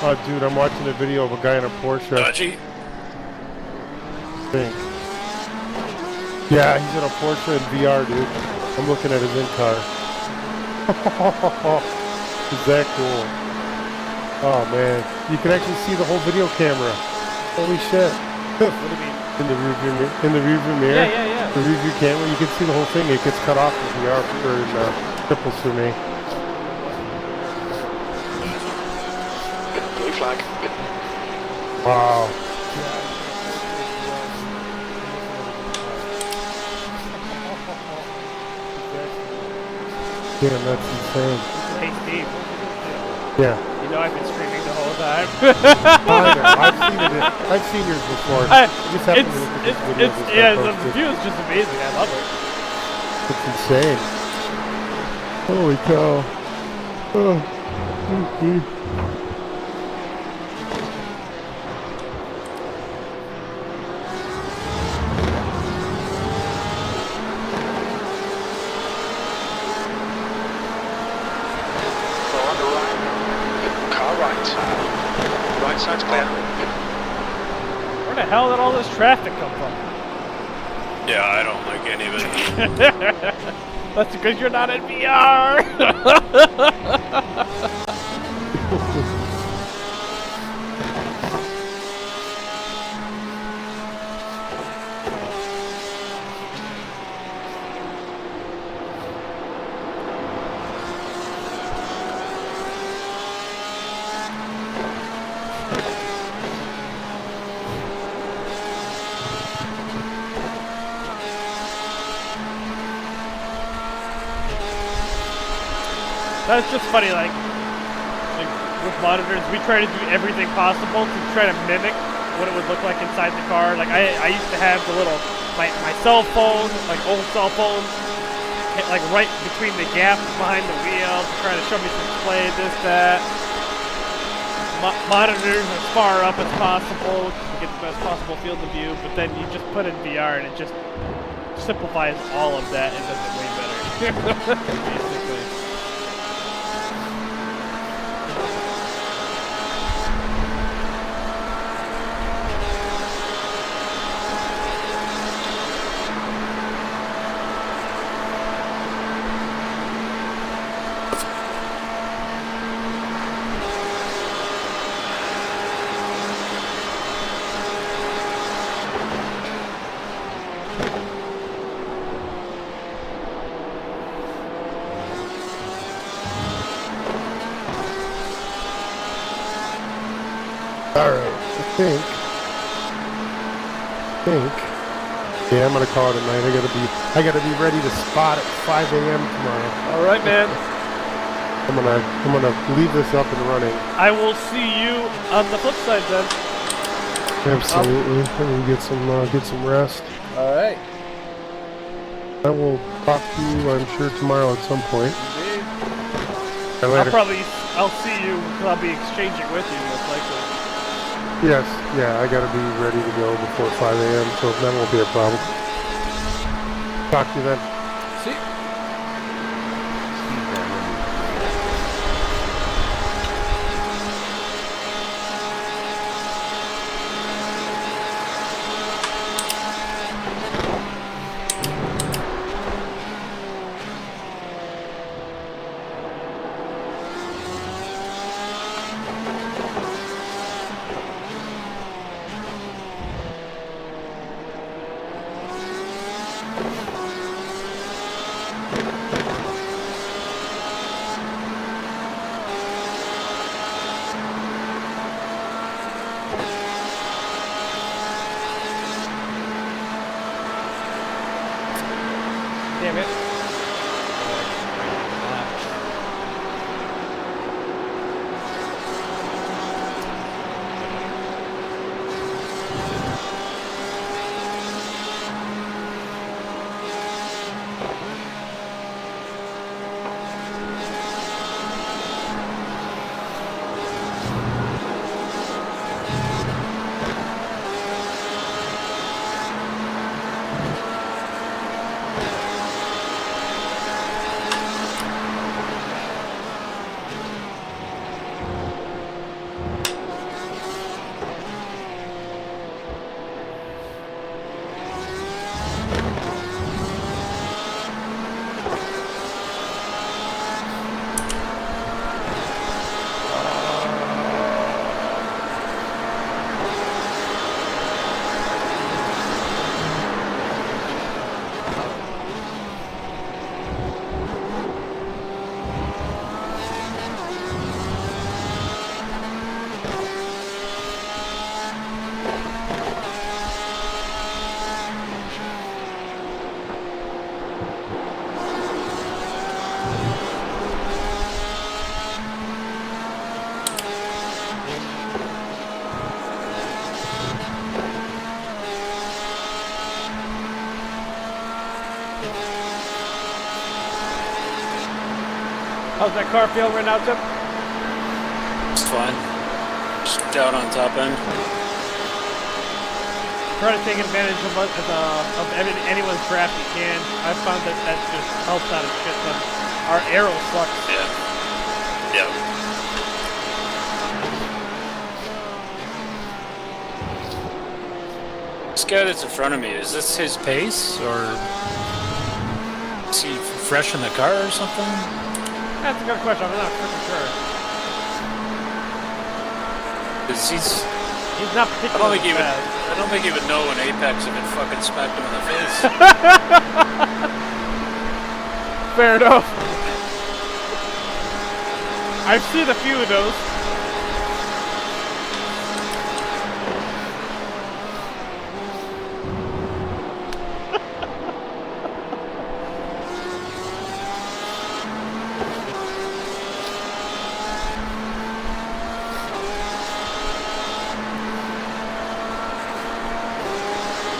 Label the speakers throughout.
Speaker 1: Oh, dude, I'm watching a video of a guy in a Porsche.
Speaker 2: Dodgy.
Speaker 1: Think. Yeah, he's in a Porsche in VR, dude. I'm looking at his in-car. Is that cool? Oh, man. You can actually see the whole video camera. Holy shit.
Speaker 3: What do you mean?
Speaker 1: In the rearview mirror?
Speaker 3: Yeah.
Speaker 1: The rearview camera, you can see the whole thing. It gets cut off in VR or in triples for me.
Speaker 2: Blue flag.
Speaker 1: Wow. Damn, that's insane.
Speaker 3: Hey, Steve.
Speaker 1: Yeah.
Speaker 3: You know I've been streaming the whole time.
Speaker 1: I've seen yours before.
Speaker 3: The view is just amazing. I love it.
Speaker 1: It's insane. Holy cow. Oh.
Speaker 2: Right side's clear.
Speaker 3: Where the hell did all this traffic come from?
Speaker 2: Yeah, I don't like any of it.
Speaker 3: That's because you're not in VR. That's just funny, like with monitors, we try to do everything possible to try to mimic what it would look like inside the car. Like I used to have the little, my cell phone, like old cell phone, like right between the gaps behind the wheel to try to show me some display, this, that. Monitors as far up as possible to get the best possible field of view, but then you just put in VR and it just simplifies all of that and does it way better. Basically.
Speaker 1: Alright, I think. Yeah, I'm gonna call it a night. I gotta be ready to spot at 5 a.m. tomorrow.
Speaker 3: Alright, man.
Speaker 1: I'm gonna leave this up and running.
Speaker 3: I will see you on the flip side then.
Speaker 1: Absolutely. I'm gonna get some rest.
Speaker 3: Alright.
Speaker 1: I will talk to you, I'm sure, tomorrow at some point.
Speaker 3: Indeed. I'll see you because I'll be exchanging with you most likely.
Speaker 1: Yes, yeah, I gotta be ready to go before 5 a.m., so that won't be a problem. Talk to you then.
Speaker 3: See. Damn it. How's that car feel right now, Tim?
Speaker 2: It's fine. Just down on top end.
Speaker 3: Try to take advantage of anyone's draft you can. I found that just helps out a shit ton. Our arrow sucks.
Speaker 2: Yeah. Yeah. This guy that's in front of me, is this his pace, or is he fresh in the car or something?
Speaker 3: That's a good question. I'm not freaking sure.
Speaker 2: Because
Speaker 3: He's not particularly fast.
Speaker 2: I don't think he would know when Apex had been fucking smacked him in the face.
Speaker 3: Fair enough. I've seen a few of those.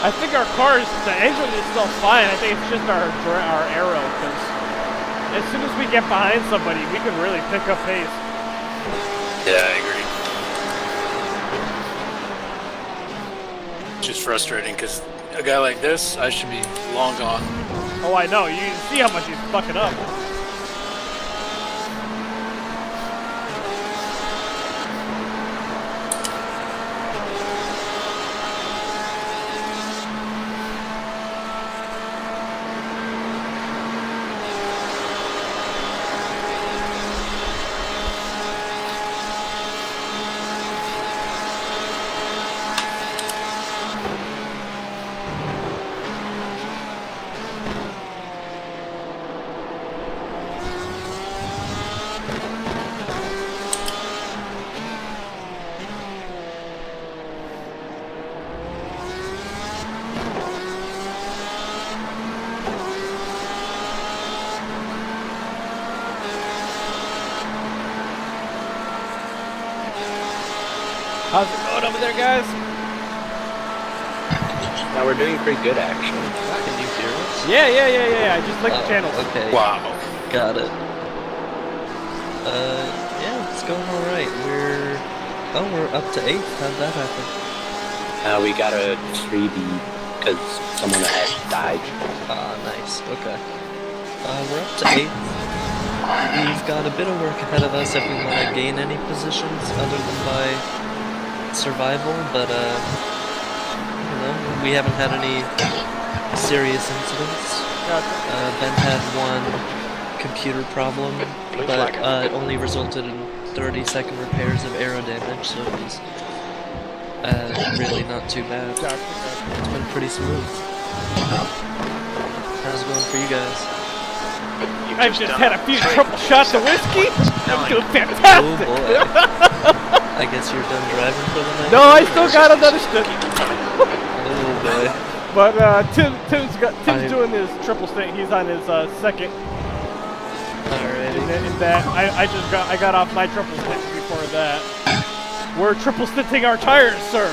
Speaker 3: I think our cars, the engine is still fine. I think it's just our arrow, because as soon as we get behind somebody, we can really pick up pace.
Speaker 2: Yeah, I agree. It's just frustrating, because a guy like this, I should be long gone.
Speaker 3: Oh, I know. You see how much he's fucking up. How's it going over there, guys?
Speaker 4: Now we're doing pretty good, actually. Can you hear us?
Speaker 3: Yeah. I just like the channels.
Speaker 4: Okay.
Speaker 2: Wow.
Speaker 4: Got it. Yeah, it's going all right. We're up to 8th. How'd that happen?
Speaker 5: We got a freebie because someone had died.
Speaker 4: Ah, nice. Okay. We're up to 8th. We've got a bit of work ahead of us if we want to gain any positions other than by survival, but you know, we haven't had any serious incidents. Ben had one computer problem, but it only resulted in 30-second repairs of arrow damage, so it was really not too bad. It's been pretty smooth. How's it going for you guys?
Speaker 3: I've just had a few triple shots of whiskey. I'm doing fantastic.
Speaker 4: Oh boy. I guess you're done driving for the night?
Speaker 3: No, I still got another stint.
Speaker 4: Oh boy.
Speaker 3: But Tim's doing his triple stint. He's on his second.
Speaker 4: Alrighty.
Speaker 3: In that, I got off my triple stint before that. We're triple stinting our tires, sir.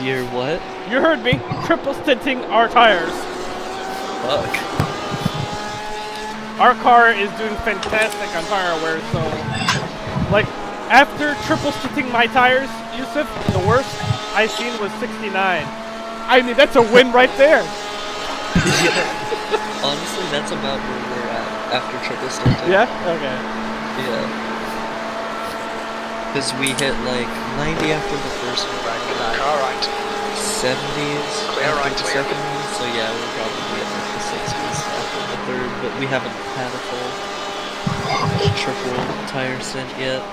Speaker 4: You're what?
Speaker 3: You heard me. Triple stinting our tires.
Speaker 4: Fuck.
Speaker 3: Our car is doing fantastic on tire wear, so like after triple stinting my tires, Yusuf, the worst I seen was 69. I mean, that's a win right there.
Speaker 4: Yeah. Honestly, that's about where we're at after triple stinting.
Speaker 3: Yeah? Okay.
Speaker 4: Yeah. Because we hit like 90 after the first one.
Speaker 2: Car right.
Speaker 4: 70s
Speaker 2: Clear
Speaker 4: after
Speaker 2: right,
Speaker 4: the
Speaker 2: clear.
Speaker 4: second one, so yeah, we're probably at like the 60s after the third, but we haven't had a full triple tire stint yet.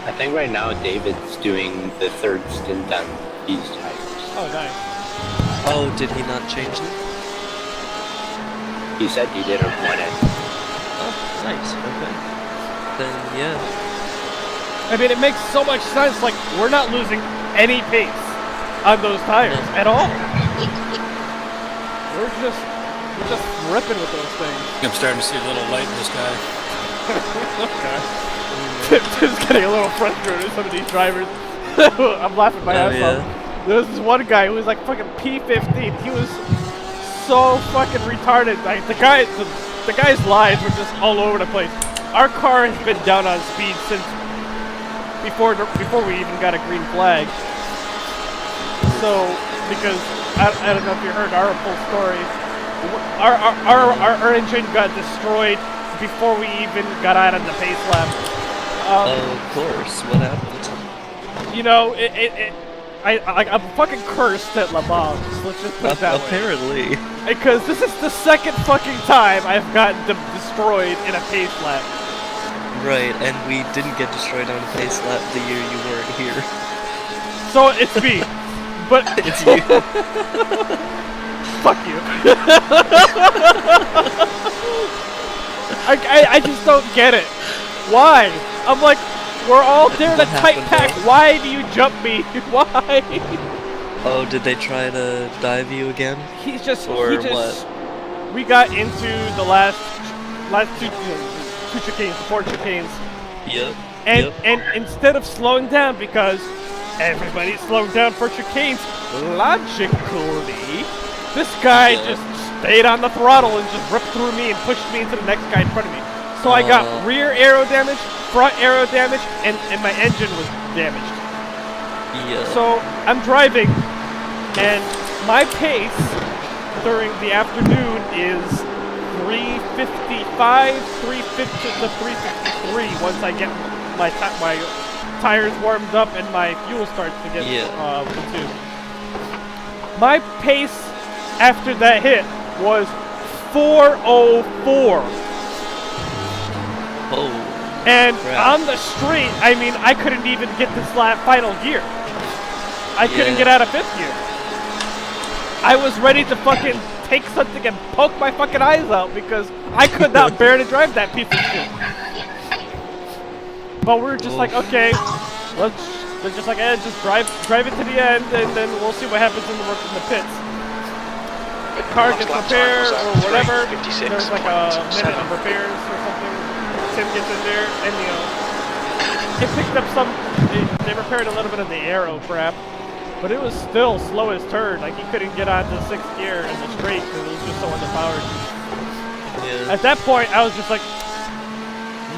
Speaker 5: I think right now David's doing the 3rd stint on these tires.
Speaker 3: Oh, nice.
Speaker 4: Oh, did he not change it?
Speaker 5: He said he did it one end.
Speaker 4: Oh, nice, okay. Then yeah.
Speaker 3: I mean, it makes so much sense. Like, we're not losing any pace on those tires at all. We're just ripping with those things.
Speaker 2: I'm starting to see a little light in the sky.
Speaker 3: Okay. Tim's getting a little frustrated with some of these drivers. I'm laughing my ass off. There was this one guy who was like fucking P15. He was so fucking retarded. Like the guy's lies were just all over the place. Our car has been down on speed since before we even got a green flag. So because I don't know if you heard our full story. Our engine got destroyed before we even got out of the pace lap.
Speaker 4: Of course. What happened?
Speaker 3: You know, I'm fucking cursed at Le Mans. Let's just put it that way.
Speaker 4: Apparently.
Speaker 3: Because this is the second fucking time I've gotten destroyed in a pace lap.
Speaker 4: Right, and we didn't get destroyed on a pace lap the year you weren't here.
Speaker 3: So it's me. But
Speaker 4: It's you.
Speaker 3: fuck you. I just don't get it. Why? I'm like, we're all there in a tight pack. Why do you jump me? Why?
Speaker 4: Oh, did they try to dive you again?
Speaker 3: What? We got into the last two chicanes, four chicanes.
Speaker 4: Yep.
Speaker 3: And instead of slowing down, because everybody's slowing down for chicanes, logically, this guy just stayed on the throttle and just ripped through me and pushed me into the next guy in front of me. So I got rear aero damage, front aero damage, and my engine was damaged.
Speaker 4: Yeah.
Speaker 3: So I'm driving, and my pace during the afternoon is 355, 350 to 353 once I get my tires warmed up and my fuel starts to get consumed. My pace after that hit was 404.
Speaker 4: Oh.
Speaker 3: And
Speaker 4: crap.
Speaker 3: on the straight, I mean, I couldn't even get this final gear. I couldn't get out of fifth gear. I was ready to fucking take something and poke my fucking eyes out because I could not bear to drive that piece of shit. But we were just like, okay, let's just like, just drive it to the end, and then we'll see what happens in the pits. The car gets repaired or whatever. There's like a minute of repairs or something. Tim gets in there, and you know, it picked up they repaired a little bit of the aero crap, but it was still slow as turd. Like he couldn't get onto sixth gear in the straight because it was just so underpowered.
Speaker 4: Yeah.
Speaker 3: At that point, I was just like,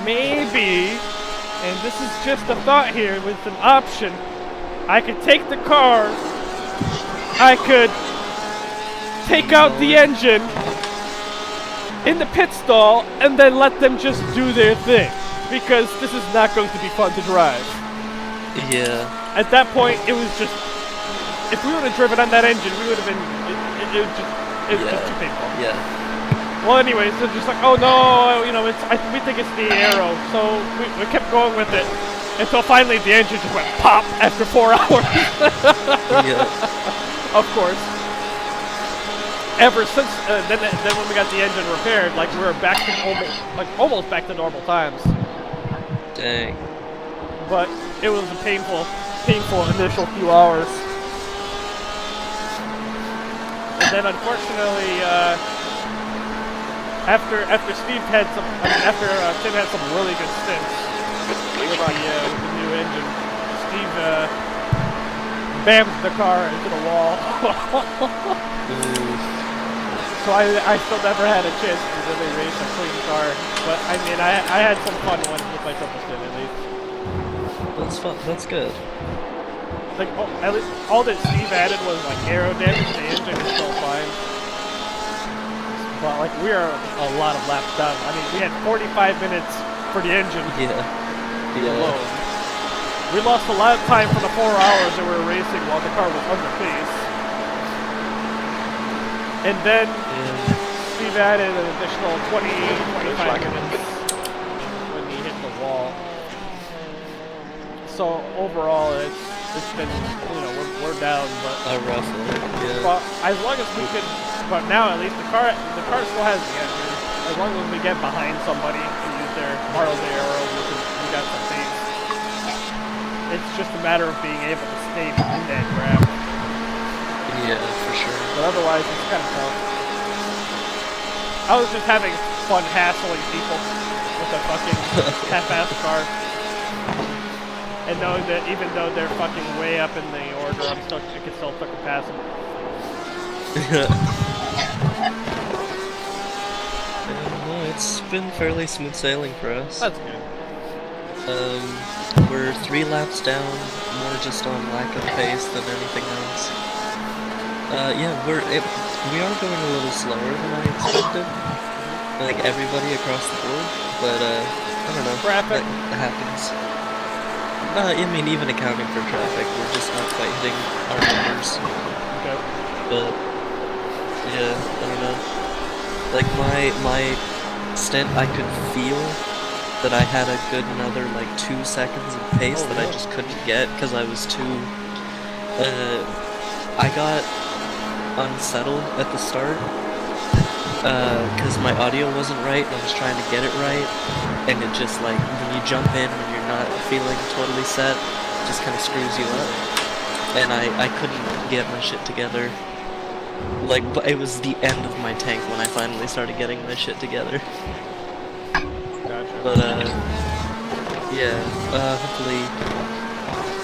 Speaker 3: maybe, and this is just a thought here with an option, I could take the car, I could take out the engine in the pit stall, and then let them just do their thing, because this is not going to be fun to drive.
Speaker 4: Yeah.
Speaker 3: At that point, it was just, if we would have driven on that engine, we would have been, it was just too painful.
Speaker 4: Yeah.
Speaker 3: Well, anyways, they're just like, oh no, you know, we think it's the aero, so we kept going with it until finally the engine just went pop after 4 hours.
Speaker 4: Yeah.
Speaker 3: Of course. Ever since then when we got the engine repaired, like we were back to almost back to normal times.
Speaker 4: Dang.
Speaker 3: But it was a painful initial few hours. And then unfortunately, after Steve had after Tim had some really good stints with the new engine, Steve bammed the car into the wall. So I still never had a chance to really race a clean car, but I mean I had some fun ones with my triple stint at least.
Speaker 4: That's fun. That's good.
Speaker 3: Like at least all that Steve added was like aero damage. The engine is still fine, but like we are a lot of laps down. I mean we had 45 minutes for the engine. Alone. We lost a lot of time for the 4 hours that we were racing while the car was under pace. And then Steve added an additional 25 minutes when he hit the wall. So overall, it's been, you know, we're down, but
Speaker 4: A rough one. Yeah.
Speaker 3: but as long as we could, but now at least the car still has the engine. As long as we get behind somebody and use borrow the aero, we got some things. It's just a matter of being able to stay in that grab.
Speaker 4: Yeah, for sure.
Speaker 3: But otherwise, it's kind of tough. I was just having fun hassling people with a fucking half-assed car. And knowing that even though they're fucking way up in the order, I can still fucking pass them.
Speaker 4: It's been fairly smooth sailing for us.
Speaker 3: That's good.
Speaker 4: We're 3 laps down, more just on lack of pace than anything else. Yeah, we are going a little slower than I expected. Like everybody across the board, but I don't know.
Speaker 3: Traffic.
Speaker 4: That happens. I mean, even accounting for traffic, we're just not quite hitting our numbers.
Speaker 3: Okay.
Speaker 4: But yeah, I don't know. Like my stint, I could feel that I had a good another like 2 seconds of pace that I just couldn't get because I was too. I got unsettled at the start because my audio wasn't right and I was trying to get it right, and it just like when you jump in when you're not feeling totally set, it just kind of screws you up. And I couldn't get my shit together. Like, but it was the end of my tank when I finally started getting my shit together.
Speaker 3: Gotcha.
Speaker 4: But yeah, hopefully.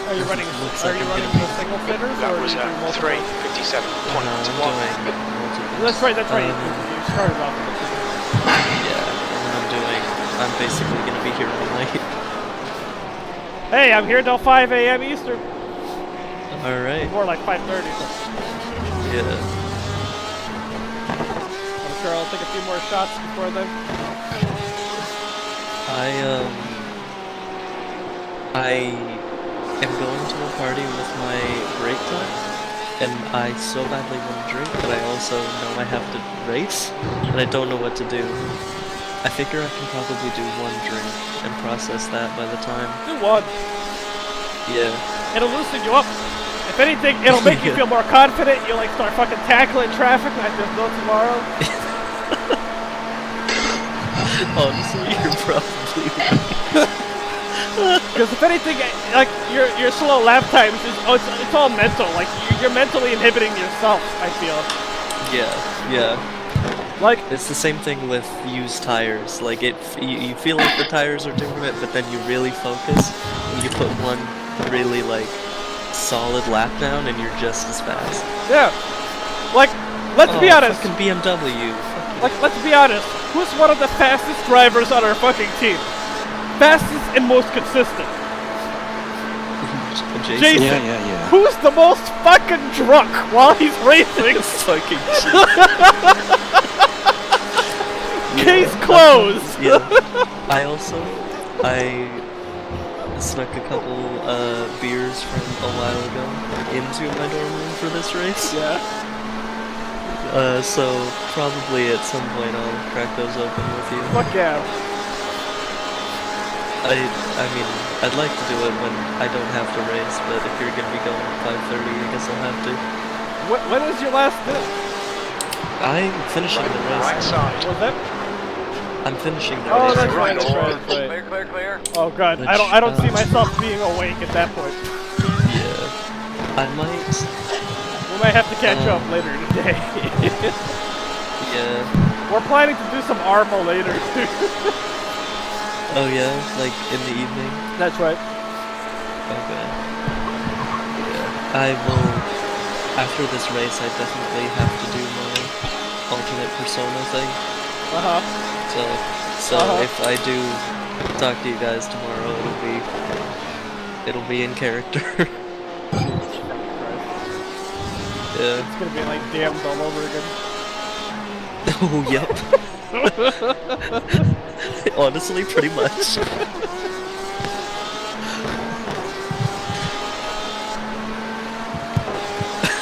Speaker 3: Are you running?
Speaker 4: looks
Speaker 3: Are
Speaker 4: like
Speaker 3: you
Speaker 4: I'm
Speaker 3: running
Speaker 4: gonna
Speaker 3: the single fitters
Speaker 6: That
Speaker 3: or are
Speaker 6: was
Speaker 3: you doing multiple?
Speaker 6: 3:57.21.
Speaker 4: I'm doing multiples.
Speaker 3: That's right. That's right. You started off with the
Speaker 4: Yeah, and then I'm basically gonna be here all night.
Speaker 3: Hey, I'm here till 5 a.m. Eastern.
Speaker 4: Alright.
Speaker 3: More like 5:30.
Speaker 4: Yeah.
Speaker 3: I'm sure I'll take a few more shots before then.
Speaker 4: I am going to a party with my break time, and I so badly want to drink, but I also know I have to race, and I don't know what to do. I figure I can probably do 1 drink and process that by the time.
Speaker 3: Do one.
Speaker 4: Yeah.
Speaker 3: It'll loosen you up. If anything, it'll make you feel more confident. You'll like start fucking tackling traffic like there's no tomorrow.
Speaker 4: Honestly, you're probably right.
Speaker 3: Because if anything, like your slow lap times is it's all mental. Like you're mentally inhibiting yourself. I feel.
Speaker 4: Yeah.
Speaker 3: Like
Speaker 4: It's the same thing with used tires. Like you feel like the tires are doing it, but then you really focus and you put one really like solid lap down, and you're just as fast.
Speaker 3: yeah. Like let's be honest.
Speaker 4: Fucking BMW.
Speaker 3: Like let's be honest. Who's one of the fastest drivers on our fucking team? Fastest and most consistent. Jason.
Speaker 6: Yeah.
Speaker 3: Who's the most fucking drunk while he's racing?
Speaker 4: Fucking
Speaker 3: Case closed.
Speaker 4: Yeah. I snuck a couple beers from a while ago into my dorm room for this race.
Speaker 3: Yeah.
Speaker 4: So probably at some point I'll crack those open with you.
Speaker 3: Fuck yeah.
Speaker 4: I mean, I'd like to do it when I don't have to race, but if you're gonna be going at 5:30, I guess I'll have to.
Speaker 3: When is your last stint?
Speaker 4: I'm finishing the race.
Speaker 6: Right side.
Speaker 3: Was that?
Speaker 4: I'm finishing the
Speaker 3: Oh,
Speaker 4: race.
Speaker 3: that's right. That's right.
Speaker 6: Clear.
Speaker 3: Oh god, I don't see myself being awake at that point.
Speaker 4: Yeah. I might.
Speaker 3: We might have to catch up later today.
Speaker 4: Yeah.
Speaker 3: We're planning to do some ARMA later.
Speaker 4: Oh yeah, like in the evening.
Speaker 3: That's right.
Speaker 4: Okay. Yeah. I will. After this race, I definitely have to do my alternate persona thing. So if I do talk to you guys tomorrow, it'll be in character. Yeah.
Speaker 3: It's gonna be like damned all over again.
Speaker 4: Oh, yep. Honestly, pretty much.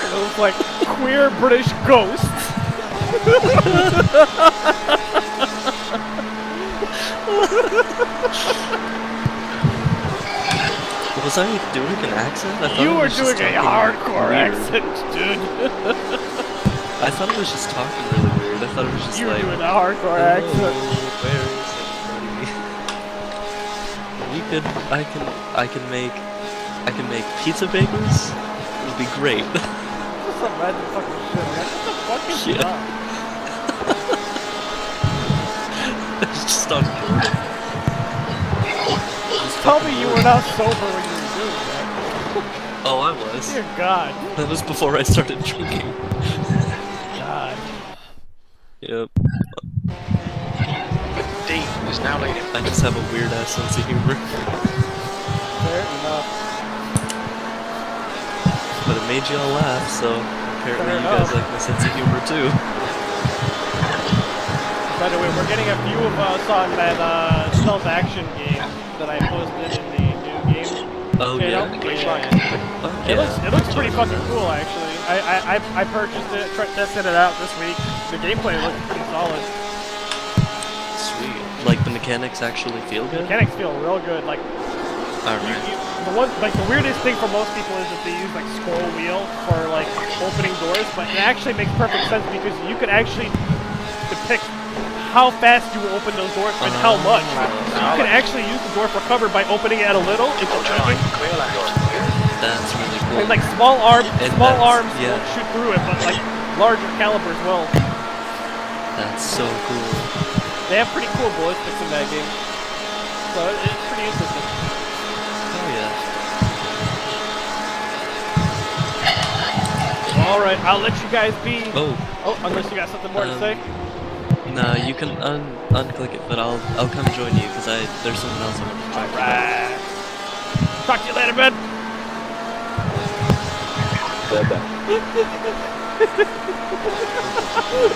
Speaker 3: It looks like queer British ghosts.
Speaker 4: Was I doing an accent? I thought
Speaker 3: You
Speaker 4: I
Speaker 3: were
Speaker 4: was just
Speaker 3: doing a
Speaker 4: talking
Speaker 3: hardcore
Speaker 4: weird.
Speaker 3: accent, dude.
Speaker 4: I thought I was just talking really weird. I thought it was just
Speaker 3: You were
Speaker 4: like,
Speaker 3: doing a hardcore
Speaker 4: "Hello,
Speaker 3: accent.
Speaker 4: where is everybody?" We could, I can make pizza bagels. It would be great.
Speaker 3: That's some random fucking shit, man. What the fuck is
Speaker 4: Yeah.
Speaker 3: that?
Speaker 4: It's just on board.
Speaker 3: Tell me you were not sober when you were doing that.
Speaker 4: Oh, I was.
Speaker 3: Dear God.
Speaker 4: That was before I started drinking.
Speaker 3: God.
Speaker 4: Yep. I just have a weird ass sense of humor.
Speaker 3: Fair enough.
Speaker 4: But it made y'all laugh, so apparently
Speaker 3: Fair
Speaker 4: you guys
Speaker 3: enough.
Speaker 4: like my sense of humor too.
Speaker 3: By the way, we're getting a few of us on that stealth action game that I posted in the new game.
Speaker 4: Oh
Speaker 3: channel.
Speaker 4: yeah.
Speaker 3: Yeah.
Speaker 4: Oh,
Speaker 3: It looks pretty fucking cool actually. I purchased it, tested it out this week. The gameplay looks pretty solid.
Speaker 4: Sweet. Like the mechanics actually feel
Speaker 3: The
Speaker 4: good?
Speaker 3: mechanics feel real good. Like
Speaker 4: Alright.
Speaker 3: the weirdest thing for most people is that they use like scroll wheel for like opening doors, but it actually makes perfect sense because you could actually depict how fast you will open those doors and how much. So you can actually use the door for cover by opening it a little if you're shooting.
Speaker 4: That's really cool.
Speaker 3: And like small arms
Speaker 4: yeah.
Speaker 3: won't shoot through it, but like larger calibers will.
Speaker 4: That's so cool.
Speaker 3: They have pretty cool ballistics in that game, so it's pretty interesting.
Speaker 4: Oh yeah.
Speaker 3: All right, I'll let you guys be.
Speaker 4: Oh.
Speaker 3: Oh, unless you got something more to say.
Speaker 4: No, you can unclick it, but I'll come join you because there's something else I want to talk about.
Speaker 3: Alright. Talk to you later, man.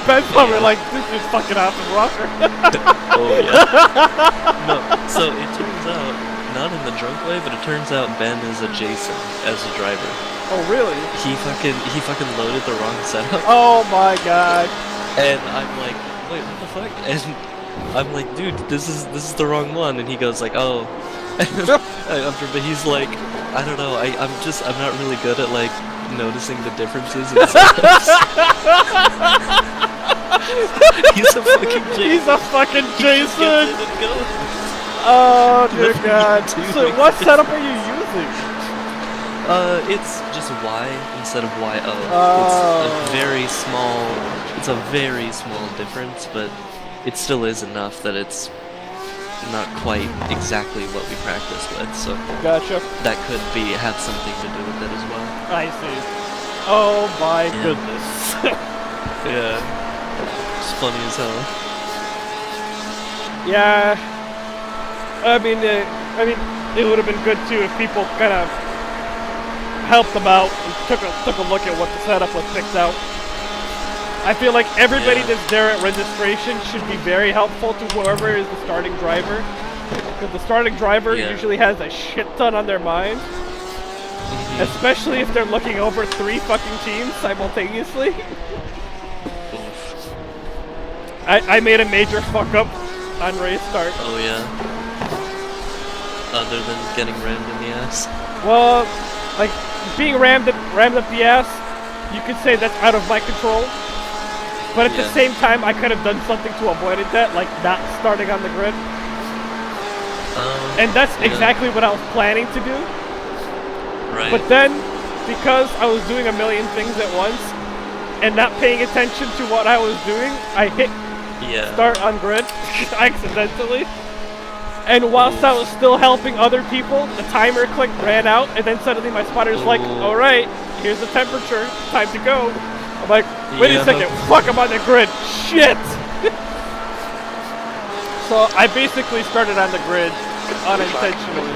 Speaker 3: Ben's probably like, this is fucking awesome rocker.
Speaker 4: Oh yeah. No, so it turns out, not in the drunk way, but it turns out Ben is adjacent as a driver.
Speaker 3: Oh really?
Speaker 4: He fucking loaded the wrong setup.
Speaker 3: Oh my god.
Speaker 4: And I'm like, wait, what the fuck? And I'm like, dude, this is the wrong one. And he goes like, oh. But he's like, I don't know. I'm not really good at like noticing the differences in setups. He's a fucking Jason.
Speaker 3: He's a fucking
Speaker 4: He just
Speaker 3: Jason.
Speaker 4: gets in and goes.
Speaker 3: Oh dear
Speaker 4: Nothing
Speaker 3: god.
Speaker 4: you do,
Speaker 3: So
Speaker 4: like,
Speaker 3: what
Speaker 4: just-
Speaker 3: setup are you using?
Speaker 4: It's just Y instead of YO.
Speaker 3: Oh.
Speaker 4: It's a very small difference, but it still is enough that it's not quite exactly what we practice with, so
Speaker 3: Gotcha.
Speaker 4: that could have something to do with it as well.
Speaker 3: I see. Oh my
Speaker 4: Yeah.
Speaker 3: goodness.
Speaker 4: Yeah. It's funny as hell.
Speaker 3: Yeah. I mean, it would have been good too if people kind of helped them out and took a look at what the setup was picked out. I feel like everybody that's there at registration should be very helpful to whoever is the starting driver, because the starting driver usually has a shit ton on their mind, especially if they're looking over 3 fucking teams simultaneously. I made a major fuck up on race start.
Speaker 4: Oh yeah. Other than getting rammed in the ass.
Speaker 3: Well, like being rammed up the ass, you could say that's out of my control. But at the same time, I could have done something to avoid that, like not starting on the grid. And that's exactly what I was planning to do.
Speaker 4: Right.
Speaker 3: But then, because I was doing a million things at once and not paying attention to what I was doing, I hit start on grid accidentally. And whilst I was still helping other people, the timer click ran out, and then suddenly my spotter's like, alright, here's the temperature, time to go. I'm like, wait a second, fuck, I'm on the grid, shit! So I basically started on the grid unintentionally.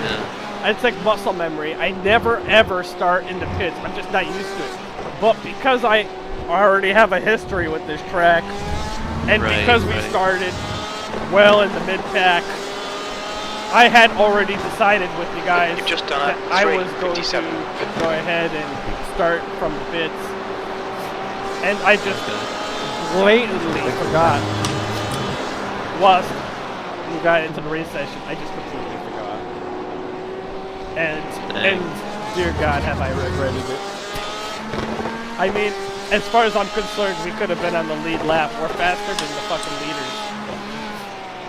Speaker 3: It's like muscle memory. I never ever start in the pits, I'm just not used to it. But because I already have a history with this track, and because we started well in the mid-pack, I had already decided with you guys that I was going to go ahead and start from the pits. And I just blatantly forgot. Whilst we got into the race session, I just completely forgot. And dear God, have I regretted it. I mean, as far as I'm concerned, we could have been on the lead lap. We're faster than the fucking leaders.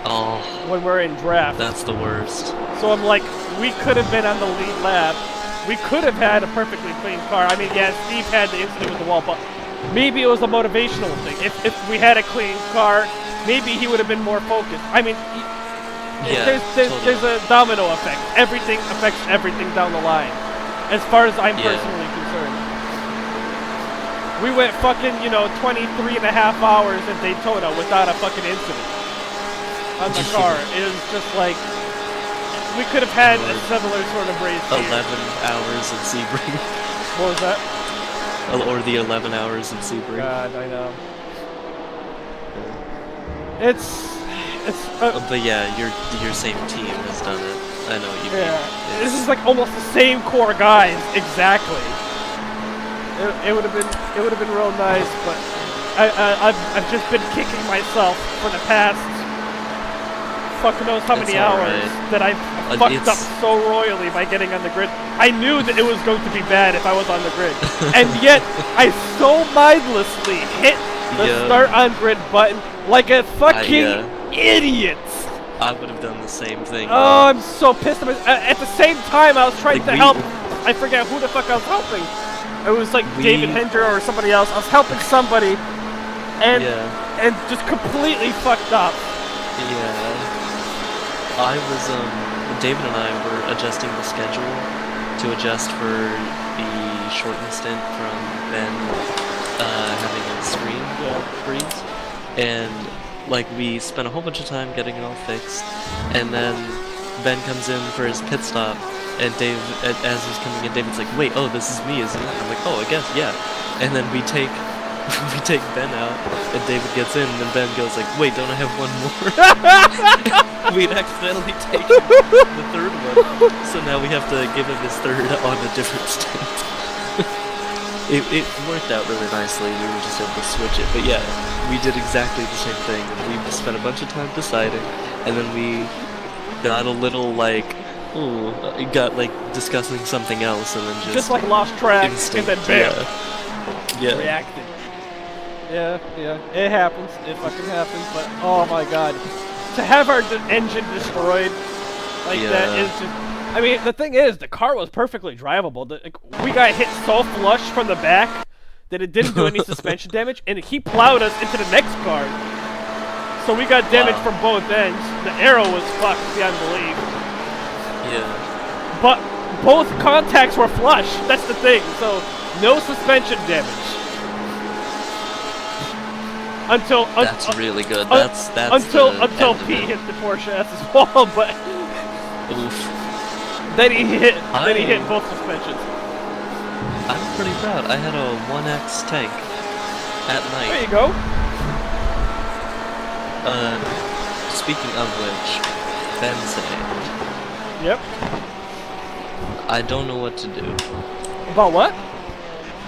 Speaker 4: Oh.
Speaker 3: When we're in draft.
Speaker 4: That's the worst.
Speaker 3: So I'm like, we could have been on the lead lap. We could have had a perfectly clean car. I mean, yeah, Steve had the incident with the wall, but maybe it was a motivational thing. If we had a clean car, maybe he would have been more focused. I mean, there's a domino effect. Everything affects everything down the line, as far as I'm personally concerned. We went fucking, 23 and a half hours in Daytona without a fucking incident. on the car. It was just like we could have had a similar sort of race.
Speaker 4: 11 hours of Sebring.
Speaker 3: What was that?
Speaker 4: Or the 11 hours of Sebring.
Speaker 3: God, I know.
Speaker 4: But yeah, your same team has done it. I know what you mean.
Speaker 3: Yeah, this is like almost the same core guys exactly. It would have been real nice, but I've just been kicking myself for the past fuck knows how many hours that I fucked up so royally by getting on the grid. I knew that it was going to be bad if I was on the grid, and yet I so mindlessly hit the start on grid button like a fucking idiot.
Speaker 4: I would have done the same thing.
Speaker 3: Oh, I'm so pissed. At the same time, I was trying to help. I forget who the fuck I was helping. It was like David Hinder or somebody else. I was helping somebody, and just completely fucked up.
Speaker 4: Yeah. I was, David and I were adjusting the schedule to adjust for the shortened stint from Ben having a screen freeze. And, like, we spent a whole bunch of time getting it all fixed. And then Ben comes in for his pit stop, and Dave, as he's coming in, David's like, wait, oh, this is me, isn't it? I'm like, oh, I guess, yeah. And then we take Ben out, and David gets in, and then Ben goes like, wait, don't I have one more? We'd accidentally taken the third one, so now we have to give him his third on a different stint. It worked out really nicely, we were just able to switch it, but yeah, we did exactly the same thing, and we spent a bunch of time deciding, and then we got a little like, got like discussing something else, and then just
Speaker 3: like lost track, and then bam, reacted. Yeah, it happens. It fucking happens. But oh my god, to have our engine destroyed like that is just. I mean, the thing is, the car was perfectly drivable. We got hit so flush from the back that it didn't do any suspension damage, and he plowed us into the next car. So we got damage from both ends. The aero was fucked beyond belief.
Speaker 4: Yeah.
Speaker 3: But both contacts were flush. That's the thing. So no suspension damage. Until
Speaker 4: that's really good. That's
Speaker 3: until Pete hit the Porsche S's wall, but then he hit both suspensions.
Speaker 4: I'm pretty proud. I had a 1X tank at night.
Speaker 3: There you go.
Speaker 4: Speaking of which, Bensei.
Speaker 3: Yep.
Speaker 4: I don't know what to do.
Speaker 3: About what?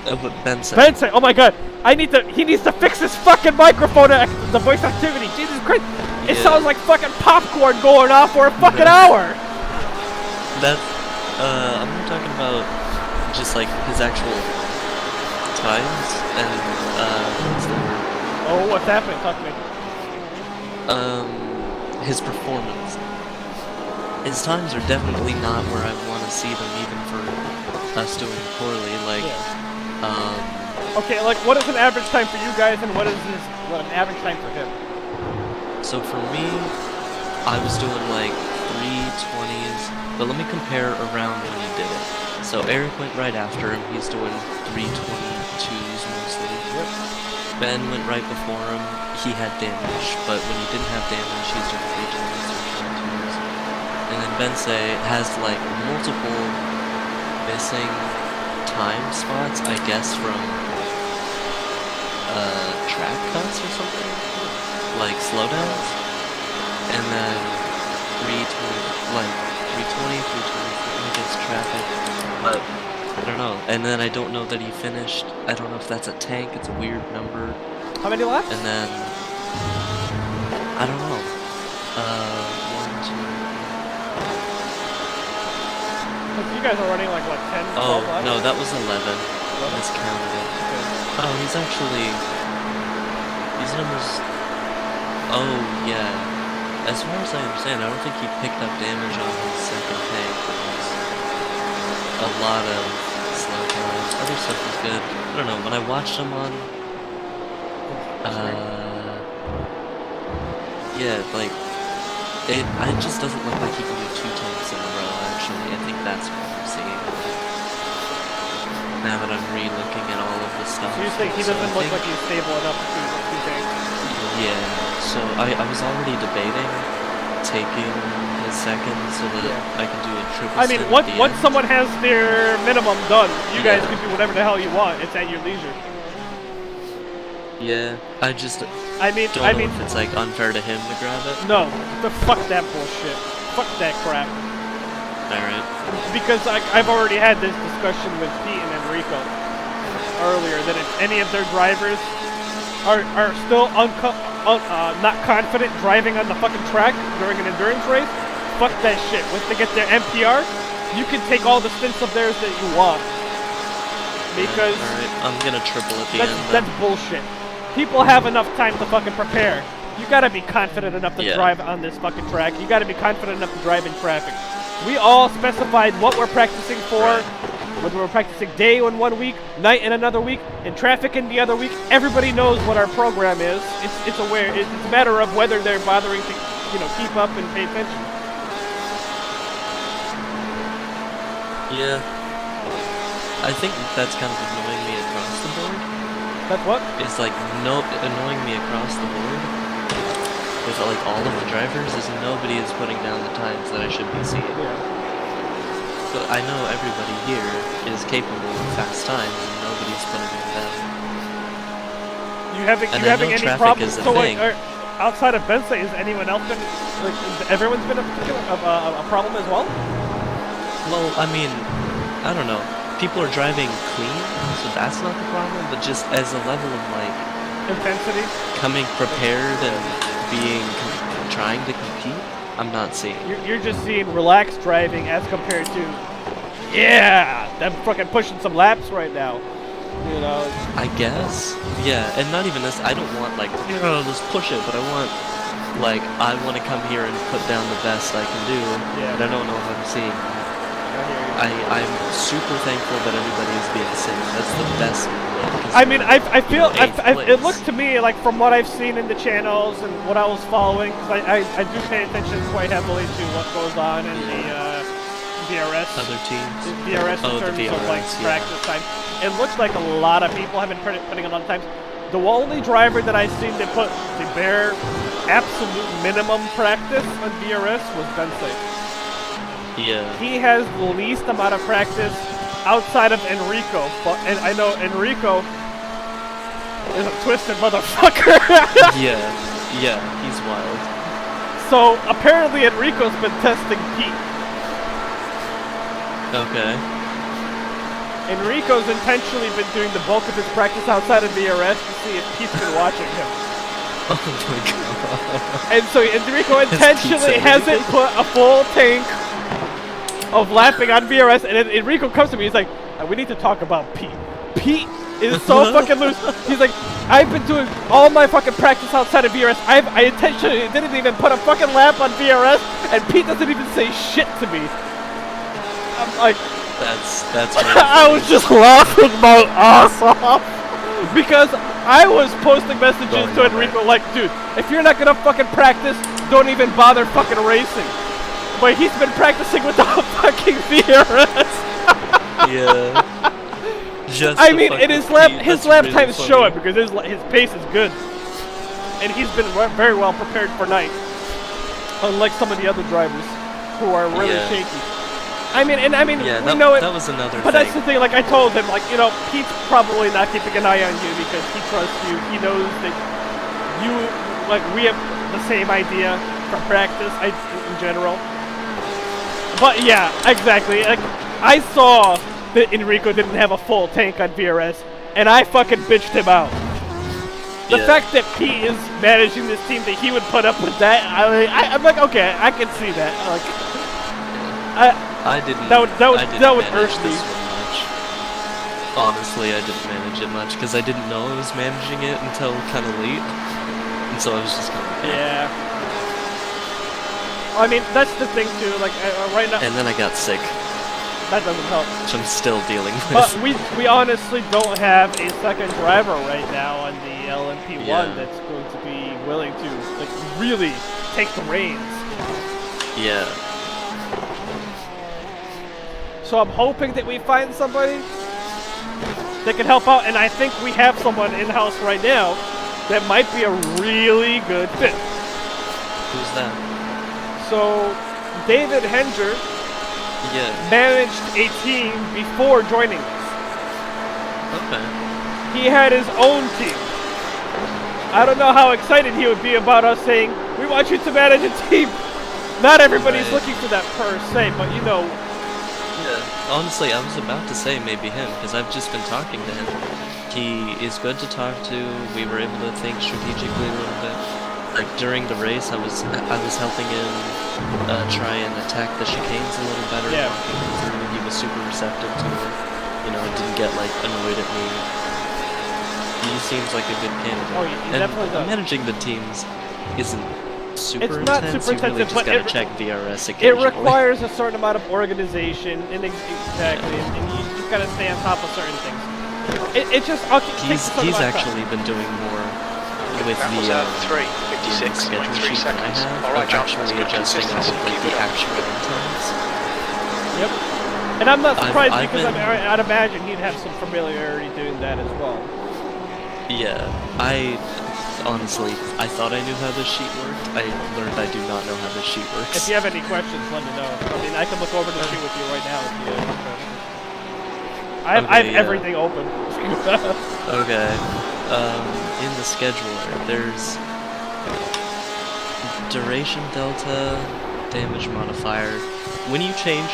Speaker 4: But Bensei.
Speaker 3: Bensei. Oh my god. He needs to fix his fucking microphone, the voice activity. Jesus Christ. It sounds like fucking popcorn going off for a fucking hour.
Speaker 4: That's, I'm not talking about just like his actual times and, what's the word?
Speaker 3: Oh, what's happening? Talk to me.
Speaker 4: His performance. His times are definitely not where I want to see them, even for us doing poorly. Like,
Speaker 3: okay, like what is an average time for you guys, and what is an average time for him?
Speaker 4: So for me, I was doing like 3:20s, but let me compare around when he did it. So Eric went right after him. He's doing 3:22s mostly.
Speaker 3: Yep.
Speaker 4: Ben went right before him. He had damage, but when he didn't have damage, he's doing 3:20s or 3:22s. And then Bensei has like multiple missing time spots, I guess, from track cuts or something, like slowdowns, and then 3:20 against traffic, but I don't know. And then I don't know that he finished. I don't know if that's a tank. It's a weird number.
Speaker 3: How many laps?
Speaker 4: And then I don't know. 1, 2.
Speaker 3: You guys are running like what, 10, 12 laps?
Speaker 4: No, that was 11. I miscounted it. Okay. Oh, he's actually. These numbers. Oh yeah. As far as I understand, I don't think he picked up damage on his second tank. It was a lot of slow times. Other stuff was good. I don't know. When I watched him on. Yeah, like. It just doesn't look like he can do 2 tanks in a row, actually. I think that's what I'm seeing. Now that I'm re-looking at all of this stuff.
Speaker 3: So you think he doesn't look like he's stable enough to do 2 tanks?
Speaker 4: Yeah, so I was already debating taking his second so that I can do a triple
Speaker 3: I mean,
Speaker 4: stint at the
Speaker 3: once
Speaker 4: end.
Speaker 3: someone has their minimum done, you guys
Speaker 4: Yeah.
Speaker 3: can do whatever the hell you want. It's at your leisure.
Speaker 4: Yeah, I just
Speaker 3: I mean,
Speaker 4: don't know if it's like unfair to him to grab it.
Speaker 3: no, fuck that bullshit. Fuck that crap.
Speaker 4: Alright.
Speaker 3: Because I've already had this discussion with Pete and Enrico earlier, that if any of their drivers are still not confident driving on the fucking track during an endurance race, fuck that shit. Once they get their MPR, you can take all the stints of theirs that you want. Because
Speaker 4: Alright, I'm gonna triple at the end.
Speaker 3: that's bullshit. People have enough time to fucking prepare. You gotta be confident enough to drive on this fucking track. You gotta be confident enough to drive in traffic. We all specified what we're practicing for. Whether we're practicing day in 1 week, night in another week, and traffic in the other week. Everybody knows what our program is. It's aware. It's a matter of whether they're bothering to, keep up and pay attention.
Speaker 4: Yeah. I think that's kind of annoying me across the board.
Speaker 3: That's what?
Speaker 4: It's like annoying me across the board with like all of the drivers is nobody is putting down the times that I should be seeing.
Speaker 3: Yeah.
Speaker 4: But I know everybody here is capable of fast times and nobody's putting them down.
Speaker 3: You having any
Speaker 4: traffic
Speaker 3: problems?
Speaker 4: is a
Speaker 3: So
Speaker 4: thing.
Speaker 3: outside of Benson, has anyone else been everyone's been a problem as well?
Speaker 4: Well, I mean, I don't know. People are driving clean, so that's not the problem, but just as a level of like
Speaker 3: Intensity?
Speaker 4: coming prepared and trying to compete, I'm not seeing.
Speaker 3: You're just seeing relaxed driving as compared to, them fucking pushing some laps right now.
Speaker 4: I guess. Yeah, and not even this. I don't want like, let's push it, but I want to come here and put down the best I can do.
Speaker 3: Yeah.
Speaker 4: And I don't know if I'm seeing that. I'm super thankful that everybody is being safe. That's the best.
Speaker 3: I mean, I feel it looks
Speaker 4: place.
Speaker 3: to me like from what I've seen in the channels and what I was following, because I do pay attention quite heavily to what goes on in the VRS.
Speaker 4: Other teams.
Speaker 3: VRS in terms of like practice time. It looks like a lot of people have been putting a lot of times. The only driver that I've seen that put the bare absolute minimum practice on VRS was Benson.
Speaker 4: Yeah.
Speaker 3: He has the least amount of practice outside of Enrico, and I know Enrico is a twisted motherfucker.
Speaker 4: Yeah, he's wild.
Speaker 3: So apparently Enrico's been testing Pete.
Speaker 4: Okay.
Speaker 3: Enrico's intentionally been doing the bulk of his practice outside of VRS to see if Pete's been watching him.
Speaker 4: Oh my god.
Speaker 3: And so Enrico intentionally hasn't put a full tank of lapping on VRS, and then Enrico comes to me, he's like, we need to talk about Pete. Pete is so fucking loose. He's like, I've been doing all my fucking practice outside of VRS. I intentionally didn't even put a fucking lap on VRS, and Pete doesn't even say shit to me. I'm like,
Speaker 4: that's
Speaker 3: I was just laughing my ass off. Because I was posting messages to Enrico like, dude, if you're not gonna fucking practice, don't even bother fucking racing. But he's been practicing with the fucking VRS.
Speaker 4: Yeah.
Speaker 3: I mean, and his lap times show it because his pace is good, and he's been very well prepared for night, unlike some of the other drivers who are really shaky. We know it.
Speaker 4: That was another
Speaker 3: but
Speaker 4: thing.
Speaker 3: that's the thing. Like I told him, like Pete's probably not keeping an eye on you because he trusts you. He knows that we have the same idea for practice in general. But yeah, exactly. Like I saw that Enrico didn't have a full tank on VRS, and I fucking bitched him out. The fact that Pete is managing this team, that he would put up with that, I'm like, okay, I can see that. Like,
Speaker 4: I didn't.
Speaker 3: That would hurt me.
Speaker 4: Much. Honestly, I didn't manage it much because I didn't know I was managing it until kind of late, and so I was just kind of
Speaker 3: I mean, that's the thing too. Like right now,
Speaker 4: and then I got sick.
Speaker 3: That doesn't help.
Speaker 4: Which I'm still dealing with.
Speaker 3: But we honestly don't have a second driver right now on the LMP1 that's going to be willing to like really take the reins.
Speaker 4: Yeah.
Speaker 3: So I'm hoping that we find somebody that can help out, and I think we have someone in-house right now that might be a really good fit.
Speaker 4: Who's that?
Speaker 3: So, David Hender
Speaker 4: Yeah.
Speaker 3: managed a team before joining us.
Speaker 4: Okay.
Speaker 3: He had his own team. I don't know how excited he would be about us saying, we want you to manage a team. Not everybody's
Speaker 4: Right.
Speaker 3: looking for that per se, but you know.
Speaker 4: Yeah. Honestly, I was about to say maybe him, because I've just been talking to him. He is good to talk to. We were able to think strategically a little bit. Like during the race, I was helping him try and attack the chicanes a little better.
Speaker 3: Yeah.
Speaker 4: Walking him through. He was super receptive to it. You know, didn't get like annoyed at me. He seems like a good candidate.
Speaker 3: Oh, he
Speaker 4: and
Speaker 3: definitely does.
Speaker 4: managing the teams isn't super
Speaker 3: It's not
Speaker 4: intense.
Speaker 3: super
Speaker 4: You really
Speaker 3: intensive,
Speaker 4: just
Speaker 3: but
Speaker 4: gotta
Speaker 3: it-
Speaker 4: check VRS
Speaker 3: It
Speaker 4: occasionally.
Speaker 3: requires a certain amount of organization, and exactly, and you just gotta stay on top of certain things. It just takes a certain
Speaker 4: He's
Speaker 3: amount of time.
Speaker 4: actually been doing more with
Speaker 6: That was
Speaker 4: the
Speaker 6: 3:56.3
Speaker 4: schedule sheet that I
Speaker 6: seconds.
Speaker 4: have,
Speaker 6: All right,
Speaker 4: of
Speaker 6: Johnson,
Speaker 4: actually
Speaker 6: that's good
Speaker 4: adjusting all
Speaker 6: consistency.
Speaker 4: of like,
Speaker 6: Keep
Speaker 4: the
Speaker 6: it up.
Speaker 4: actual end times.
Speaker 3: Yep. And I'm not surprised
Speaker 4: I've
Speaker 3: because
Speaker 4: been-
Speaker 3: I'd imagine he'd have some familiarity doing that as well.
Speaker 4: Yeah, I honestly, I thought I knew how this sheet worked. I learned I do not know how this sheet works.
Speaker 3: If you have any questions, let me know. I mean, I can look over the sheet with you right now if you have any questions. I have
Speaker 4: Okay, yeah.
Speaker 3: everything open.
Speaker 4: Okay. In the scheduler, there's duration delta, damage modifier. When you change,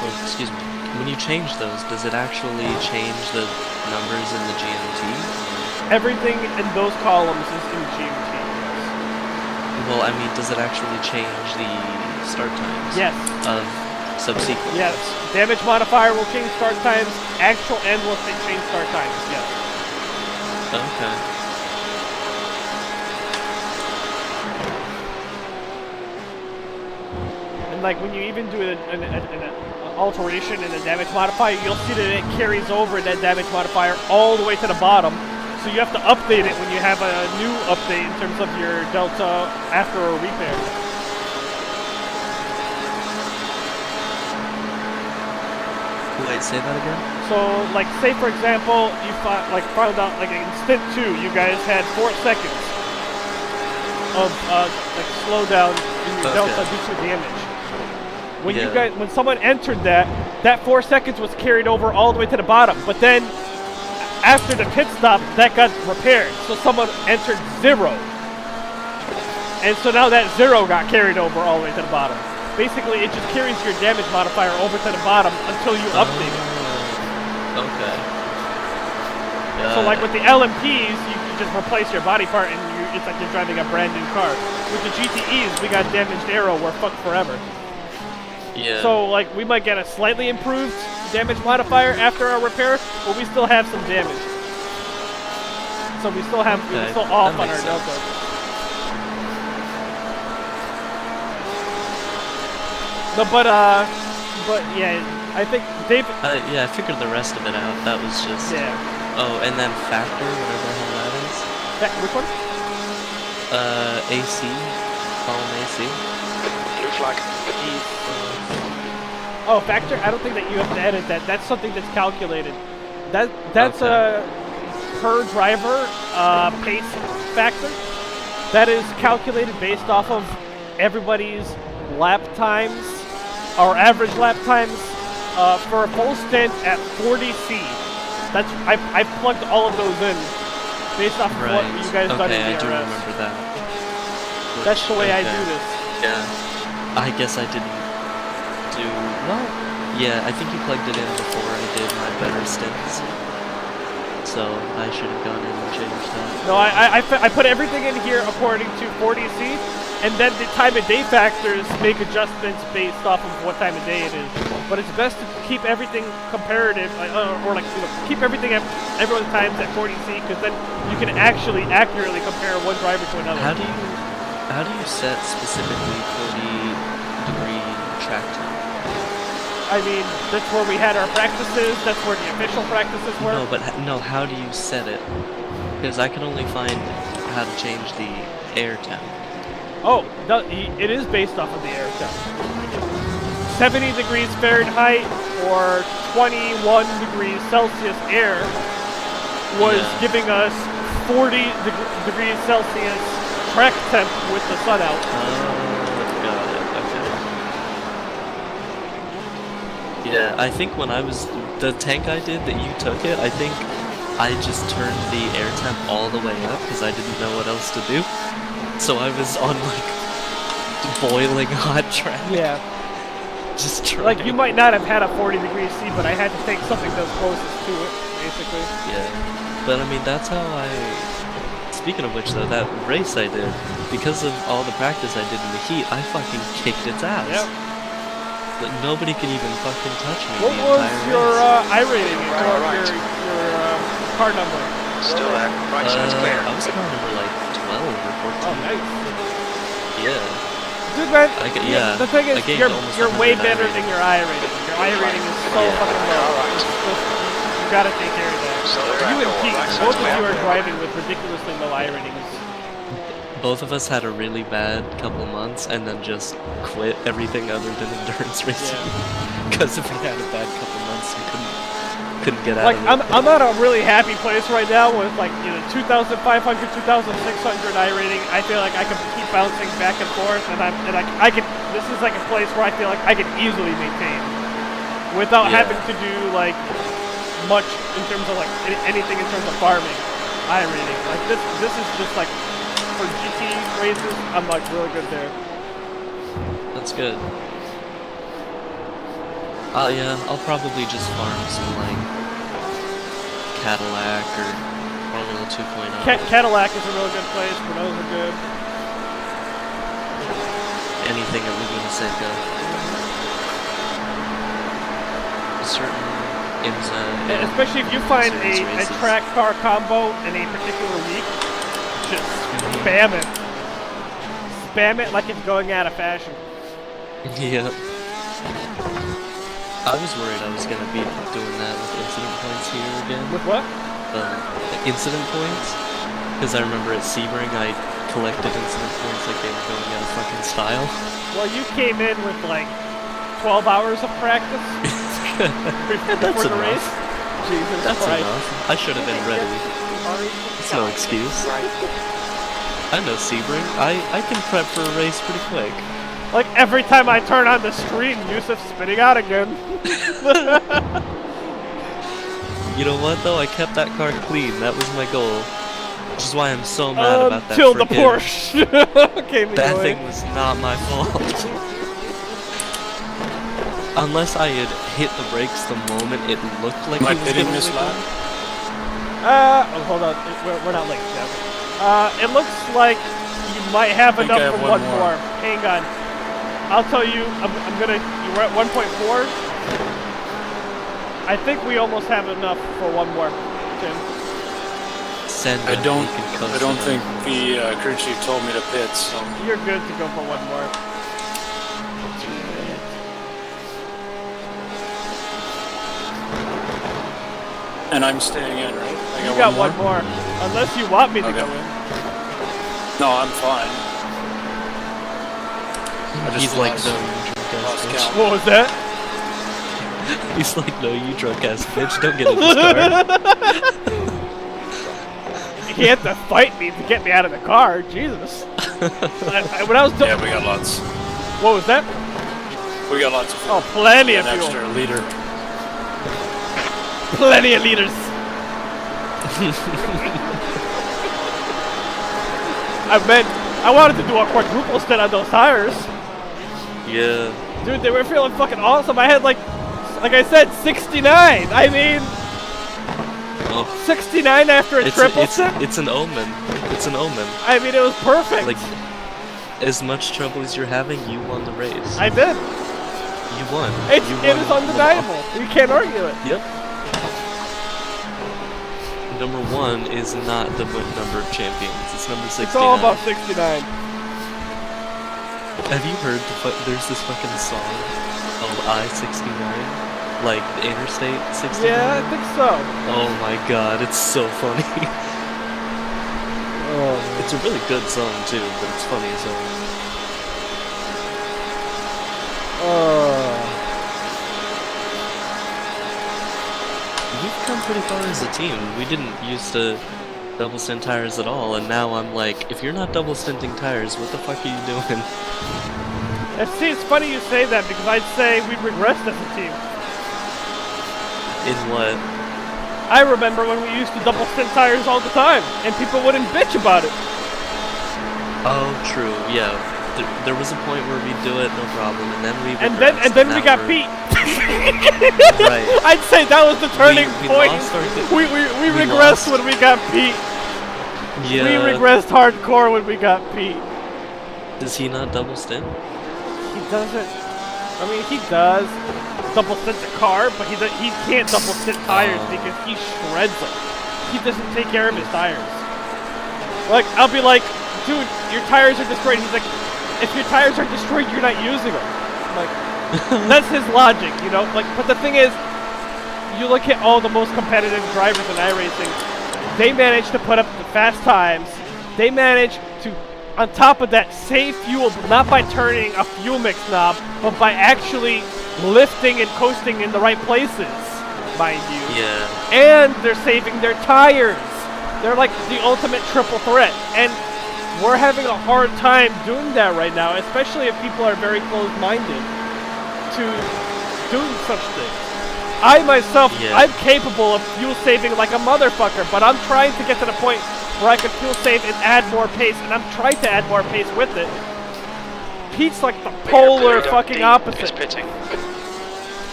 Speaker 4: oh, excuse me, when you change those, does it actually change the numbers in the GMT?
Speaker 3: Everything in those columns is in GMT.
Speaker 4: Well, I mean, does it actually change the start times?
Speaker 3: Yes.
Speaker 4: Of subsequent?
Speaker 3: Yes. Damage modifier will change start times. Actual end will change start times. Yes.
Speaker 4: Okay.
Speaker 3: And like when you even do an alteration in the damage modifier, you'll see that it carries over that damage modifier all the way to the bottom. So you have to update it when you have a new update in terms of your delta after a repair.
Speaker 4: Wait, say that again?
Speaker 3: So, like, say for example, you found out, like in stint 2, you guys had 4 seconds of like slowdown in your delta due to damage. When you guys, when someone entered that 4 seconds was carried over all the way to the bottom. But then, after the pit stop, that got repaired. So someone entered 0, and so now that 0 got carried over all the way to the bottom. Basically, it just carries your damage modifier over to the bottom until you update it.
Speaker 4: Okay.
Speaker 3: So like with the LMPs, you can just replace your body part and it's like you're driving a brand new car. With the GTEs, we got damaged aero, we're fucked forever.
Speaker 4: Yeah.
Speaker 3: So like we might get a slightly improved damage modifier after our repair, but we still have some damage. So we still have, we're still off on our delta. No, but yeah, I think David.
Speaker 4: Yeah, I figured the rest of it out. That was just.
Speaker 3: Yeah.
Speaker 4: Oh, and then factor, whatever the hell that is.
Speaker 3: Which one?
Speaker 4: AC. Column AC.
Speaker 6: Blue flag.
Speaker 3: Oh, factor? I don't think that you have to edit that. That's something that's calculated. That's a per driver pace factor. That is calculated based off of everybody's lap times, or average lap times, for a full stint at 40C. That's I plugged all of those in based off of what you guys done in
Speaker 4: I
Speaker 3: DRS.
Speaker 4: do remember that.
Speaker 3: That's the way I do this.
Speaker 4: Yeah. I guess I didn't do well. Yeah, I think you plugged it in before I did my better stints. So I should have gone in and changed that.
Speaker 3: No, I put everything in here according to 40C, and then the time of day factors make adjustments based off of what time of day it is. But it's best to keep everything comparative, keep everything at everyone's times at 40C, because then you can actually accurately compare one driver to another.
Speaker 4: How do you set specifically 40-degree track time?
Speaker 3: I mean, that's where we had our practices. That's where the official practices were.
Speaker 4: No, but how do you set it? Because I can only find how to change the air temp.
Speaker 3: Oh, no, it is based off of the air temp. 70 degrees Fahrenheit or 21 degrees Celsius air was giving us 40 degrees Celsius track temp with the sun out.
Speaker 4: Yeah, I think when I was the tank I did that you took it, I think I just turned the air temp all the way up because I didn't know what else to do. So I was on like boiling hot track.
Speaker 3: Yeah.
Speaker 4: Just trying.
Speaker 3: Like you might not have had a 40-degree C, but I had to take something that was closest to it, basically.
Speaker 4: Yeah, but I mean that's how I. Speaking of which, though, that race I did, because of all the practice I did in the heat, I fucking kicked its ass.
Speaker 3: Yep.
Speaker 4: But nobody could even fucking touch me.
Speaker 3: What
Speaker 4: the
Speaker 3: was
Speaker 4: entire
Speaker 3: your
Speaker 4: race.
Speaker 3: iRating or your car number?
Speaker 6: Still there. Right side's clear.
Speaker 4: I was car number like 12 or 14.
Speaker 3: Oh, nice.
Speaker 4: Yeah.
Speaker 3: Dude, man,
Speaker 4: yeah,
Speaker 3: the thing is,
Speaker 4: I gained
Speaker 3: you're
Speaker 4: almost
Speaker 3: way
Speaker 4: 100
Speaker 3: better
Speaker 4: iRating.
Speaker 3: than your iRating. Your iRating is so
Speaker 4: Yeah.
Speaker 3: fucking low. You gotta take care of that.
Speaker 6: Still there.
Speaker 3: You and Pete,
Speaker 6: Right side's
Speaker 3: both of
Speaker 6: clear.
Speaker 3: you are driving with ridiculously low iRatings.
Speaker 4: Both of us had a really bad couple months and then just quit everything other than endurance racing. Because if we had a bad couple months, we couldn't get out
Speaker 3: Like,
Speaker 4: of it.
Speaker 3: I'm at a really happy place right now with, like, you know, 2,500, 2,600 iRating. I feel like I can keep bouncing back and forth, and I can. This is like a place where I feel like I can easily maintain without having to do like much in terms of like anything in terms of farming iRating. Like this is just like for GT races. I'm like really good there.
Speaker 4: That's good. Yeah, I'll probably just farm some, like, Cadillac or Formula 2.0.
Speaker 3: Cadillac is a really good place. Renaults are good.
Speaker 4: Anything at Laguna Seca. A certain IMSA.
Speaker 3: And especially if you find
Speaker 4: series
Speaker 3: a
Speaker 4: races.
Speaker 3: track car combo in a particular week, just spam it. Spam it like it's going out of fashion.
Speaker 4: Yeah. I was worried I was gonna be doing that with incident points here again.
Speaker 3: With what?
Speaker 4: Incident points? Because I remember at Sebring I collected incident points like they were going out of fucking style.
Speaker 3: Well, you came in with like 12 hours of practice before the race. Jesus
Speaker 4: That's
Speaker 3: Christ.
Speaker 4: enough. I should have been ready. It's no excuse. I know Sebring. I can prep for a race pretty quick.
Speaker 3: Like every time I turn on the screen, Yusuf's spinning out again.
Speaker 4: You know what though? I kept that car clean. That was my goal. Which is why I'm so mad about that.
Speaker 3: Until the
Speaker 4: frickin-
Speaker 3: Porsche came in
Speaker 4: That
Speaker 3: the way.
Speaker 4: thing was not my fault. Unless I had hit the brakes the moment it looked like
Speaker 2: Am I
Speaker 4: he was
Speaker 2: pitting
Speaker 4: gonna
Speaker 2: this
Speaker 4: wiggle.
Speaker 2: lap?
Speaker 3: Oh, hold on. We're not late, Jeff. It looks like you might have
Speaker 2: think
Speaker 3: enough
Speaker 2: I have
Speaker 3: for
Speaker 2: one
Speaker 3: one
Speaker 2: more.
Speaker 3: more. Hang on. I'll tell you, you were at 1.4. I think we almost have enough for one more, Tim.
Speaker 4: Send
Speaker 2: I
Speaker 4: him,
Speaker 2: don't.
Speaker 4: he can coast
Speaker 2: I don't
Speaker 4: it.
Speaker 2: think the crew chief told me to pit. So
Speaker 3: You're good to go for one more.
Speaker 2: and I'm staying in, right? I
Speaker 3: You got one more. Unless you want me to
Speaker 2: Okay.
Speaker 3: go in.
Speaker 2: No, I'm fine. I just
Speaker 4: He's like,
Speaker 2: lost-
Speaker 4: no, you drunk ass
Speaker 2: lost
Speaker 4: bitch.
Speaker 2: count.
Speaker 3: What was that?
Speaker 4: He's like, no, you drunk ass bitch, don't get in this car.
Speaker 3: He had to fight me to get me out of the car. Jesus. When I was done.
Speaker 2: Yeah, we got lots.
Speaker 3: What was that?
Speaker 2: We got lots of fuel.
Speaker 3: Oh, plenty of
Speaker 2: An
Speaker 3: fuel.
Speaker 2: extra liter.
Speaker 3: Plenty of liters. I wanted to do a quadruple stint on those tires.
Speaker 4: Yeah.
Speaker 3: Dude, they were feeling fucking awesome. I had like I said, 69. I mean,
Speaker 4: Oh,
Speaker 3: 69 after a triple stint?
Speaker 4: it's an omen. It's an omen.
Speaker 3: I mean, it was perfect.
Speaker 4: Like, as much trouble as you're having, you won the race.
Speaker 3: I did.
Speaker 4: You won.
Speaker 3: It
Speaker 4: You
Speaker 3: is
Speaker 4: won
Speaker 3: undeniable. You can't argue it.
Speaker 4: Yep. Number 1 is not the number of champions. It's number 69.
Speaker 3: It's all about 69.
Speaker 4: Have you heard there's this fucking song called I-69? Like the Interstate 69?
Speaker 3: Yeah, I think so.
Speaker 4: Oh my god, it's so funny. It's a really good song too, but it's funny as hell. We've come pretty far as a team. We didn't used to double stint tires at all, and now I'm like, if you're not double stinting tires, what the fuck are you doing?
Speaker 3: And see, it's funny you say that because I'd say we regressed as a team.
Speaker 4: In what?
Speaker 3: I remember when we used to double stint tires all the time, and people wouldn't bitch about it.
Speaker 4: Oh, true. Yeah. There was a point where we'd do it, no problem, and then we
Speaker 3: And then we got beat.
Speaker 4: Right.
Speaker 3: I'd say that was the turning point. We regressed
Speaker 4: lost.
Speaker 3: when we got beat.
Speaker 4: Yeah.
Speaker 3: We regressed hardcore when we got beat.
Speaker 4: Does he not double stint?
Speaker 3: He doesn't. I mean, he does double stint the car, but he can't double stint tires because he shreds them. He doesn't take care of his tires. Like, I'll be like, dude, your tires are destroyed. He's like, if your tires are destroyed, you're not using them. I'm like, that's his logic, you know? Like, but the thing is, you look at all the most competitive drivers in iRacing, they manage to put up the fast times. They manage to, on top of that, save fuel, but not by turning a fuel mix knob, but by actually lifting and coasting in the right places, mind you.
Speaker 4: Yeah.
Speaker 3: And they're saving their tires. They're like the ultimate triple threat. And we're having a hard time doing that right now, especially if people are very closed-minded to doing such things. I myself, I'm capable of fuel saving like a motherfucker, but I'm trying to get to the point where I can fuel save and add more pace, and I'm trying to add more pace with it. Pete's like the polar fucking opposite.
Speaker 6: Pitting.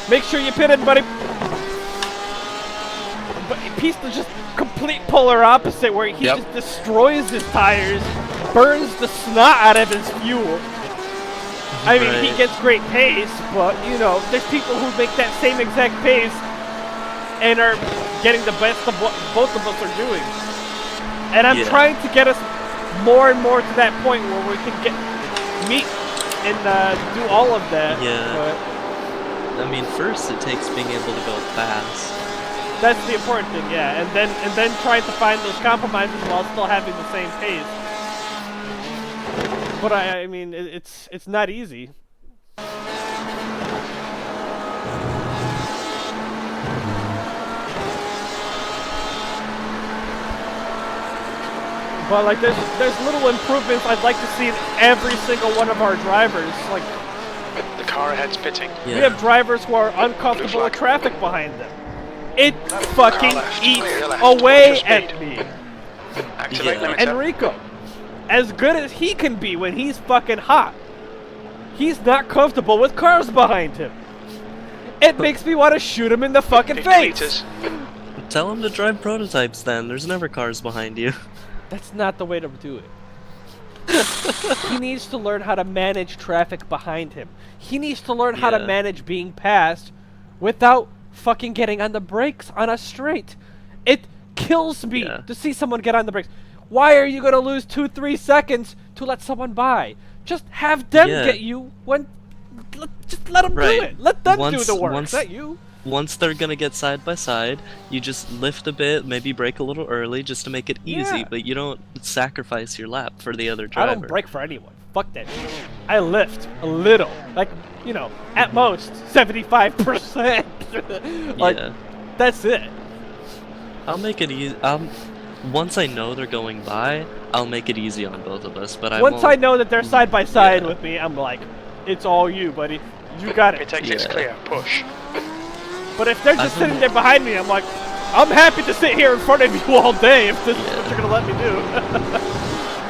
Speaker 3: Make sure you pit it, buddy. But Pete's the just complete polar opposite, where he just destroys his tires, burns the snot out of his fuel. I mean, he gets great pace, but, you know, there's people who make that same exact pace and are getting the best of what both of us are doing. And I'm trying to get us more and more to that point where we can meet and do all of that.
Speaker 4: Yeah.
Speaker 3: But
Speaker 4: I mean, first it takes being able to go fast.
Speaker 3: that's the important thing, yeah. And then trying to find those compromises while still having the same pace. But I mean, it's not easy. But like, there's little improvements I'd like to see in every single one of our drivers. Like,
Speaker 6: The car ahead's pitting.
Speaker 3: we have drivers who are uncomfortable with traffic behind them. It fucking eats away at me.
Speaker 6: Activate limiter.
Speaker 3: Enrico, as good as he can be when he's fucking hot, he's not comfortable with cars behind him. It makes me want to shoot him in the fucking
Speaker 6: 50
Speaker 3: face.
Speaker 6: meters.
Speaker 4: Tell him to drive prototypes then. There's never cars behind you.
Speaker 3: That's not the way to do it. He needs to learn how to manage traffic behind him. He needs to learn how to manage being passed without fucking getting on the brakes on a straight. It kills me to see someone get on the brakes. Why are you going to lose 2-3 seconds to let someone by? Just have them get you when... Just let them do it. Let them do the work, not you.
Speaker 4: Once they're gonna get side by side, you just lift a bit, maybe brake a little early just to make it easy, but you don't sacrifice your lap for the other driver.
Speaker 3: I don't brake for anyone. Fuck that shit. I lift a little. Like, you know, at most 75%. Like, that's it.
Speaker 4: I'll make it easy. Once I know they're going by, I'll make it easy on both of us, but
Speaker 3: Once I know that they're side by side with me, I'm like, it's all you, buddy. You got it.
Speaker 6: It takes it's clear. Push.
Speaker 3: But if they're just sitting there behind me, I'm like, I'm happy to sit here in front of you all day if this is what you're gonna let me do.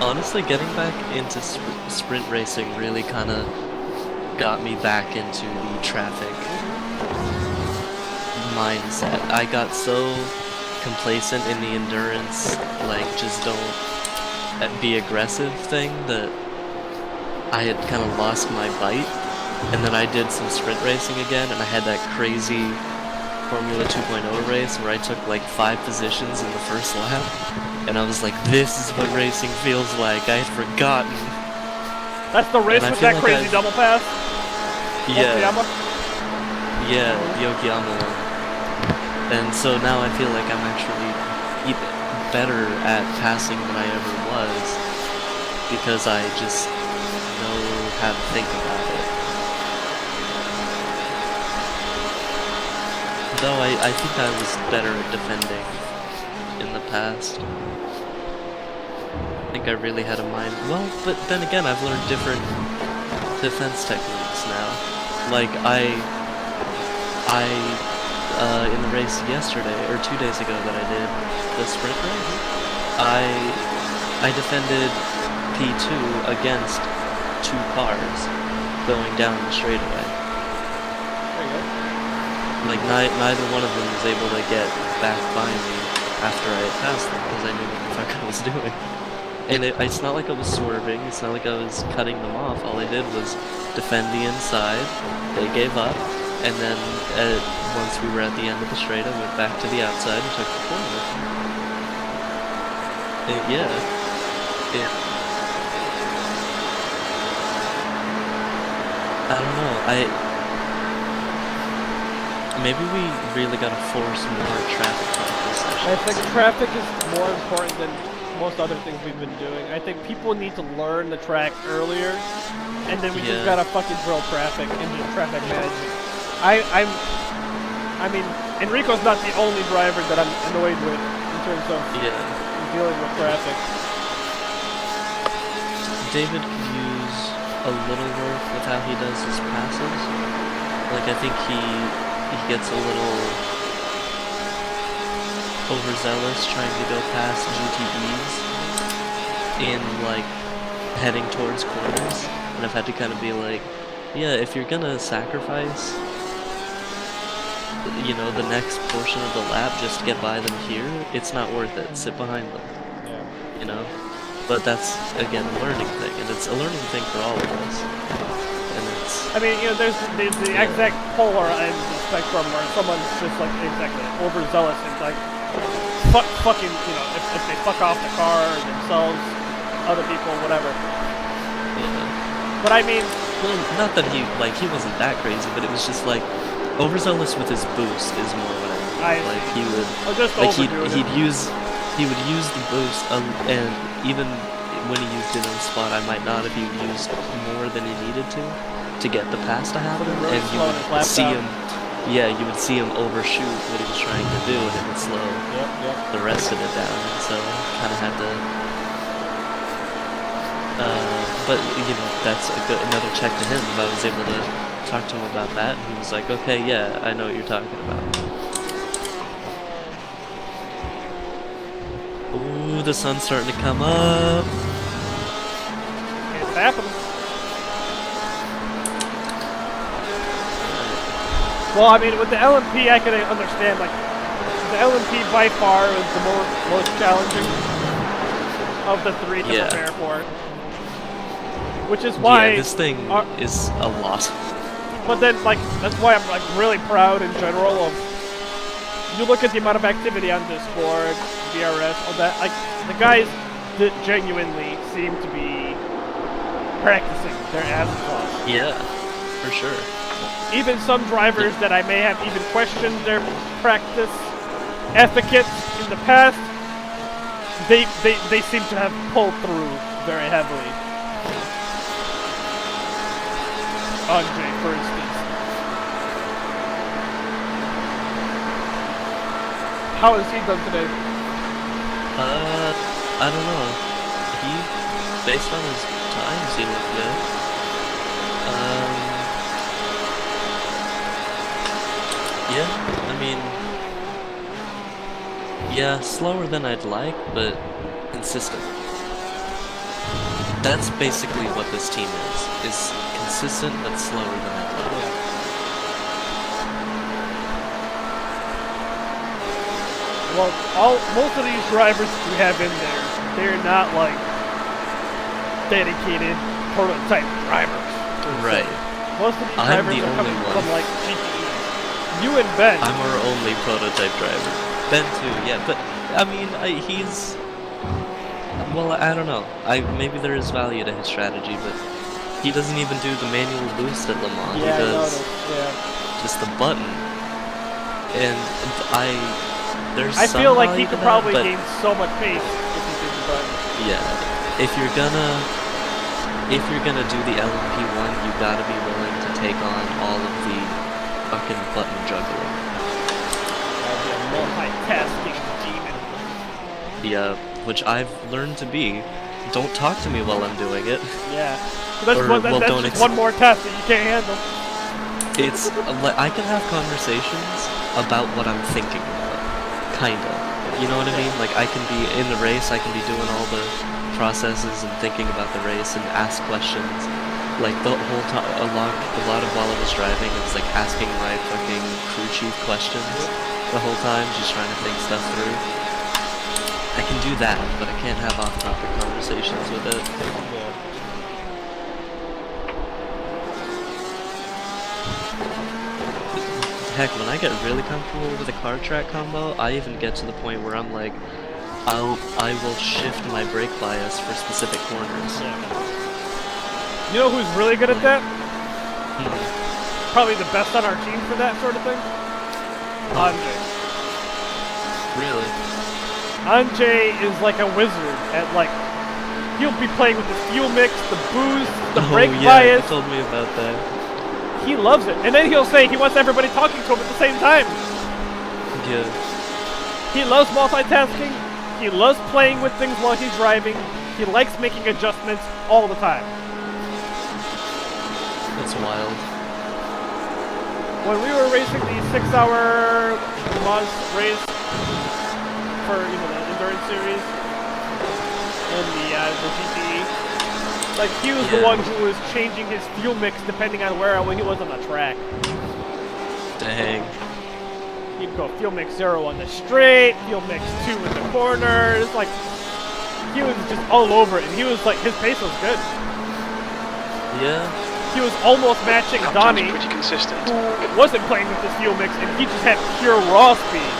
Speaker 4: Honestly, getting back into sprint racing really kind of got me back into the traffic mindset. I got so complacent in the endurance, like just don't be aggressive thing, that I had kind of lost my bite. And then I did some sprint racing again, and I had that crazy Formula 2.0 race where I took like 5 positions in the first lap. And I was like, this is what racing feels like. I had forgotten.
Speaker 3: That's the race with that crazy double pass?
Speaker 4: Yeah.
Speaker 3: Okayama?
Speaker 4: Yeah, the Okayama one. And so now I feel like I'm actually even better at passing than I ever was, because I just know how to think about it. Though I think I was better at defending in the past. I think I really had a mind. Well, but then again, I've learned different defense techniques now. Like, in the race yesterday, or 2 days ago that I did, the sprint race, I defended P2 against 2 cars going down the straightaway.
Speaker 3: There you go.
Speaker 4: Like, neither one of them was able to get back by me after I had passed them, because I knew what the fuck I was doing. And it's not like I was swerving, it's not like I was cutting them off. All I did was defend the inside, they gave up, and then once we were at the end of the straight, I went back to the outside and took the corner. I don't know, maybe we really gotta force more traffic practice sessions.
Speaker 3: I think traffic is more important than most other things we've been doing. I think people need to learn the track earlier, and then we just gotta fucking drill traffic and just traffic management. I mean, Enrico's not the only driver that I'm annoyed with in terms of dealing with traffic.
Speaker 4: David could use a little work with how he does his passes. Like, I think he gets a little overzealous trying to go past GTEs in, like, heading towards corners. And I've had to kind of be like, yeah, if you're gonna sacrifice, you know, the next portion of the lap just to get by them here, it's not worth it. Sit behind them.
Speaker 3: Yeah.
Speaker 4: You know? But that's, again, a learning thing, and it's a learning thing for all of us. And it's...
Speaker 3: I mean, you know, there's the exact polar end of the spectrum where someone's just, like, exactly overzealous and, like, fucking, you know, if they fuck off the car, themselves, other people, whatever.
Speaker 4: Yeah.
Speaker 3: But I mean...
Speaker 4: Well, not that he wasn't that crazy, but it was just, like, overzealous with his boost is more what I mean. Like, he would... He would use the boost, and even when he used it on the spot, I might not if he used more than he needed to get the pass to happen, and you would see him, you would see him overshoot what he was trying to do, and it would slow the rest of it down, and so kind of had to, but, you know, that's another check to him. If I was able to talk to him about that, and he was like, okay, yeah, I know what you're talking about. Ooh, the sun's starting to come up.
Speaker 3: It's happening. Well, I mean, with the LMP, I can understand, like, the LMP by far is the most challenging of the 3 to prepare for. Which is why...
Speaker 4: Yeah, this thing is a lot.
Speaker 3: But then, like, that's why I'm, like, really proud in general of... You look at the amount of activity on Discord, VRS, all that, like, the guys that genuinely seem to be practicing their asses off.
Speaker 4: Yeah, for sure.
Speaker 3: Even some drivers that I may have even questioned their practice etiquette in the past, they seem to have pulled through very heavily. Andre, for instance. How has he done today?
Speaker 4: I don't know. Based on his times, he looked good. Yeah, I mean, yeah, slower than I'd like, but consistent. That's basically what this team is consistent but slower than I'd like.
Speaker 3: Well, most of these drivers we have in there, they're not like dedicated prototype drivers.
Speaker 4: Right.
Speaker 3: Most of these drivers are coming from like GTE. You and Ben.
Speaker 4: I'm our only prototype driver. Ben too, yeah. But I mean, he's. Well, I don't know. Maybe there is value to his strategy, but he doesn't even do the manual boost at Le Mans.
Speaker 3: Yeah,
Speaker 4: he does just the button. And I
Speaker 3: feel like he could probably gain so much pace if he did the button.
Speaker 4: Yeah, if you're gonna do the LMP1, you gotta be willing to take on all of the fucking button juggling.
Speaker 3: That'd be a multitasking demon.
Speaker 4: Yeah, which I've learned to be. Don't talk to me while I'm doing it.
Speaker 3: Yeah, so that's just one more task that you can't handle.
Speaker 4: It's like I can have conversations about what I'm thinking about, kinda. You know what I mean? Like I can be in the race, I can be doing all the processes and thinking about the race and ask questions. Like the whole time, a lot of while I was driving, it was like asking my fucking crew chief questions the whole time, just trying to think stuff through. I can do that, but I can't have off-topic conversations with it. Heck, when I get really comfortable with a car track combo, I even get to the point where I'm like, I will shift my brake bias for specific corners.
Speaker 3: You know who's really good at that?
Speaker 4: Hmm.
Speaker 3: Probably the best on our team for that sort of thing? Anjay.
Speaker 4: Really?
Speaker 3: Anjay is like a wizard at like, he'll be playing with the fuel mix, the boost, the brake bias.
Speaker 4: You told me about that.
Speaker 3: He loves it. And then he'll say he wants everybody talking to him at the same time.
Speaker 4: Yeah.
Speaker 3: He loves multitasking. He loves playing with things while he's driving. He likes making adjustments all the time.
Speaker 4: That's wild.
Speaker 3: When we were racing the 6-hour Moz race for the endurance series and the GTE, like he was the one who was changing his fuel mix depending on where he was on the track.
Speaker 4: Dang.
Speaker 3: He'd go fuel mix 0 on the straight, fuel mix 2 in the corners. Like he was just all over it, and he was like his pace was good.
Speaker 4: Yeah.
Speaker 3: He was almost matching Donnie,
Speaker 6: Pretty consistent.
Speaker 3: who wasn't playing with this fuel mix, and he just had pure raw speed.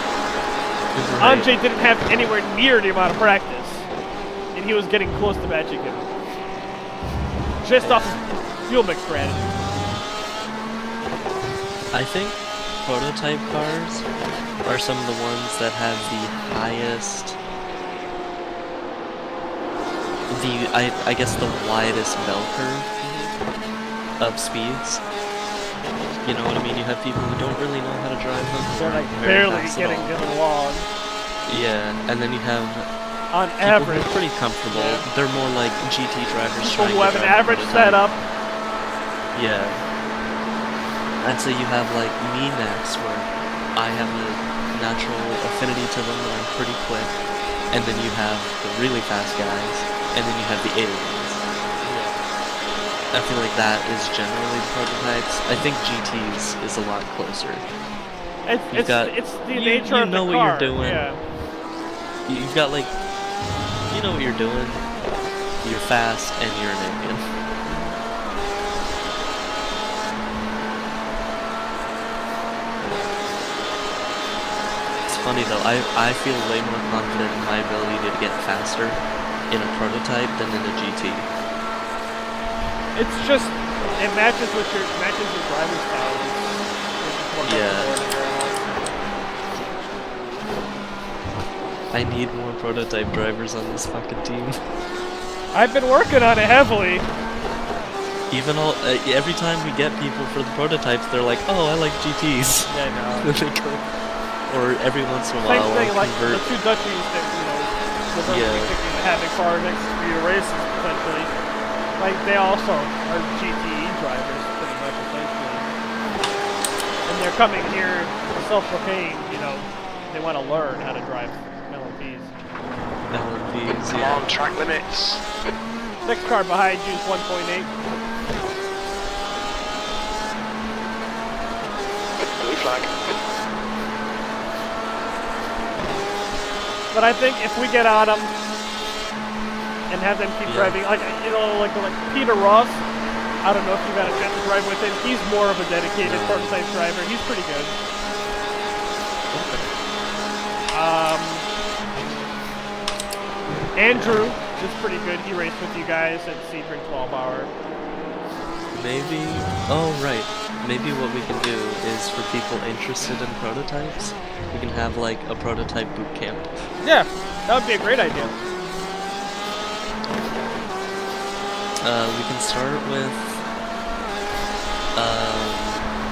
Speaker 4: Right.
Speaker 3: Anjay didn't have anywhere near the amount of practice, and he was getting close to matching him. Just off his fuel mix strategy.
Speaker 4: I think prototype cars are some of the ones that have the highest, I guess the widest bell curve of speeds. You know what I mean? You have people who don't really know how to drive them.
Speaker 3: They're like
Speaker 4: very
Speaker 3: barely
Speaker 4: fast at
Speaker 3: getting
Speaker 4: all.
Speaker 3: it along.
Speaker 4: Yeah, and then you have
Speaker 3: On
Speaker 4: people who
Speaker 3: average,
Speaker 4: are pretty comfortable.
Speaker 3: yeah.
Speaker 4: They're more like GT drivers
Speaker 3: people
Speaker 4: trying
Speaker 3: who
Speaker 4: to
Speaker 3: have an
Speaker 4: drive a
Speaker 3: average
Speaker 4: prototype.
Speaker 3: setup.
Speaker 4: Yeah. I'd say you have like me, Max, where I have a natural affinity to them and I'm pretty quick. And then you have the really fast guys, and then you have the aliens. I feel like that is generally the prototypes. I think GTs is a lot closer.
Speaker 3: It's the nature
Speaker 4: you
Speaker 3: of the
Speaker 4: know what
Speaker 3: car.
Speaker 4: you're doing.
Speaker 3: Yeah.
Speaker 4: You've got like, you know what you're doing. You're fast and you're an alien. It's funny though, I feel way more confident in my ability to get faster in a prototype than in a GT.
Speaker 3: It's just it matches your driving style. It's just more
Speaker 4: Yeah.
Speaker 3: comfortable in your own.
Speaker 4: I need more prototype drivers on this fucking team.
Speaker 3: I've been working on it heavily.
Speaker 4: Even every time we get people for the prototypes, they're like, "Oh, I like GTs."
Speaker 3: Yeah, no.
Speaker 4: Then they go, or every once in a
Speaker 3: Same
Speaker 4: while,
Speaker 3: thing
Speaker 4: I'll
Speaker 3: like the
Speaker 4: convert.
Speaker 3: 2 Dutchies that we're going to
Speaker 4: Yeah.
Speaker 3: be thinking of having for our next few races potentially. Like they also are GTE drivers pretty much essentially. And they're coming here self-proclaimed, they want to learn how to drive LMPs.
Speaker 4: LMPs,
Speaker 6: Come
Speaker 4: yeah.
Speaker 6: on, track limits.
Speaker 3: Next car behind you is 1.8.
Speaker 6: Blue flag.
Speaker 3: But I think if we get on them and have them keep driving, like Peter Ross, I don't know if you've had a chance to drive with him. He's more of a dedicated prototype driver. He's pretty good. Andrew is pretty good. He raced with you guys at Sebring 12 Hour.
Speaker 4: Maybe. Oh, right. Maybe what we can do is for people interested in prototypes, we can have like a prototype boot camp.
Speaker 3: Yeah, that would be a great idea.
Speaker 4: We can start with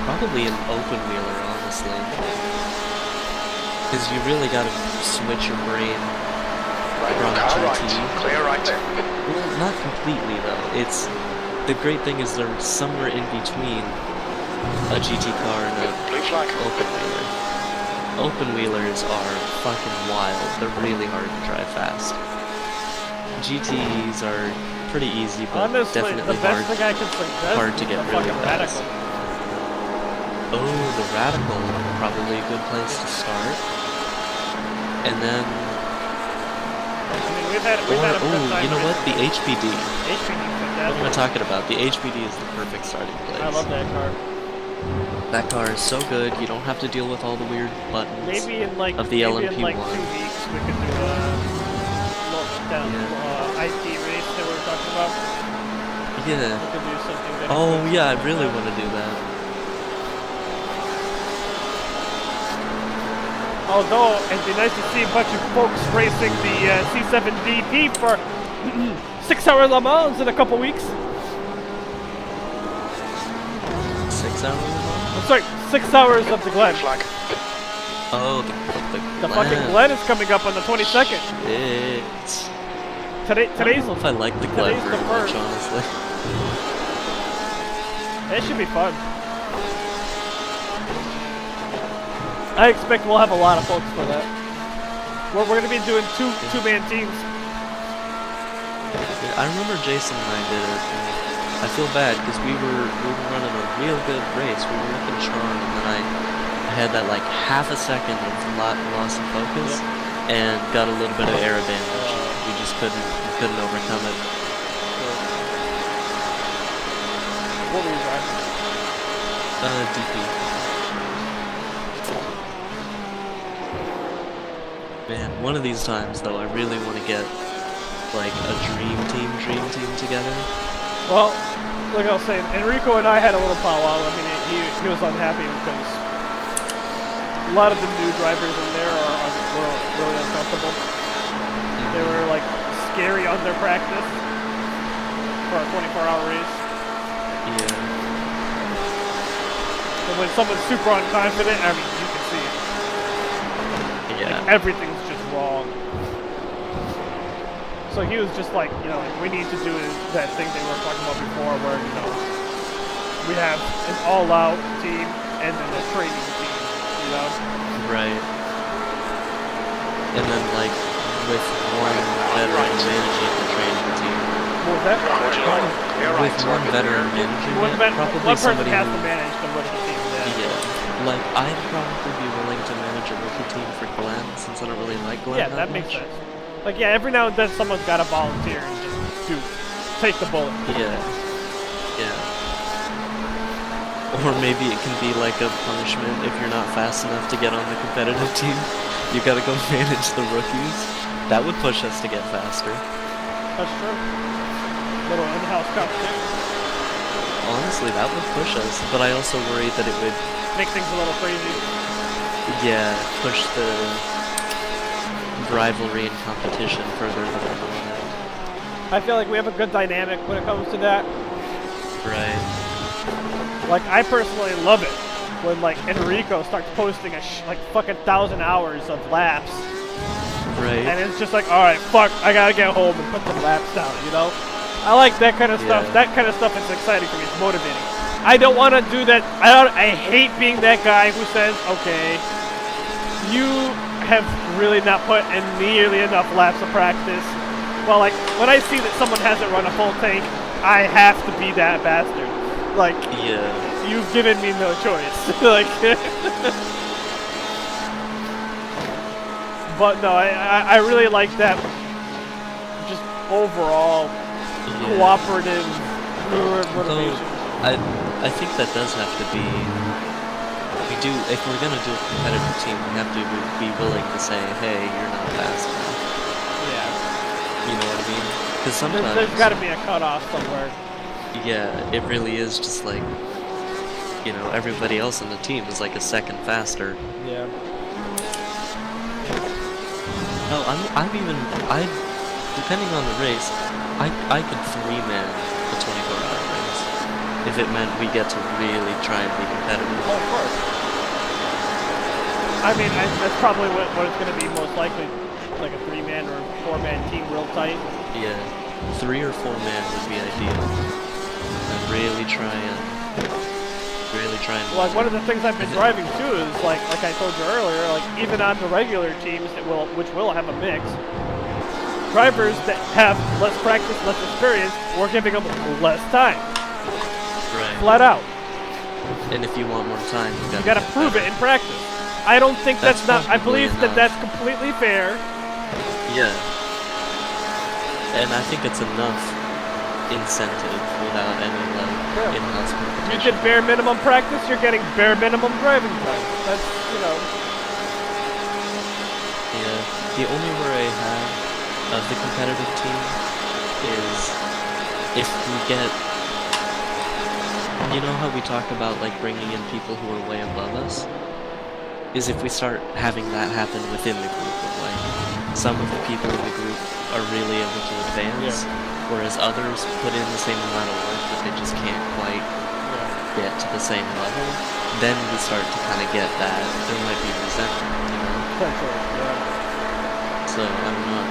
Speaker 4: probably an open wheeler, honestly, because you really got to switch your brain from
Speaker 6: Car right.
Speaker 4: GT.
Speaker 6: Clear right.
Speaker 4: Well, not completely though. The great thing is they're somewhere in between a GT car and a
Speaker 6: Blue flag.
Speaker 4: open wheeler. Open wheelers are fucking wild. They're really hard to drive fast. GTEs are pretty easy, but
Speaker 3: Honestly,
Speaker 4: definitely
Speaker 3: the best thing I can suggest
Speaker 4: hard
Speaker 3: is
Speaker 4: to get
Speaker 3: the
Speaker 4: really
Speaker 3: fucking
Speaker 4: fast.
Speaker 3: Radical.
Speaker 4: Oh, the Radical, probably a good place to start. And then,
Speaker 3: I mean, we've had a good time.
Speaker 4: you know what? The
Speaker 3: recently.
Speaker 4: HBD.
Speaker 3: HPD
Speaker 4: What am I
Speaker 3: fantastic.
Speaker 4: talking about? The HBD is the perfect starting place.
Speaker 3: I love that car.
Speaker 4: That car is so good. You don't have to deal with all the weird buttons.
Speaker 3: Maybe in like
Speaker 4: Of the
Speaker 3: maybe in like
Speaker 4: LMP1.
Speaker 3: 2 weeks we could do a IT race that we were talking about.
Speaker 4: Yeah.
Speaker 3: We could do something that.
Speaker 4: Oh yeah, I really want to do that.
Speaker 3: Although it'd be nice to see a bunch of folks racing the C7DP for 6 hour Le Mans in a couple weeks.
Speaker 4: 6 hours long?
Speaker 3: I'm sorry, 6 hours of the Glen.
Speaker 6: Blue flag.
Speaker 4: Oh,
Speaker 3: The fucking Glen is coming up on the 22nd.
Speaker 4: Shit. I
Speaker 3: Today's
Speaker 4: don't know if I like the Glen
Speaker 3: today's the
Speaker 4: very much,
Speaker 3: first.
Speaker 4: honestly.
Speaker 3: It should be fun. I expect we'll have a lot of folks for that. We're gonna be doing two-man teams.
Speaker 4: Yeah, I remember Jason and I did it. And I feel bad because we were running a real good race. We were looking strong, and then I had that like half a second of loss of focus, and got a little bit of air damage. We just couldn't overcome it.
Speaker 3: What were you driving?
Speaker 4: DP. Man, one of these times though, I really want to get like a dream team together.
Speaker 3: Well, like I was saying, Enrico and I had a little powwow. I mean, he was unhappy because a lot of the new drivers in there were really uncomfortable. They were like scary under practice for a 24-hour race.
Speaker 4: Yeah.
Speaker 3: And when someone's super unconfident, I mean, you can see it.
Speaker 4: Yeah.
Speaker 3: Like, everything's just wrong. So he was just like, you know, like, we need to do that thing they were talking about before where, you know, we have an all-out team and then a training team, you know?
Speaker 4: Right. And then like with one veteran managing the training team.
Speaker 3: What was that?
Speaker 4: With one veteran managing
Speaker 3: One
Speaker 4: it, probably
Speaker 3: person
Speaker 4: somebody
Speaker 3: has
Speaker 4: who,
Speaker 3: to manage the rookie team,
Speaker 4: yeah. Like I'd probably be willing to manage a rookie team for Glenn since I don't really like Glenn
Speaker 3: Yeah, that makes
Speaker 4: much.
Speaker 3: sense. Like, yeah, every now and then someone's got to volunteer and just take the bullet.
Speaker 4: Yeah. Yeah. Or maybe it can be like a punishment if you're not fast enough to get on the competitive team. You gotta go manage the rookies. That would push us to get faster.
Speaker 3: That's true. Little in-house competition.
Speaker 4: Honestly, that would push us, but I also worry that it would,
Speaker 3: Make things a little crazy.
Speaker 4: yeah, push the rivalry and competition further than I wanted.
Speaker 3: I feel like we have a good dynamic when it comes to that.
Speaker 4: Right.
Speaker 3: Like, I personally love it when, like, Enrico starts posting like fucking 1,000 hours of laps.
Speaker 4: Right.
Speaker 3: And it's just like, alright, fuck, I gotta get home and put some laps down, you know? I like that kind of stuff.
Speaker 4: Yeah.
Speaker 3: That kind of stuff is exciting for me. It's motivating. I don't want to do that. I hate being that guy who says, okay, you have really not put in nearly enough laps of practice. Well, like, when I see that someone hasn't run a full tank, I have to be that bastard. Like,
Speaker 4: Yeah.
Speaker 3: you've given me no choice. Like, but no, I really like that. Just overall cooperative motivation.
Speaker 4: I think that does have to be. If we're gonna do a competitive team, we have to be willing to say, hey, you're not fast enough.
Speaker 3: Yeah.
Speaker 4: You know what I mean? Because sometimes
Speaker 3: There's got to be a cutoff somewhere.
Speaker 4: yeah, it really is just like, you know, everybody else on the team is like a second faster.
Speaker 3: Yeah.
Speaker 4: No, depending on the race, I could 3-man a 24-hour race if it meant we get to really try and be competitive.
Speaker 3: Oh, of course. I mean, that's probably what it's going to be most likely, like a 3-man or 4-man team real tight.
Speaker 4: Yeah, 3 or 4 man would be ideal. And really try try and
Speaker 3: Like one of the things I've been driving too is like I told you earlier, like even on the regular teams which will have a mix, drivers that have less practice, less experience, we're giving them less time.
Speaker 4: Right.
Speaker 3: Flat out.
Speaker 4: And if you want more time,
Speaker 3: You gotta prove it in practice. I don't think that's not. I believe that that's completely fair.
Speaker 4: Yeah. And I think it's enough incentive without any like in-house competition.
Speaker 3: You did bare minimum practice, you're getting bare minimum driving time. That's, you know.
Speaker 4: Yeah. The only worry I have of the competitive team is if we get, you know how we talk about like bringing in people who are way above us, is if we start having that happen within the group, of like some of the people in the group are really able to advance, whereas others put in the same amount of work but they just can't quite get to the same level, then we start to kind of get that there might be resentment, you know?
Speaker 3: Potentially, yeah.
Speaker 4: So I don't know.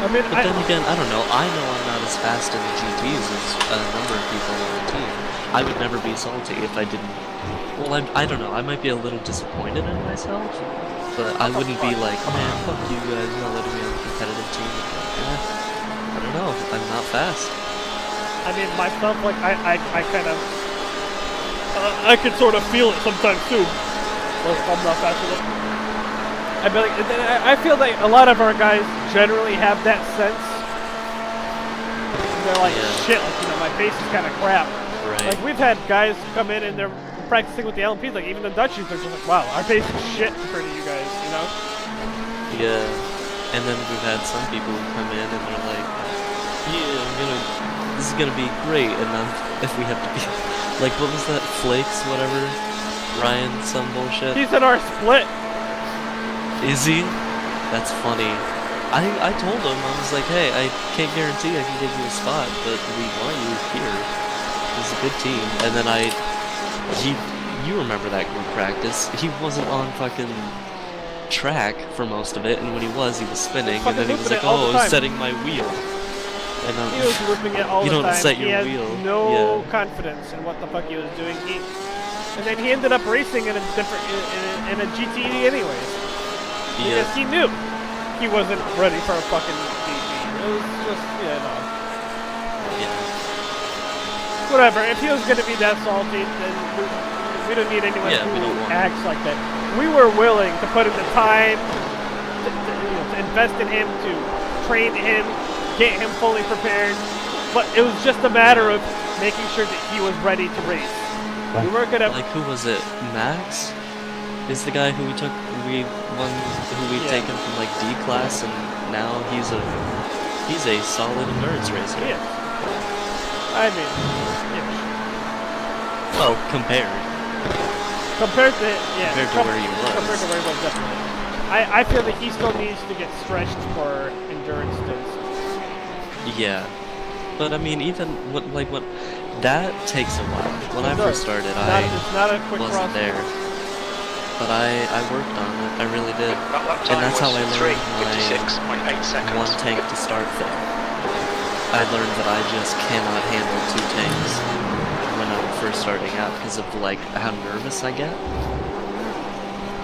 Speaker 3: I mean,
Speaker 4: But then again, I don't know. I know I'm not as fast in the GTs as a number of people on the team. I would never be salty if I didn't. Well, I don't know. I might be a little disappointed in myself, but I wouldn't be like, man, fuck you guys, not letting me on the competitive team. I don't know. I'm not fast.
Speaker 3: I mean, myself, like, I kind of, I can sort of feel it sometimes too. Like, I'm not fast enough. I mean, like, I feel like a lot of our guys generally have that sense. They're like, shit, like, you know, my pace is kind of crap.
Speaker 4: Right.
Speaker 3: Like, we've had guys come in and they're practicing with the LMPs, like, even the Dutchies, they're just like, wow, our pace is shit compared to you guys, you know?
Speaker 4: Yeah. And then we've had some people who come in and they're like, yeah, this is gonna be great, and then if we have to be, like, what was that, Flakes, whatever, Ryan, some bullshit?
Speaker 3: He's in our split.
Speaker 4: Is he? That's funny. I told him, I was like, hey, I can't guarantee I can give you a spot, but we want you here. It's a good team. And then you remember that group practice, he wasn't on fucking track for most of it, and when he was spinning, and then he was like, oh, I was setting my wheel. And
Speaker 3: he was looping it all the time.
Speaker 4: You don't set your wheel.
Speaker 3: He had no confidence in what the fuck he was doing. And then he ended up racing in a different, in a GTE anyways. Because he knew he wasn't ready for a fucking GT. It was just, no. Whatever, if he was going to be that salty, then we don't need anyone who acts like that. We were willing to put in the time, to invest in him, to train him, get him fully prepared, but it was just a matter of making sure that he was ready to race. We weren't gonna.
Speaker 4: Like, who was it? Max is the guy who we've taken from like D class, and now he's a solid endurance racer.
Speaker 3: Yeah. I mean,
Speaker 4: well, compared
Speaker 3: to
Speaker 4: where he was.
Speaker 3: Compared to where he was, definitely. I feel that he still needs to get stretched for endurance stints.
Speaker 4: Yeah, but I mean, even what that takes a while. When I first started,
Speaker 3: it's not a quick
Speaker 4: wasn't
Speaker 3: process.
Speaker 4: there, but I worked on it. I really did, and that's how I learned my one tank to start thing. I learned that I just cannot handle 2 tanks when I'm first starting out because of like how nervous I get.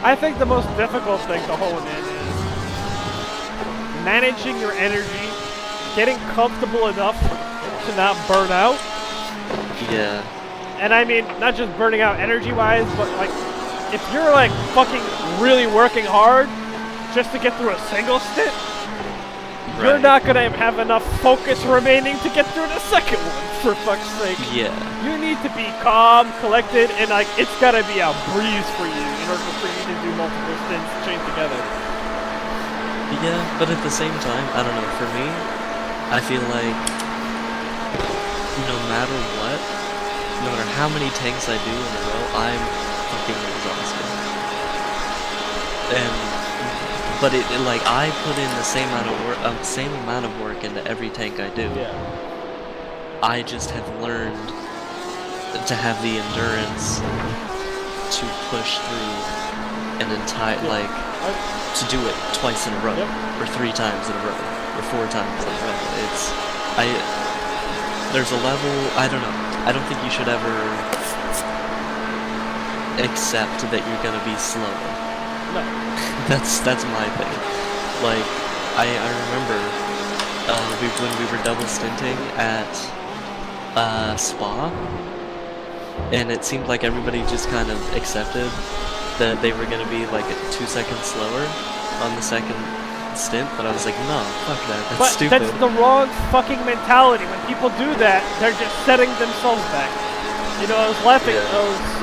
Speaker 3: I think the most difficult thing to hone in is managing your energy, getting comfortable enough to not burn out.
Speaker 4: Yeah.
Speaker 3: And I mean, not just burning out energy-wise, but like, if you're like fucking really working hard just to get through a single stint, you're not gonna have enough focus remaining to get through the second one, for fuck's sake.
Speaker 4: Yeah.
Speaker 3: You need to be calm, collected, and like, it's gotta be a breeze for you in order for you to do multiple stints chained together.
Speaker 4: Yeah, but at the same time, I don't know, for me, I feel like no matter what, no matter how many tanks I do in a row, I'm fucking exhausted. But like, I put in the same amount of work into every tank I do.
Speaker 3: Yeah.
Speaker 4: I just have learned to have the endurance to push through an entire, to do it twice in a row, or 3 times in a row, or 4 times in a row. there's a level, I don't know, I don't think you should ever accept that you're gonna be slower.
Speaker 3: No.
Speaker 4: That's my thing. Like, I remember when we were double stinting at Spa, and it seemed like everybody just kind of accepted that they were gonna be like 2 seconds slower on the second stint, but I was like, no, fuck that, that's stupid.
Speaker 3: That's the wrong fucking mentality. When people do that, they're just setting themselves back. You know, I was laughing.
Speaker 4: Yeah.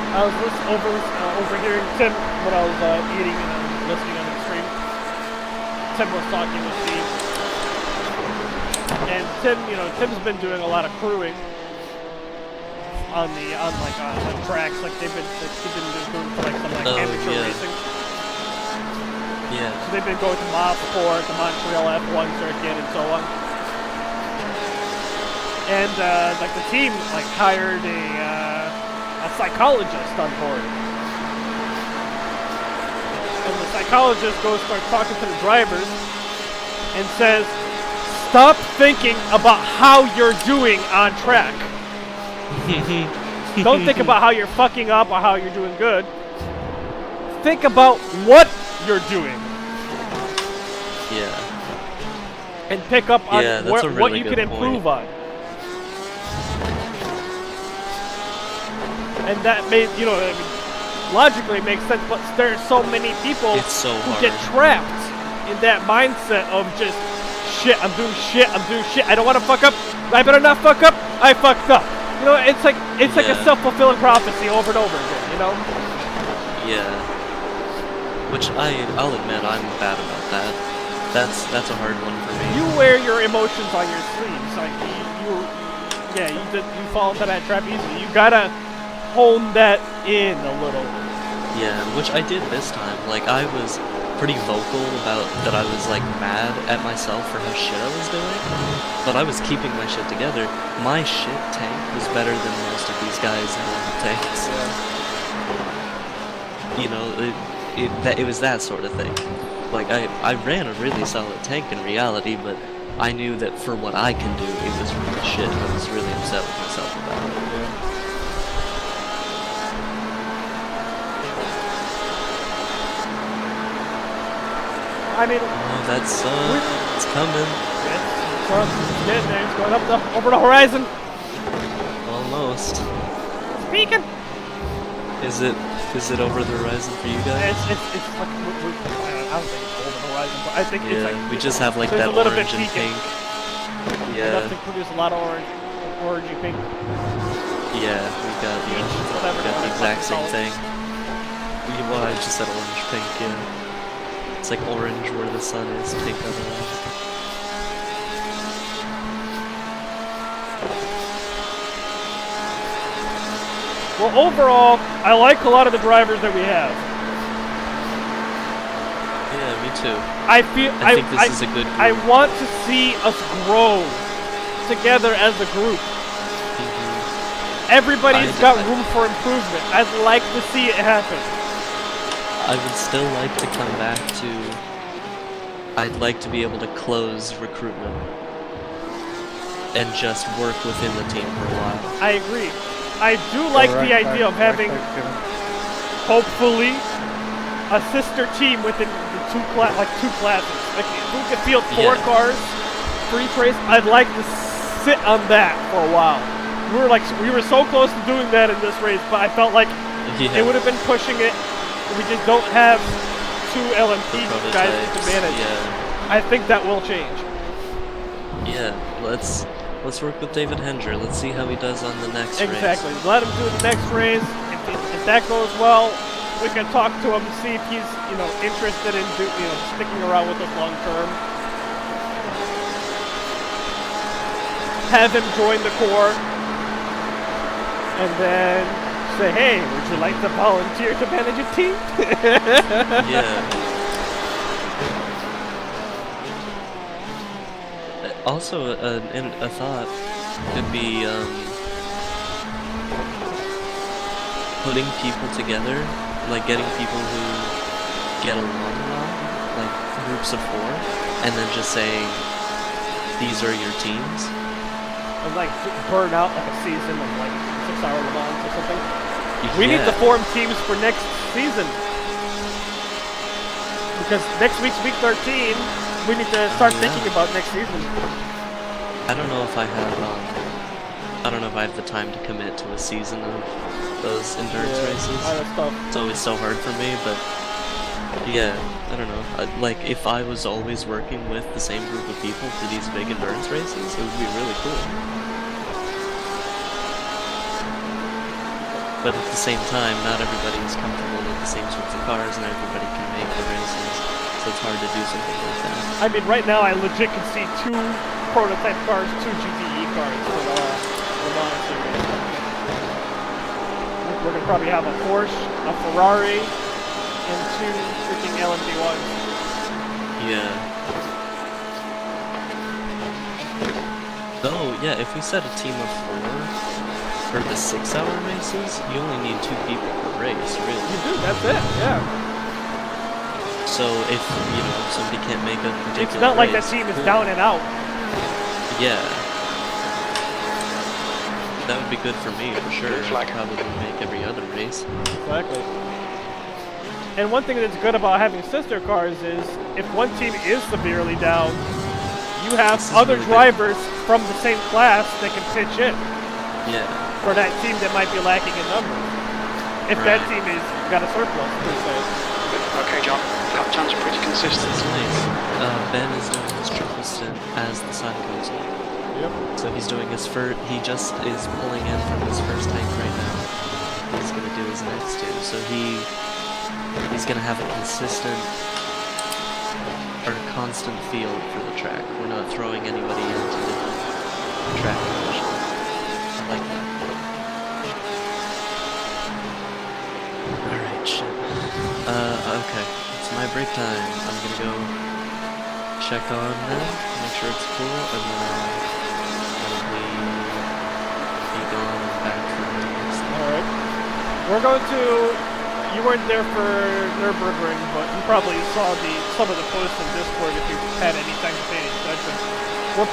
Speaker 3: I was overhearing Tim when I was eating and listening on the stream. Tim was talking with Steve, and Tim, you know, Tim's been doing a lot of crewing on tracks. Like they've been doing for like some like amateur racing.
Speaker 4: Yeah.
Speaker 3: So they've been going to Mosport, the Montreal F1 circuit, and so on. And like the team like hired a psychologist on board. And the psychologist goes start talking to the drivers and says, "Stop thinking about how you're doing on track. Don't think about how you're fucking up or how you're doing good. Think about what you're doing."
Speaker 4: Yeah.
Speaker 3: And pick up on what you can
Speaker 4: good
Speaker 3: improve
Speaker 4: point.
Speaker 3: on. And that made, you know, I mean, logically it makes sense, but there's so many people who get trapped in that mindset of just, shit, I'm doing shit, I don't want to fuck up, I better not fuck up, I fucked up. You know, it's like a self-fulfilling prophecy over and over again, you know?
Speaker 4: Yeah. Which I'll admit I'm bad about that. That's a hard one for me.
Speaker 3: You wear your emotions on your sleeves. Like you fall into that trap easily. You gotta hone that in a little.
Speaker 4: Yeah, which I did this time. Like I was pretty vocal about that I was like mad at myself for how shit I was doing, but I was keeping my shit together. My shit tank was better than most of these guys in the tanks.
Speaker 3: Yeah.
Speaker 4: You know, it was that sort of thing. Like, I ran a really solid tank in reality, but I knew that for what I can do, it was really shit. I was really upset with myself about it.
Speaker 3: I mean...
Speaker 4: Oh, that's, it's coming.
Speaker 3: It's getting there. It's going up over the horizon.
Speaker 4: Almost.
Speaker 3: Speaking.
Speaker 4: Is it over the horizon for you guys?
Speaker 3: It's like, I don't think it's over the horizon, but I think it's like...
Speaker 4: we just have like that
Speaker 3: a little
Speaker 4: orange
Speaker 3: bit
Speaker 4: and pink.
Speaker 3: Enough to produce a lot of orangey pink.
Speaker 4: Yeah, we got the exact same thing. Well, I just said orange pink, yeah. It's like orange where the sun is, pink otherwise.
Speaker 3: Well, overall, I like a lot of the drivers that we have.
Speaker 4: Yeah, me too.
Speaker 3: I
Speaker 4: think this is a good group.
Speaker 3: I want to see us grow together as a group. Everybody's got room for improvement. I'd like to see it happen.
Speaker 4: I would still like to come back to... I'd like to be able to close recruitment and just work within the team for a while.
Speaker 3: I agree. I do like the idea of having, hopefully, a sister team within the two classes. Like, if we could field 4 cars for each race, I'd like to sit on that for a while. We were so close to doing that in this race, but I felt like it would have been pushing it. We just don't have 2 LMP guys to manage.
Speaker 4: Yeah.
Speaker 3: I think that will change.
Speaker 4: Yeah, let's work with David Hendry. Let's see how he does on the next race.
Speaker 3: Exactly. Let him do the next race. If that goes well, we can talk to him and see if he's, you know, interested in sticking around with us long term. Have him join the Corps, and then say, hey, would you like to volunteer to manage a team?
Speaker 4: Yeah. Also, a thought could be putting people together, like getting people who get along well, like groups of 4, and then just saying, these are your teams.
Speaker 3: and like burn out like a season of like 6-hour Le Mans or something. We need to
Speaker 4: Yeah.
Speaker 3: form teams for next season. Because next week's week 13, we need to start
Speaker 4: yeah.
Speaker 3: thinking about next season.
Speaker 4: I don't know if I have the time to commit to a season of those endurance races.
Speaker 3: That's tough.
Speaker 4: It's always so hard for me, but yeah, I don't know. Like, if I was always working with the same group of people for these big endurance races, it would be really cool. But at the same time, not everybody is comfortable with the same sorts of cars, and everybody can make the races, so it's hard to do something like that.
Speaker 3: I mean, right now I legit can see 2 prototype cars, 2 GTE cars for the Le Mans series. We're gonna probably have a Porsche, a Ferrari, and 2 freaking LMP1s.
Speaker 4: Yeah. Oh, yeah, if we set a team of 4 for the 6-hour races, you only need 2 people per race, really.
Speaker 3: You do, that's it, yeah.
Speaker 4: So if, somebody can't make a particular
Speaker 3: It's not like that
Speaker 4: race,
Speaker 3: team is down and out.
Speaker 4: yeah. That would be good for me, for sure.
Speaker 6: Blue flag.
Speaker 4: I'd probably make every other race.
Speaker 3: Exactly. And one thing that's good about having sister cars is if one team is severely down, you have
Speaker 4: This is
Speaker 3: other
Speaker 4: really
Speaker 3: drivers from the same class that can pitch in
Speaker 4: Yeah.
Speaker 3: for that team that might be lacking in numbers. If that
Speaker 4: Right.
Speaker 3: team is got a surplus, per se.
Speaker 6: Okay, John. Lap times are pretty consistent.
Speaker 4: That's nice. Ben is doing his triple stint as the sun goes up.
Speaker 3: Yep.
Speaker 4: So he's doing his first, he just is pulling in from his first tank right now. He's gonna do his next 2. So he's gonna have a consistent or constant field for the track. We're not throwing anybody into different track conditions. I like that. Alright, shit. Okay. It's my break time. I'm gonna go check on them, make sure it's cool, and then I'll probably be gone and back for the next thing.
Speaker 3: All right. We're going to. You weren't there for Nürburgring, but you probably saw some of the posts in Discord if you had any time to pay attention. We're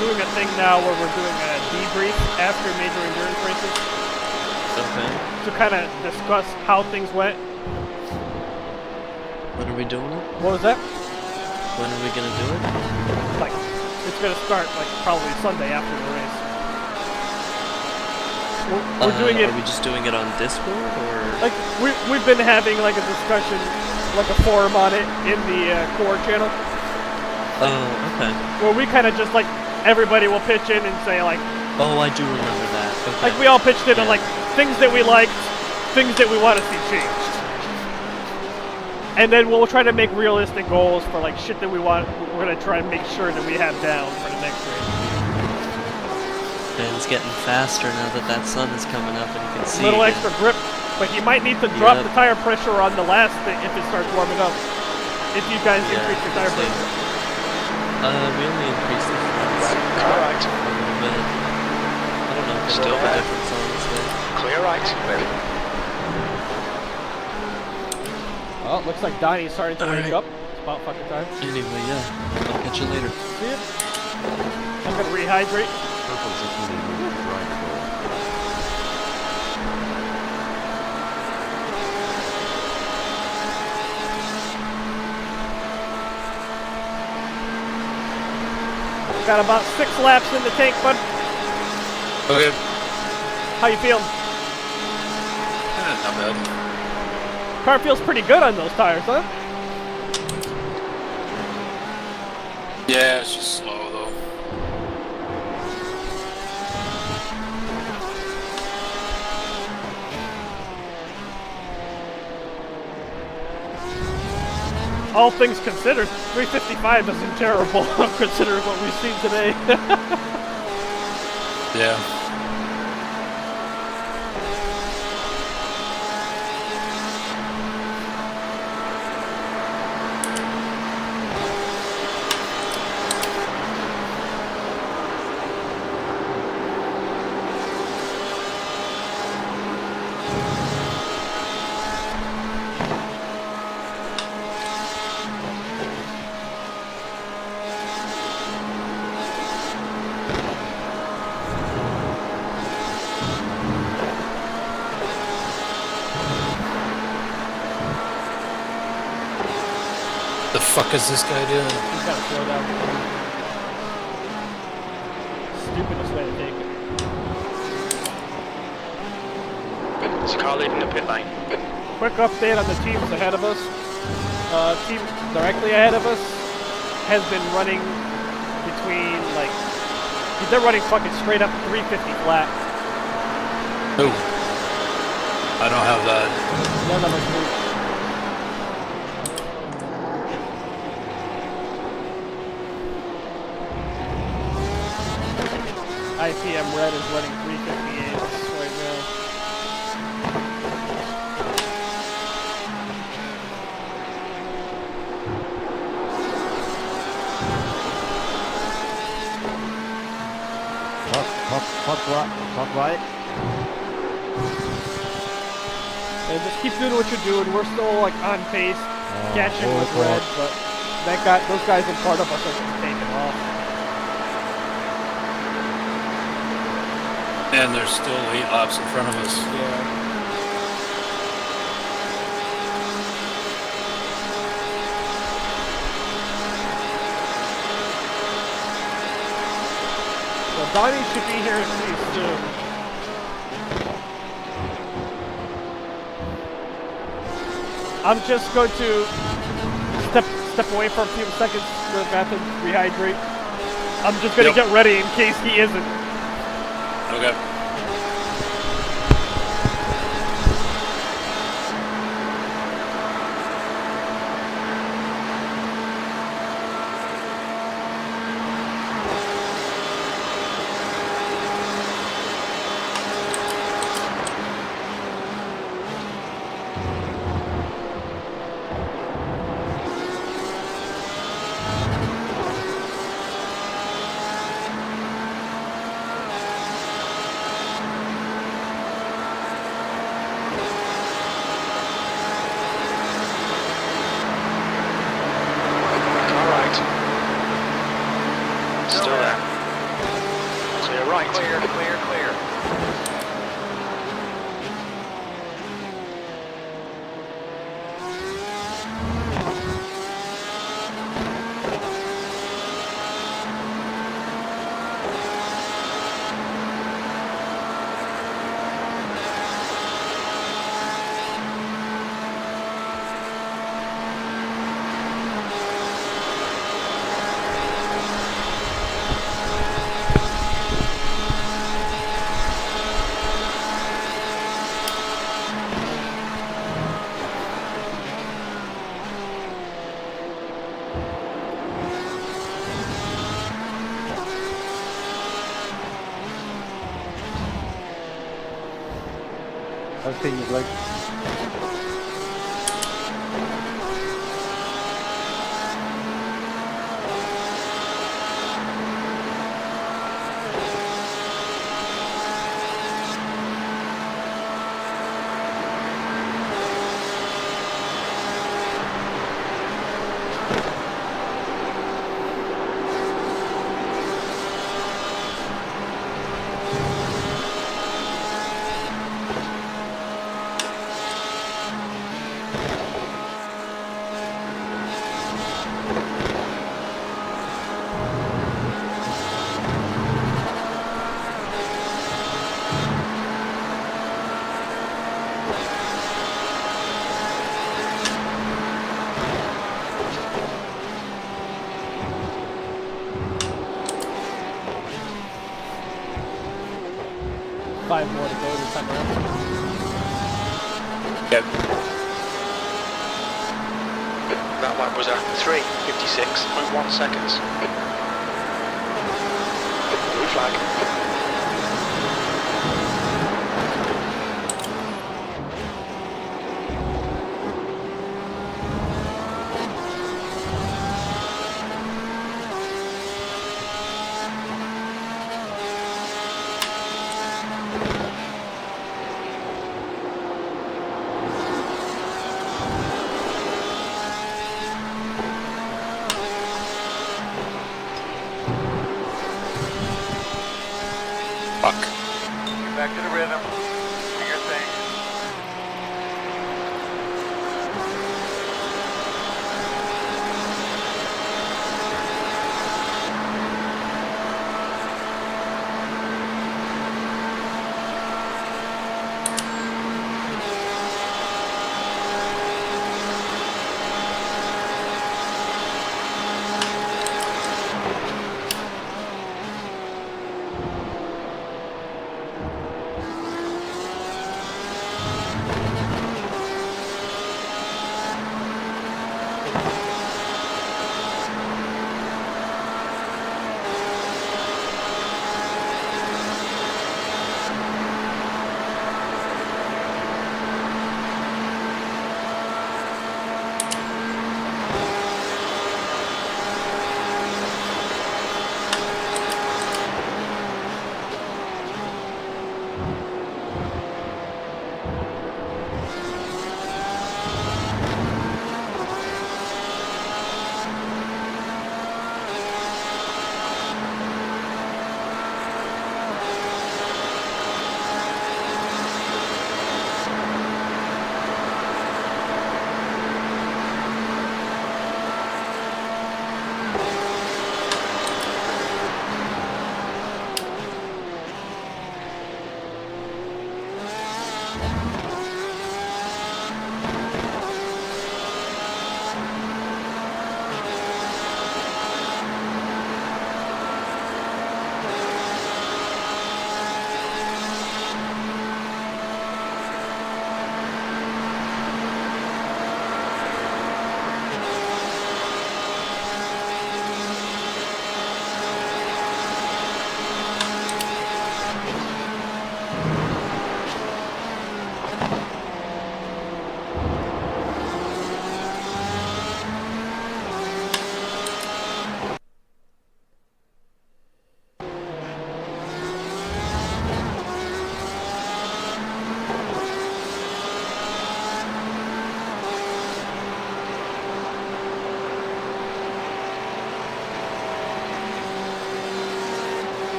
Speaker 3: doing a thing now where we're doing a debrief after major endurance races
Speaker 4: Okay.
Speaker 3: to kind of discuss how things went.
Speaker 4: When are we doing it?
Speaker 3: What was that?
Speaker 4: When are we gonna do it?
Speaker 3: Like, it's gonna start like probably Sunday after the race. We're doing it.
Speaker 4: Are we just doing it on Discord, or?
Speaker 3: Like we've been having like a discussion, like a forum on it in the core channel,
Speaker 4: Oh, okay.
Speaker 3: where we kind of just like everybody will pitch in and say like
Speaker 4: Oh, I do remember that. Okay.
Speaker 3: we all pitched in on
Speaker 4: Yeah.
Speaker 3: like things that we liked, things that we want to see changed, and then we'll try to make realistic goals for like shit that we want. We're gonna try to make sure that we have down for the next race.
Speaker 4: Ben's getting faster now that sun is coming up and you can see.
Speaker 3: Little
Speaker 4: again.
Speaker 3: extra grip, but you might need to drop
Speaker 4: Yep.
Speaker 3: the tire pressure on the last thing if it starts warming up. If you guys
Speaker 4: Yeah,
Speaker 3: increase your tire
Speaker 4: see.
Speaker 3: pressure.
Speaker 4: We only increased the fronts
Speaker 6: Clear right.
Speaker 4: a little bit. I don't know if
Speaker 6: Still
Speaker 4: it'll make
Speaker 6: there.
Speaker 4: a difference, honestly.
Speaker 6: Clear right.
Speaker 3: Well, it looks like Donnie's starting to wake
Speaker 4: Alright.
Speaker 3: up. It's about fucking time.
Speaker 4: Anyway, yeah. I'll catch you later.
Speaker 3: See ya. I'm gonna rehydrate. Got about 6 laps in the tank, bud.
Speaker 2: Okay.
Speaker 3: How you feeling?
Speaker 2: Not bad.
Speaker 3: Car feels pretty good on those tires, huh?
Speaker 2: Yeah, it's just slow though.
Speaker 3: All things considered, 355 isn't terrible considering what we've seen today.
Speaker 2: Yeah. fuck is this guy doing?
Speaker 3: He's got to slow down. Stupidest way to take it.
Speaker 6: There's a car leaving the pit lane.
Speaker 3: Quick update on the teams ahead of us. Team directly ahead of us has been running between, like, they're running fucking straight up 350 flat.
Speaker 2: Ooh. I don't have that.
Speaker 3: None of us do. IPM Red is running 358 right now.
Speaker 7: Top right.
Speaker 3: And just keep doing what you're doing. We're still like on pace, catching with Red, but those guys in front of us are just taking off.
Speaker 2: And there's still 8 laps in front of us.
Speaker 3: Yeah. Well, Donnie should be here pretty soon. I'm just going to step away for a few seconds to the bathroom, rehydrate. I'm just going to get ready in case he isn't.
Speaker 2: Okay.
Speaker 6: Clear.
Speaker 7: I've seen you, Blake.
Speaker 3: Five more to go this time around.
Speaker 2: Yep.
Speaker 6: That lap was at 3:56.1 seconds. Blue flag.
Speaker 8: Back to the rhythm. Do your thing.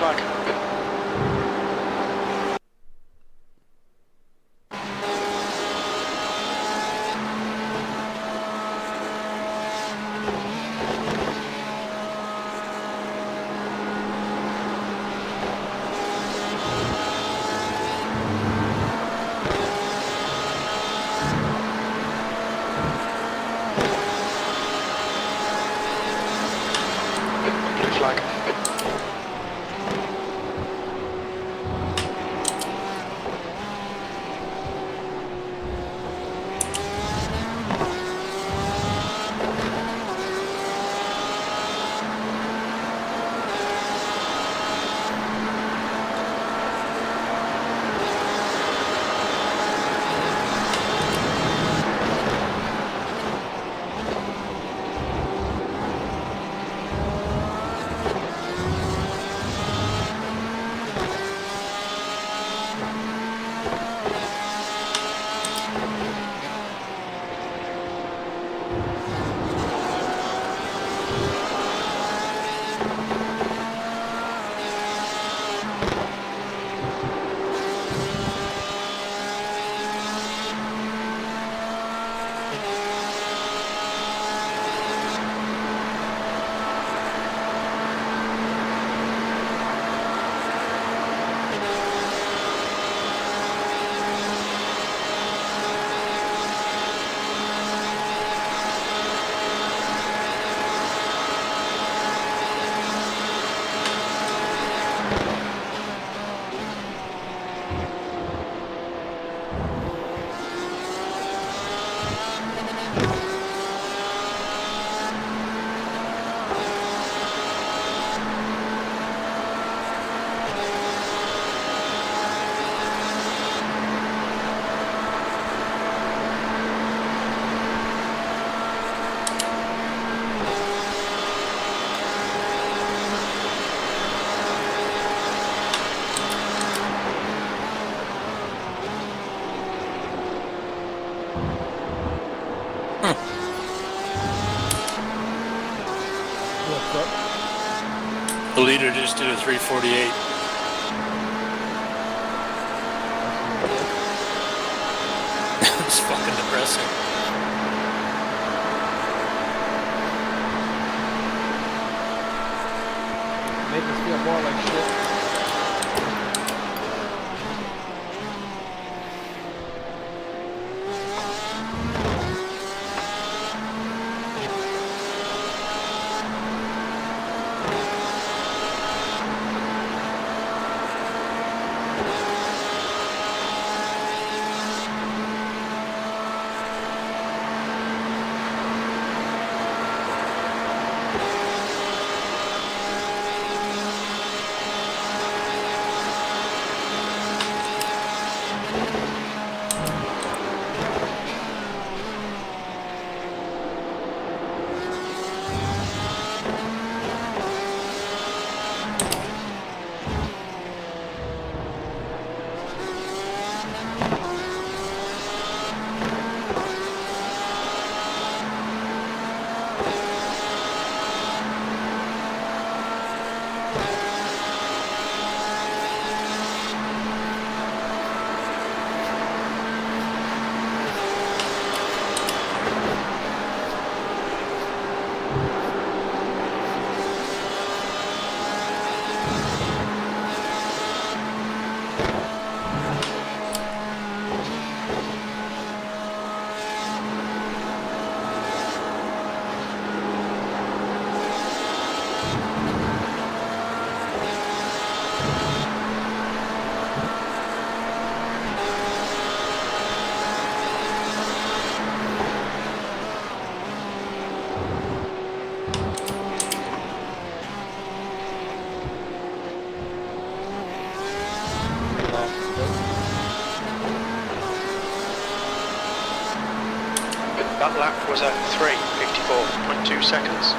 Speaker 6: flag. Blue flag.
Speaker 2: The leader just did a 348. It's fucking depressing.
Speaker 7: Make us feel more like shit.
Speaker 6: That lap was at 3:54.2 seconds.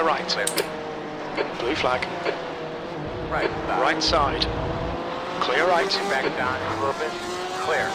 Speaker 6: right. Blue flag.
Speaker 8: Right.
Speaker 6: Right side. Clear right.
Speaker 8: Back down a little bit. Clear.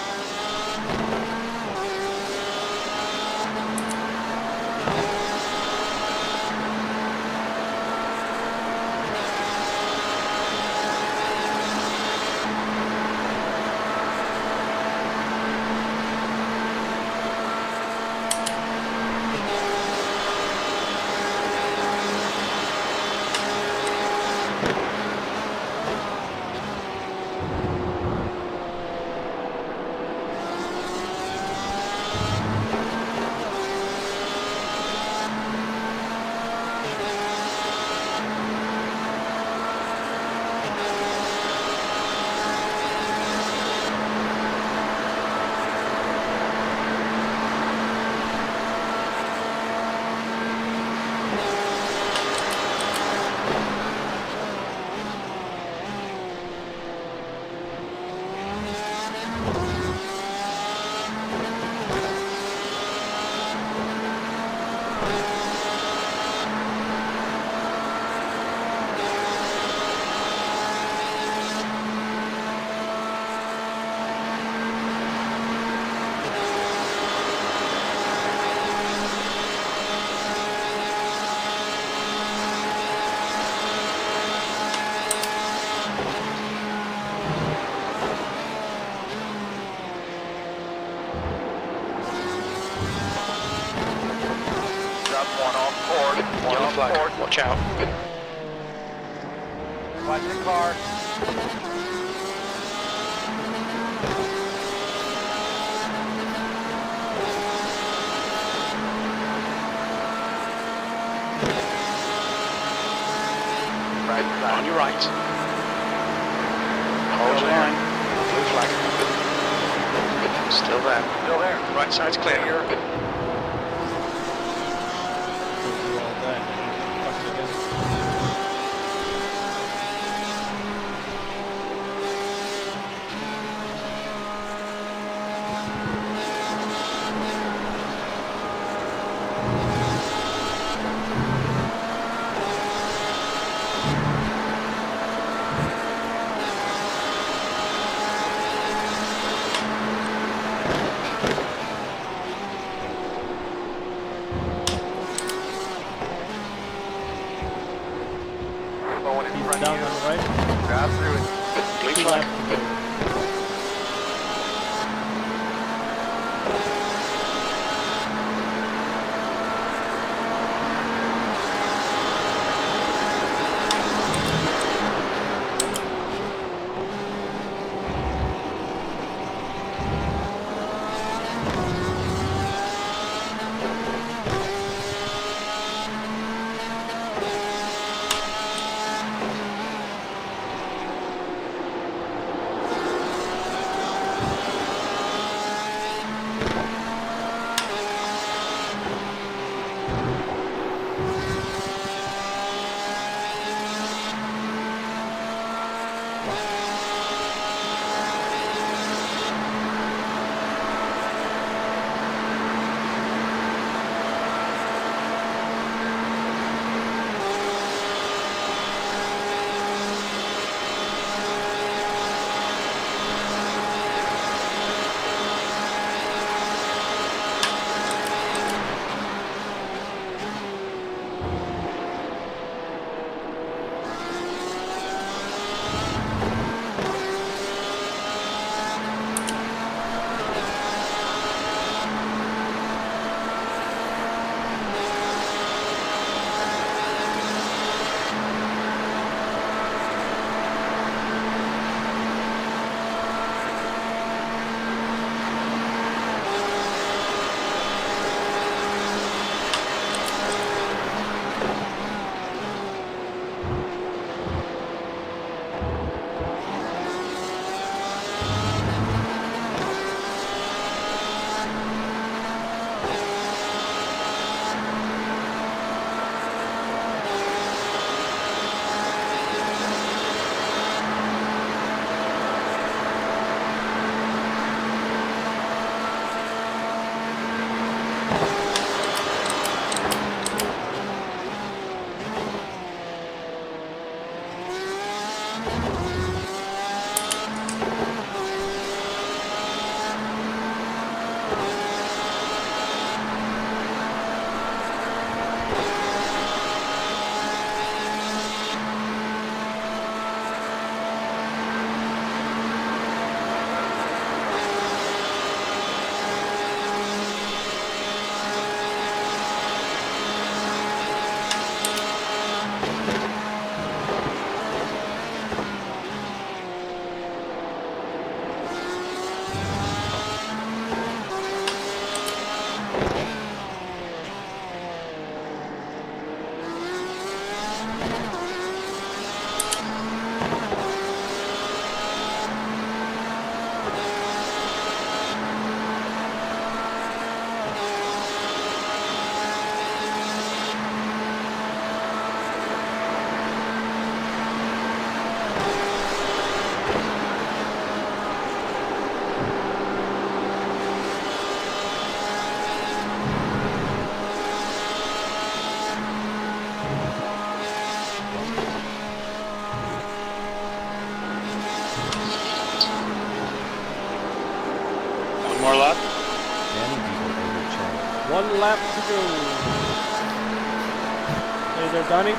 Speaker 8: Drop one off board. One
Speaker 6: Yellow
Speaker 8: off
Speaker 6: flag.
Speaker 8: board.
Speaker 6: Watch out.
Speaker 8: Watch the car. Right side.
Speaker 6: On your right. Hold
Speaker 8: Still
Speaker 6: line.
Speaker 8: there.
Speaker 6: Blue flag. Still there.
Speaker 8: Still there.
Speaker 6: Right side's clear.
Speaker 2: more lap?
Speaker 3: One lap to go. Hey there, Donnie.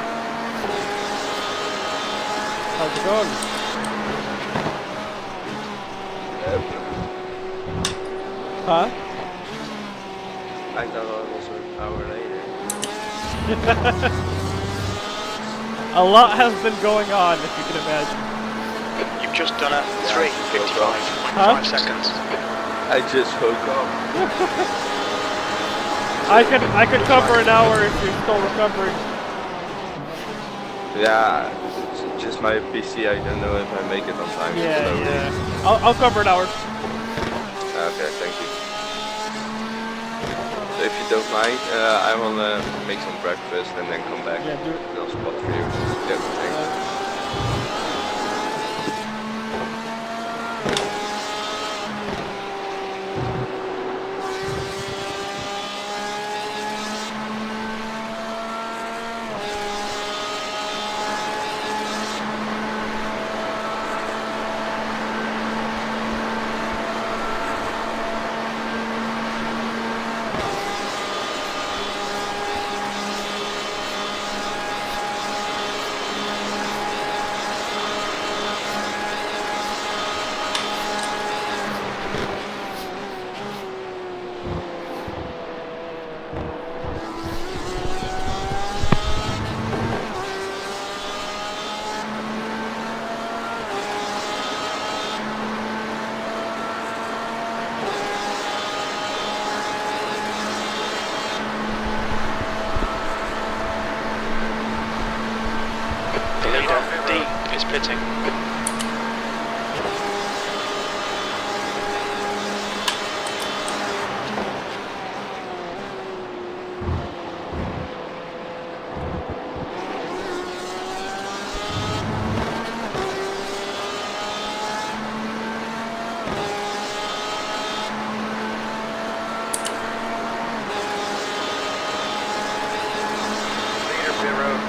Speaker 3: How's it going? Huh?
Speaker 9: I thought I was an hour later.
Speaker 3: A lot has been going on, if you can imagine.
Speaker 6: You've just done a 3:55.5
Speaker 3: Huh?
Speaker 6: seconds.
Speaker 9: I just woke up.
Speaker 3: I could cover an hour if you're still recovering.
Speaker 9: Yeah, it's just my PC. I don't know if I make it on time.
Speaker 3: Yeah. I'll cover an hour.
Speaker 9: Okay, thank you. So if you don't mind, I will make some breakfast and then come back.
Speaker 3: Yeah, do it.
Speaker 9: And I'll spot for you. Yeah, thanks.
Speaker 6: Is pitting.
Speaker 8: Leader pit road.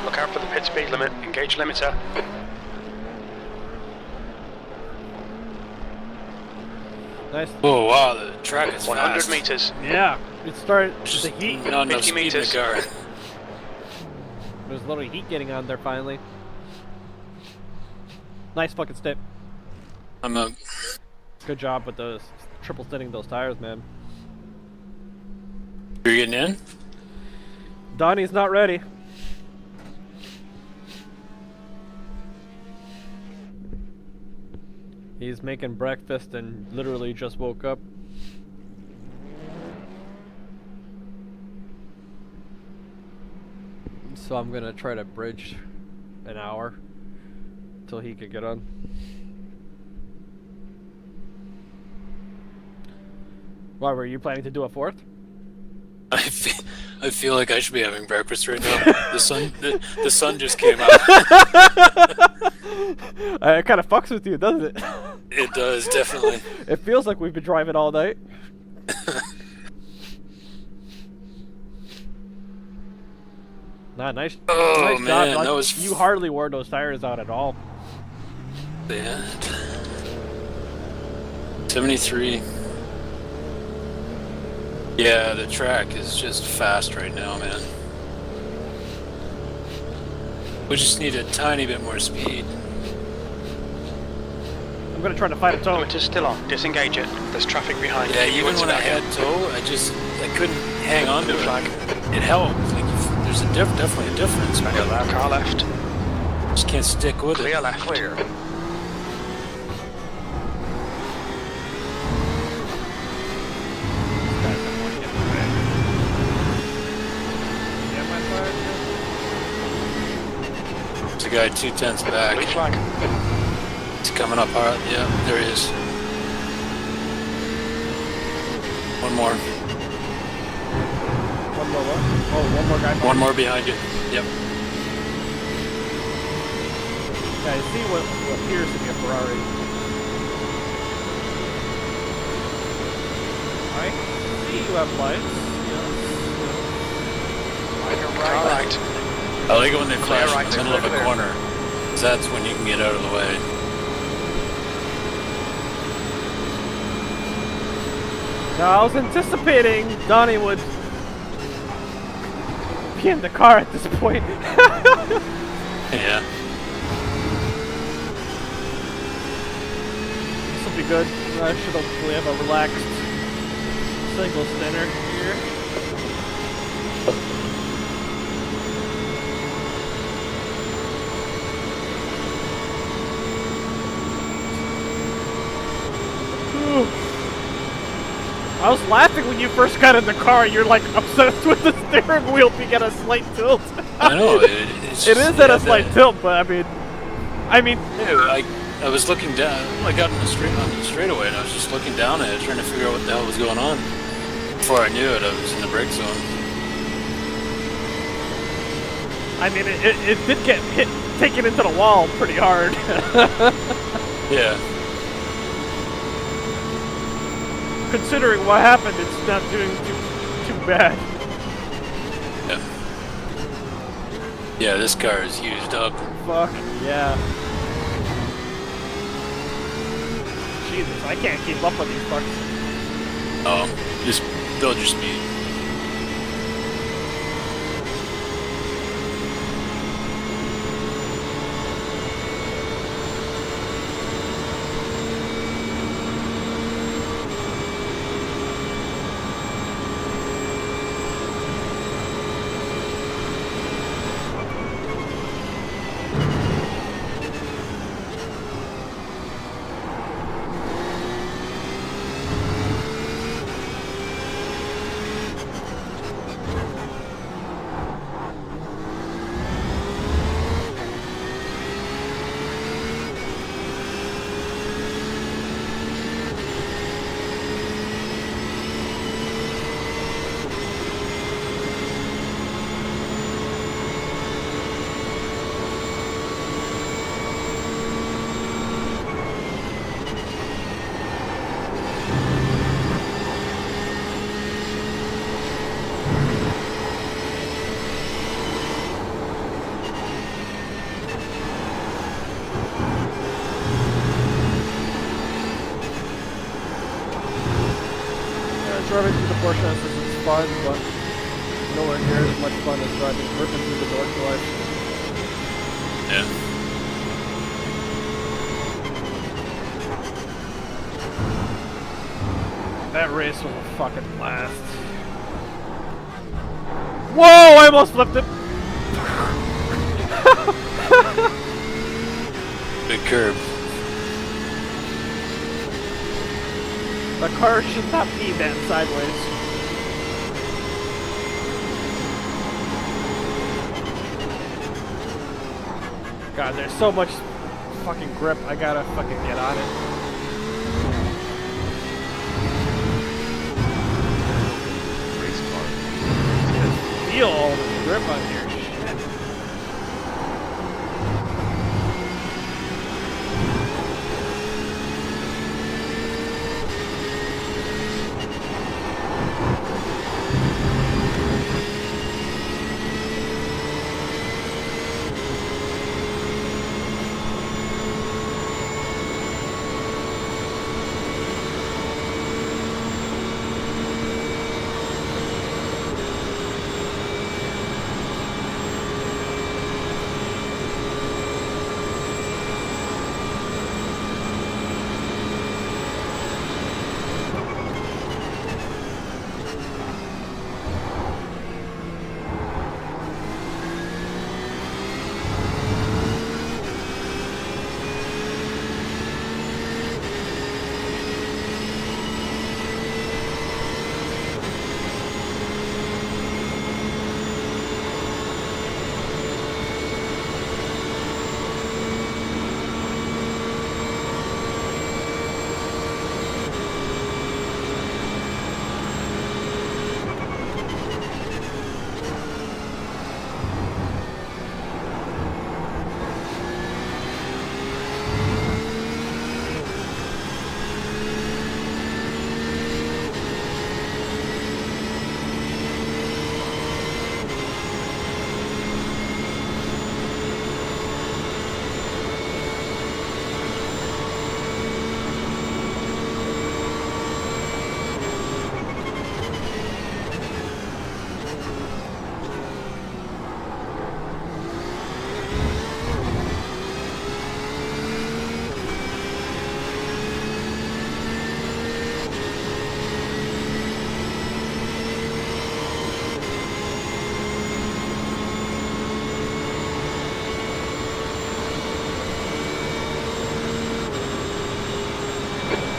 Speaker 6: Look out for the pit speed limit. Engage limiter.
Speaker 3: Nice.
Speaker 2: Oh wow, the track is
Speaker 6: 100
Speaker 2: fast.
Speaker 6: meters.
Speaker 3: Yeah, it started.
Speaker 2: Just
Speaker 3: The heat.
Speaker 2: not enough
Speaker 6: 50
Speaker 2: speed in the
Speaker 6: meters.
Speaker 2: car.
Speaker 3: There's a little heat getting on there finally. Nice fucking step.
Speaker 2: I'm a
Speaker 3: Good job with those triple stinning those tires, man.
Speaker 2: You're getting in?
Speaker 3: Donnie's not ready. He's making breakfast and literally just woke up. So
Speaker 7: so I'm gonna try to bridge an hour till he can get on. Why were you planning to do a fourth?
Speaker 2: I feel like I should be having breakfast right now. The sun just came out.
Speaker 7: It kind of fucks with you, doesn't it?
Speaker 2: It does, definitely.
Speaker 7: It feels like we've been driving all night. Nah, nice.
Speaker 2: Oh
Speaker 7: nice
Speaker 2: man,
Speaker 7: job.
Speaker 2: that was
Speaker 7: You hardly wore those tires out at all.
Speaker 2: bad. 73. Yeah, the track is just fast right now, man. We just need a tiny bit more speed.
Speaker 3: I'm gonna try to fight a tow.
Speaker 6: Motor's still on. Disengage it. There's traffic behind
Speaker 2: Yeah,
Speaker 6: you.
Speaker 2: even when I had tow, I couldn't hang on to it.
Speaker 6: Flag.
Speaker 2: It helped. Like, there's definitely a difference.
Speaker 6: Clear left. Car left.
Speaker 2: Just can't stick with it.
Speaker 6: Clear left. Clear.
Speaker 2: There's a guy 2/10 back.
Speaker 6: Blue flag.
Speaker 2: He's coming up hard. Yeah, there he is. One more.
Speaker 3: One more what? Oh, one more guy.
Speaker 2: One more behind you. Yep.
Speaker 3: Yeah, I see what appears to be a Ferrari. I see you have lights.
Speaker 6: Car right.
Speaker 2: I like it when they flash
Speaker 6: right,
Speaker 2: in the middle of a
Speaker 6: clear.
Speaker 2: corner. 'Cause that's when you can get out of the way.
Speaker 3: Now, I was anticipating Donnie would be in the car at this point.
Speaker 2: Yeah.
Speaker 3: This will be good. I should hopefully have a relaxed single spinner here. I was laughing when you first got in the car. You're like obsessed with the steering wheel being at a slight tilt.
Speaker 2: I know. It's
Speaker 3: It is at a slight tilt, but I mean,
Speaker 2: Yeah, I was looking down. I got on the straightaway, and I was just looking down at it, trying to figure out what the hell was going on. Before I knew it, I was in the brake zone.
Speaker 3: it did get taken into the wall pretty hard.
Speaker 2: Yeah.
Speaker 3: Considering what happened, it's not doing too bad.
Speaker 2: Yeah. Yeah, this car is used up.
Speaker 3: Fuck yeah. Jesus, I can't keep up with these fucks.
Speaker 2: Oh, just build your speed.
Speaker 3: Driving through the Porsche is fun, but nowhere near as much fun as driving ripping through the Dork life.
Speaker 2: Yeah.
Speaker 3: That race was a fucking blast. Whoa! I almost flipped it.
Speaker 2: Big curb.
Speaker 3: The car should not be that sideways. God, there's so much fucking grip. I gotta fucking get on it.
Speaker 9: Race car.
Speaker 3: Just feel all the grip on here. Shit.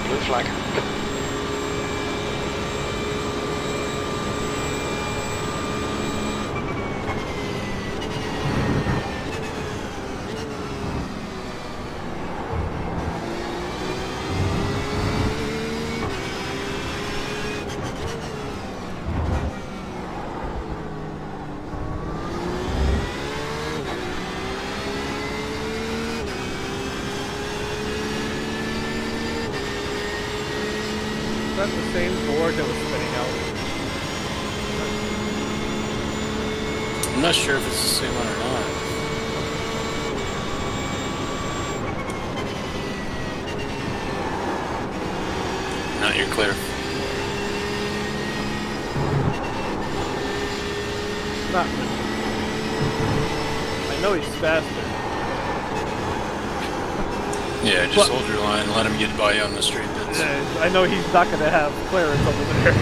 Speaker 6: Blue flag.
Speaker 3: That's the same board that was spinning out.
Speaker 2: I'm not sure if it's the same one or not. No, you're clear.
Speaker 3: Not. I know he's faster.
Speaker 2: Yeah, just hold your line and let him get by you on the straight bits.
Speaker 3: I know he's not gonna have clearance over there.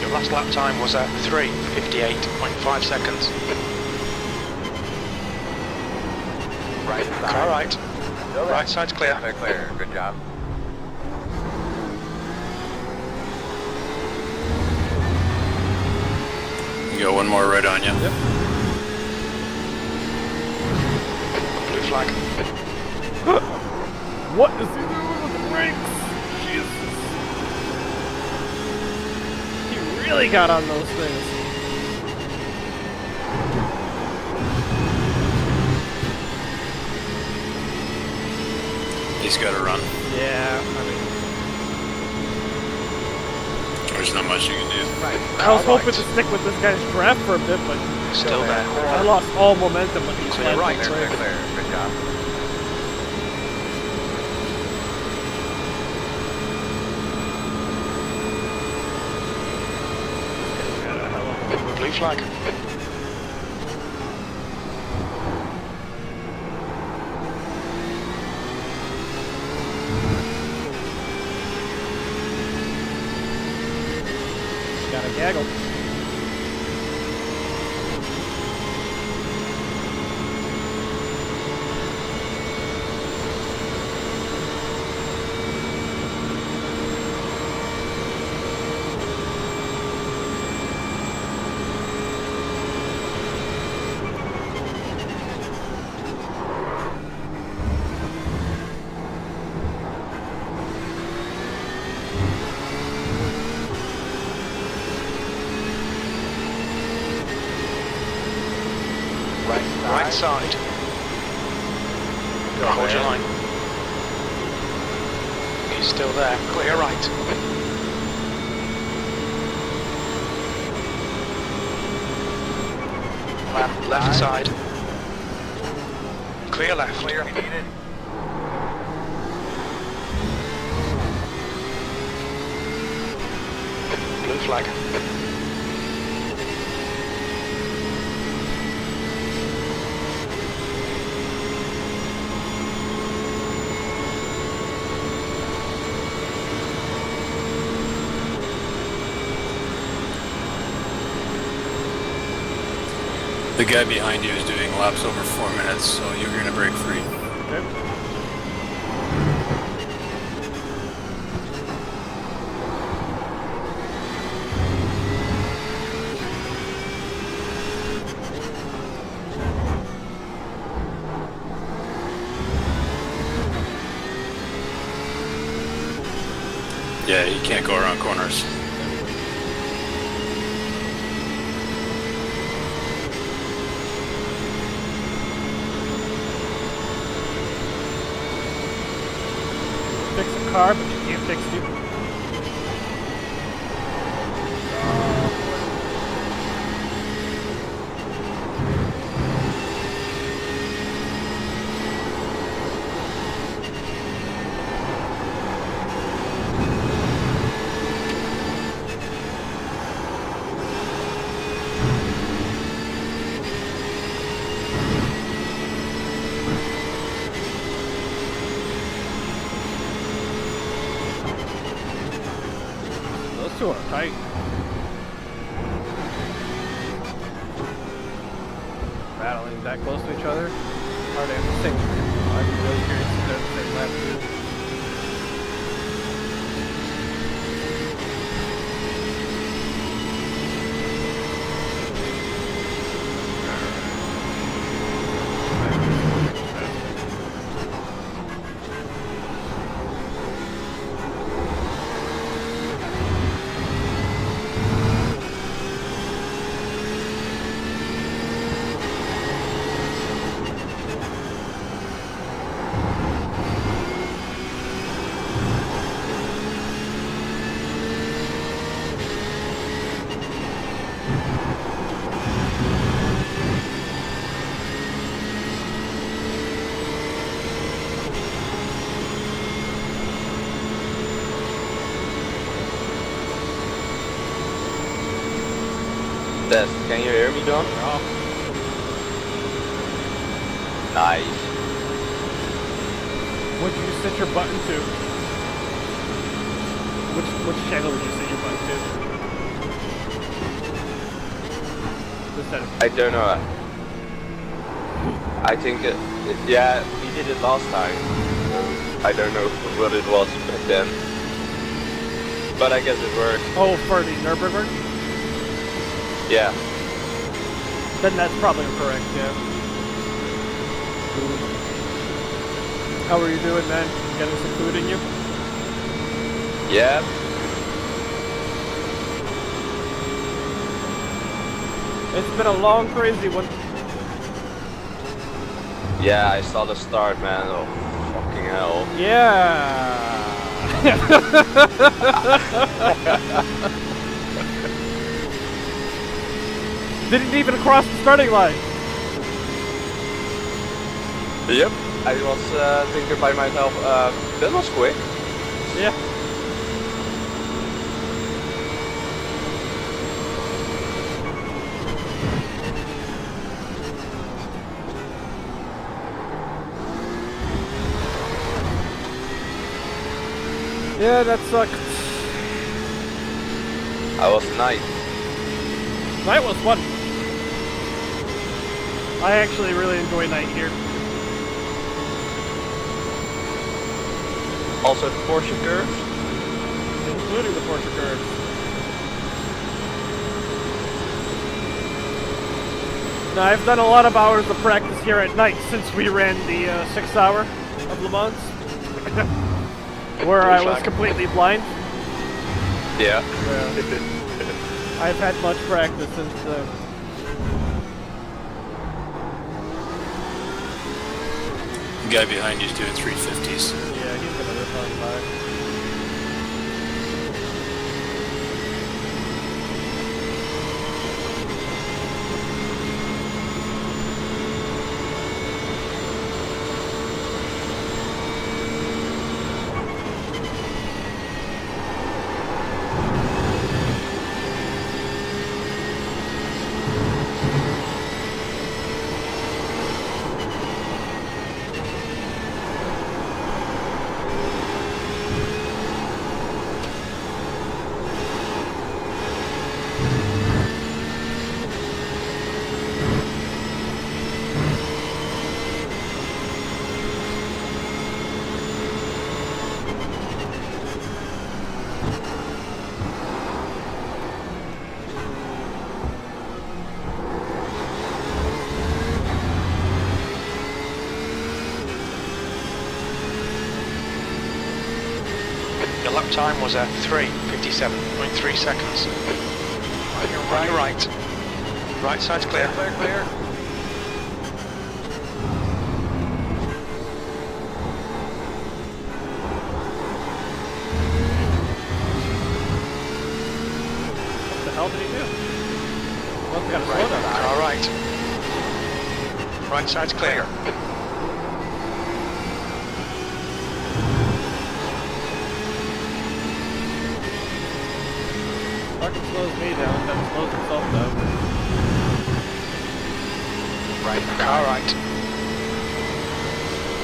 Speaker 6: Your last lap time was at 3:58.5 seconds.
Speaker 8: Right side.
Speaker 6: Car right.
Speaker 8: Go
Speaker 6: Right side's clear.
Speaker 8: They're clear. Good job.
Speaker 2: You got one more right on you.
Speaker 3: Yep.
Speaker 6: Blue flag.
Speaker 3: What is he doing with the brakes? Jesus. He really got on those things.
Speaker 2: He's got to run.
Speaker 3: Yeah, I mean,
Speaker 2: There's not much you can do.
Speaker 3: I was hoping to stick with this guy's draft for a bit, but
Speaker 6: Still there.
Speaker 3: I lost all momentum when he was
Speaker 6: Clear right.
Speaker 8: They're clear. Good job.
Speaker 6: Blue flag.
Speaker 3: gaggle.
Speaker 6: Right side. Hold your line. He's still there. Clear right. Left side. Clear left.
Speaker 8: Clear heated.
Speaker 6: Blue flag.
Speaker 2: The guy behind you is doing laps over 4 minutes, so you're gonna break free.
Speaker 3: Okay.
Speaker 2: Yeah, you can't go around corners.
Speaker 3: Fix a car, but you can't fix you. Those two are tight. Battling that close to each other. Are they in the same? I'm really curious if they're the same lap too.
Speaker 9: Test, can you hear me, John?
Speaker 3: Oh,
Speaker 9: Nice.
Speaker 3: what'd you set your button to? Which channel did you set your button to? Just set it.
Speaker 9: I don't know. I think, yeah, we did it last time. So I don't know what it was back then. But I guess it worked.
Speaker 3: Oh, for the Nürburgring?
Speaker 9: Yeah.
Speaker 3: Then that's probably correct, yeah. How are you doing, man? Getting some food in you?
Speaker 9: Yeah.
Speaker 3: It's been a long, crazy one.
Speaker 9: Yeah, I saw the start, man. Oh, fucking hell.
Speaker 3: Yeah. Didn't even cross the starting line.
Speaker 9: Yep. I was thinking by myself, that was quick.
Speaker 3: Yeah. Yeah, that sucked.
Speaker 9: I was nice.
Speaker 3: Night was fun. I actually really enjoy night here.
Speaker 9: Also the Porsche curves.
Speaker 3: Including the Porsche curves. Now, I've done a lot of hours of practice here at night since we ran the 6 hour of Le Mans. Where I was completely blind.
Speaker 9: Yeah.
Speaker 3: I've had much practice since
Speaker 2: The guy behind you's doing 350s.
Speaker 3: yeah, he's gonna rip on by.
Speaker 6: Your lap time was 3:57.3 seconds. On your right. Right side's clear.
Speaker 8: Clear, clear.
Speaker 3: What the hell did he do? Well, we gotta slow down.
Speaker 6: Car right. Right side's clear.
Speaker 3: Fucking slows me down, then slows himself down.
Speaker 6: Right. Car right.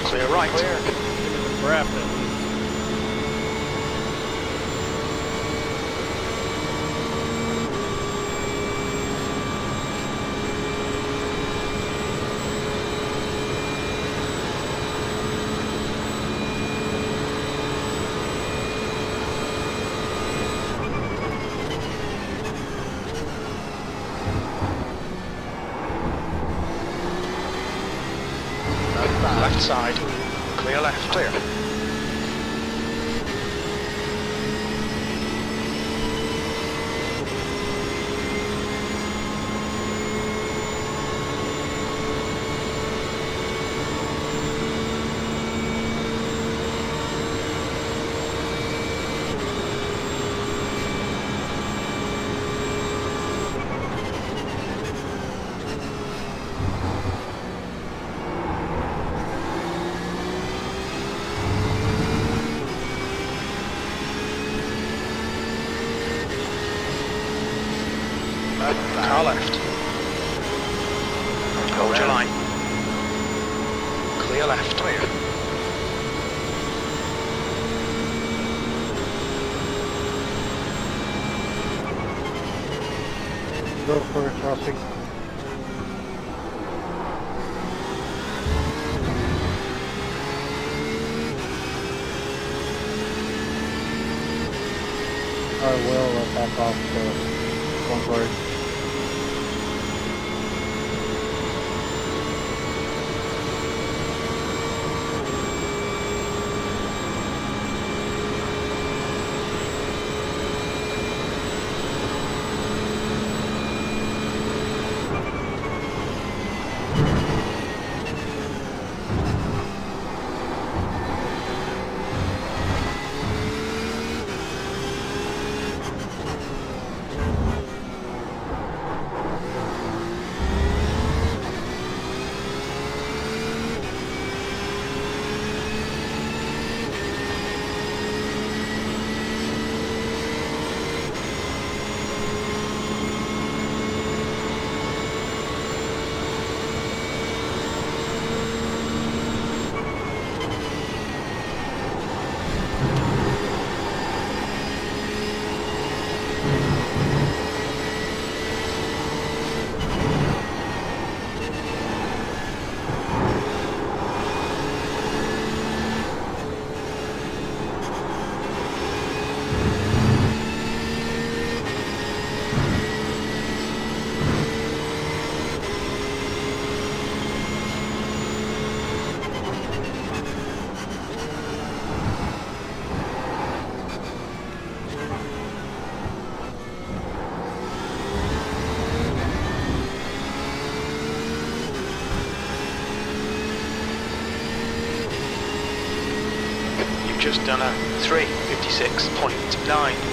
Speaker 6: Clear right.
Speaker 8: Clear.
Speaker 3: Give it some draft at least.
Speaker 6: Left side. Clear left. Clear. Car left. Hold your line. Clear left. Clear.
Speaker 1: Go for it, crossing. I will back off the one word.
Speaker 6: just done a 3:56.9.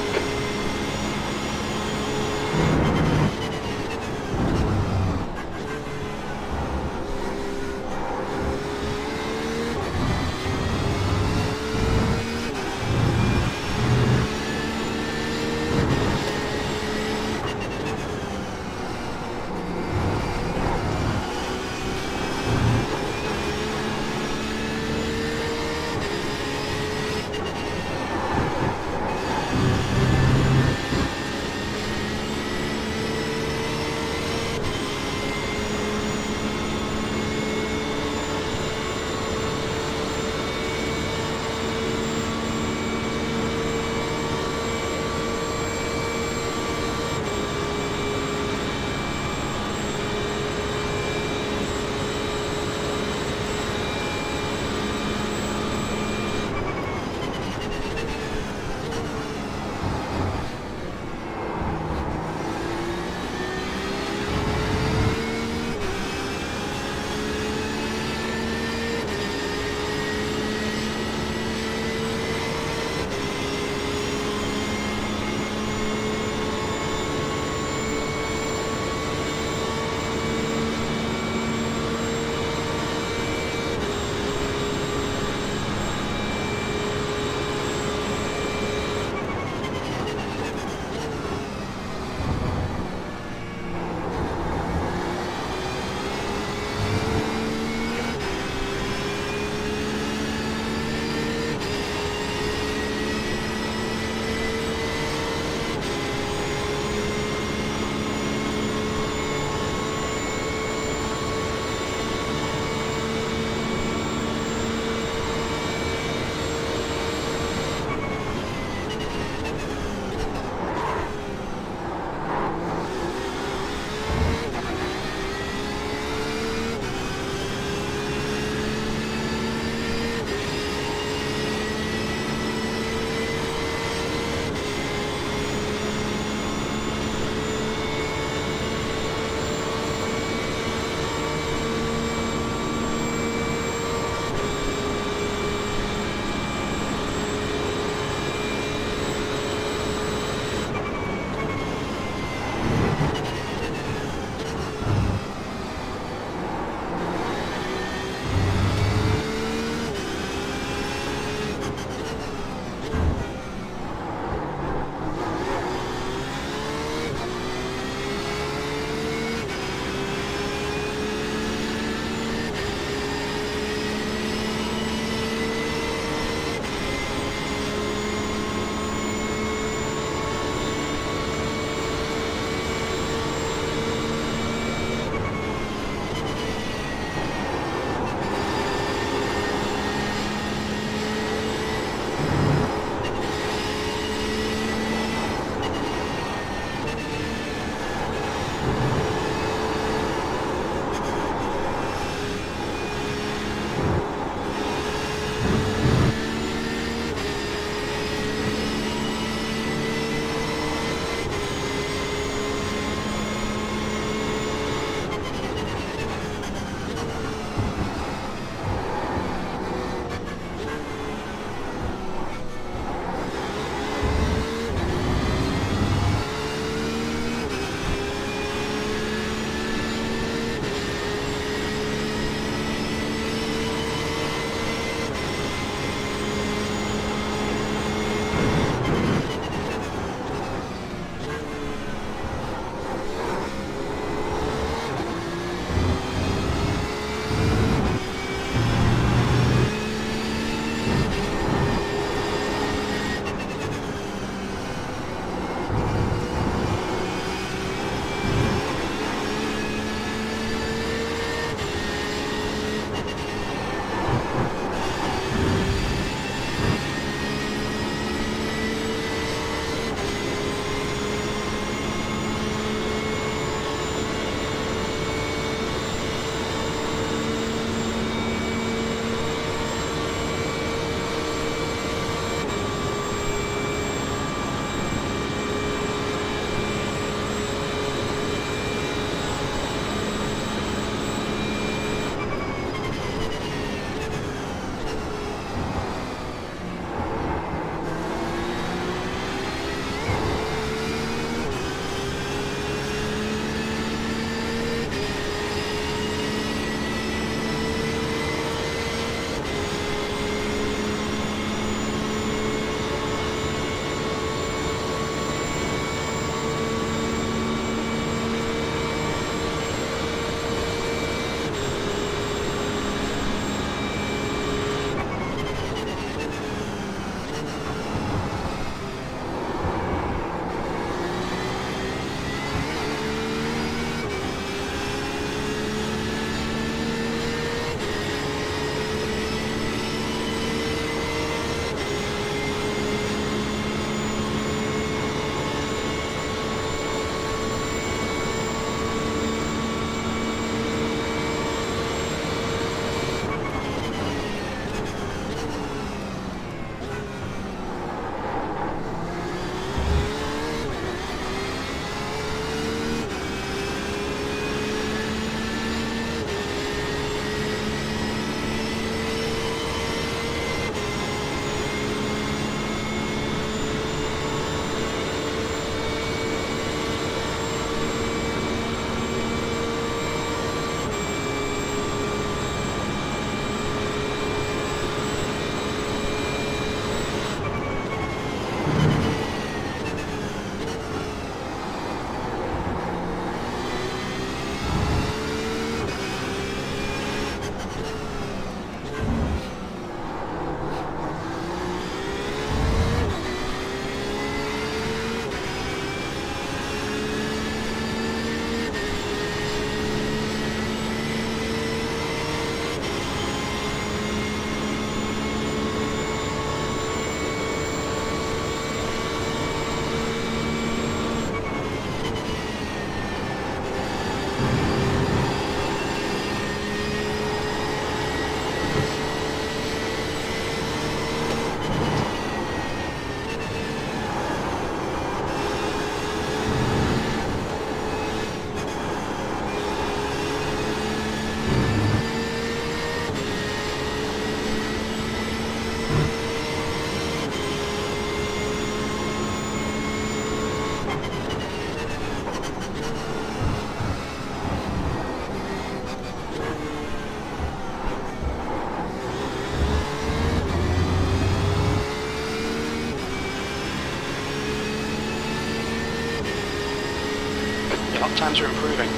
Speaker 6: Lap times are improving.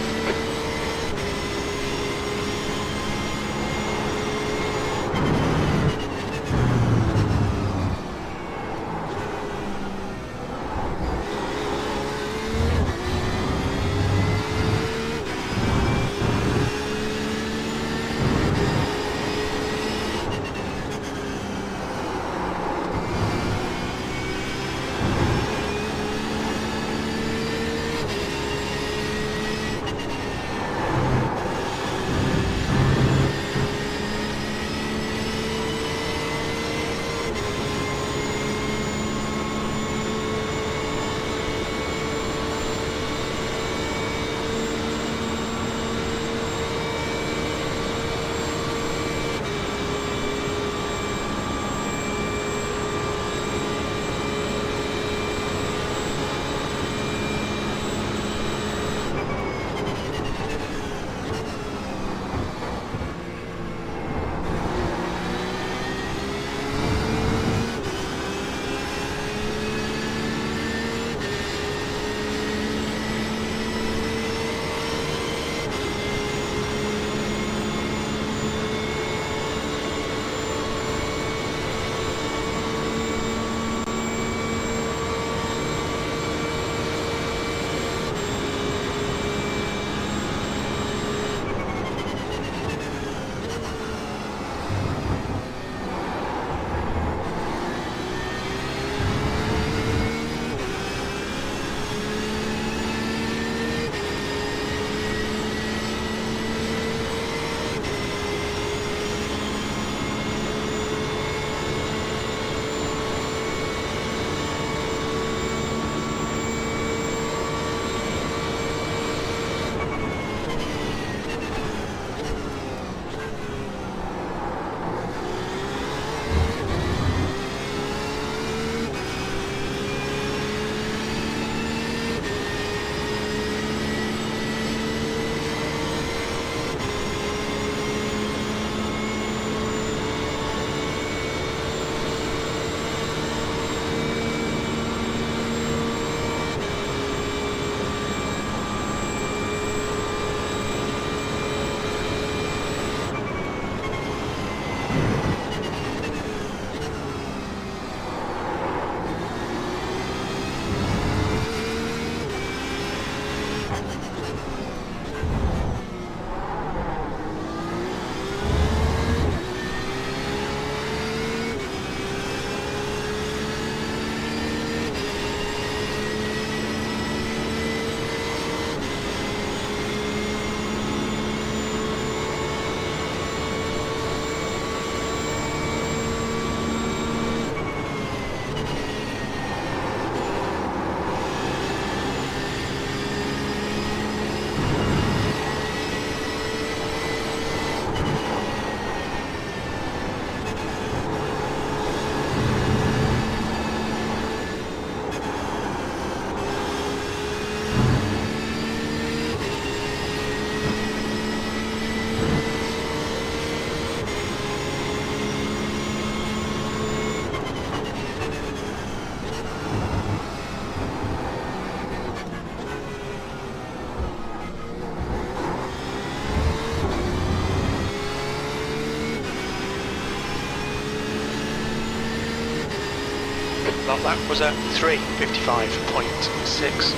Speaker 6: That was at 3:55.6.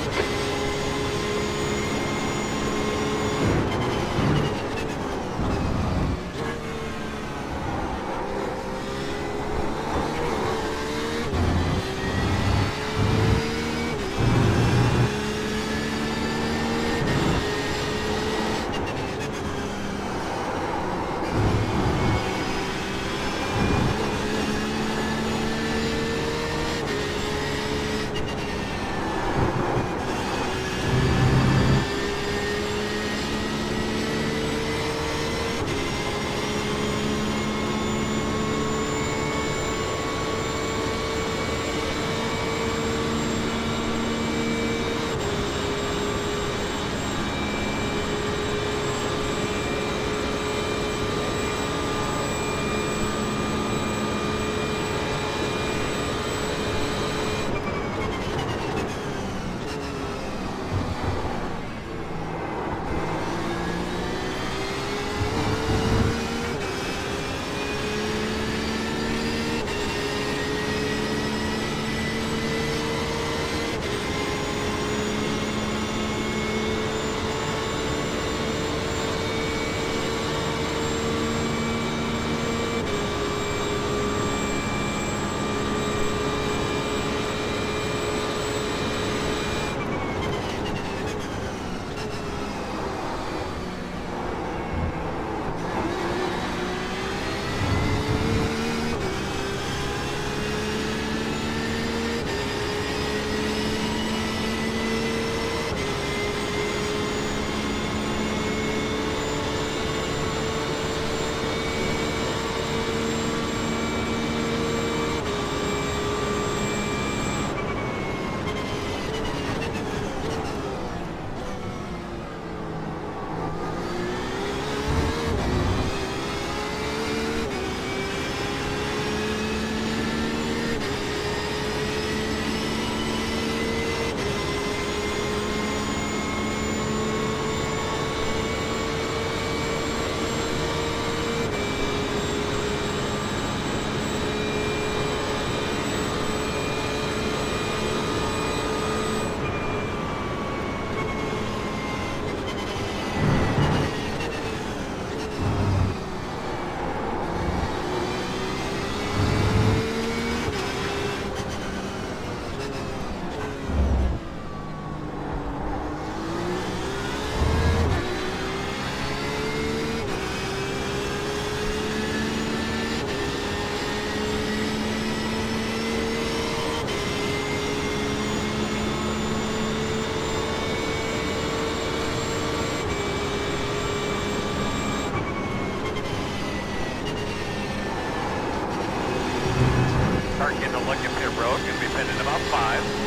Speaker 8: 5.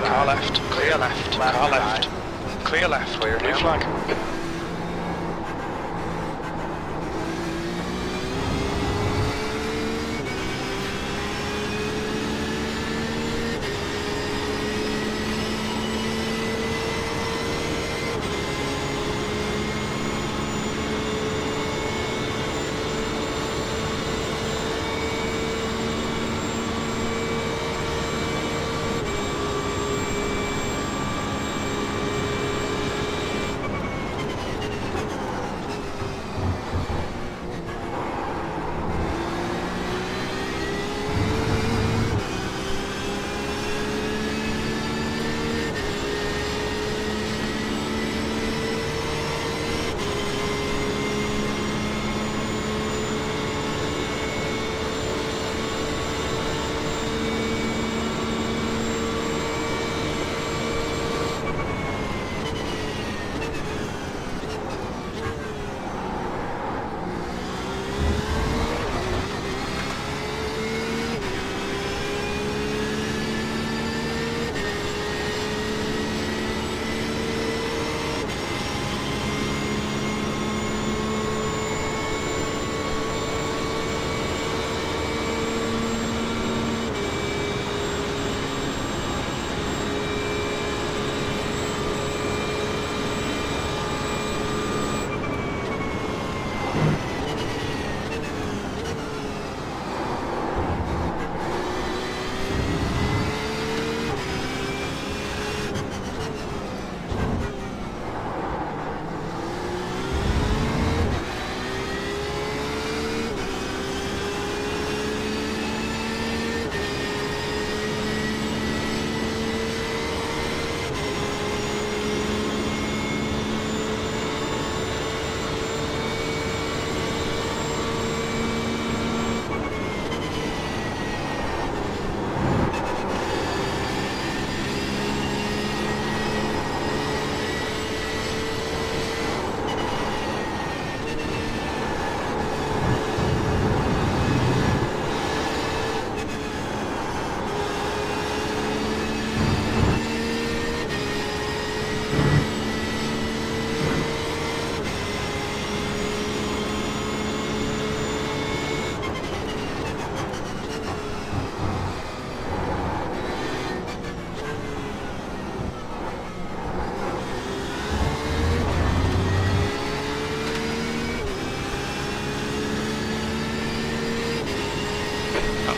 Speaker 6: Car left, clear left, car left, clear left,
Speaker 8: Clear
Speaker 6: blue
Speaker 8: now.
Speaker 6: flag.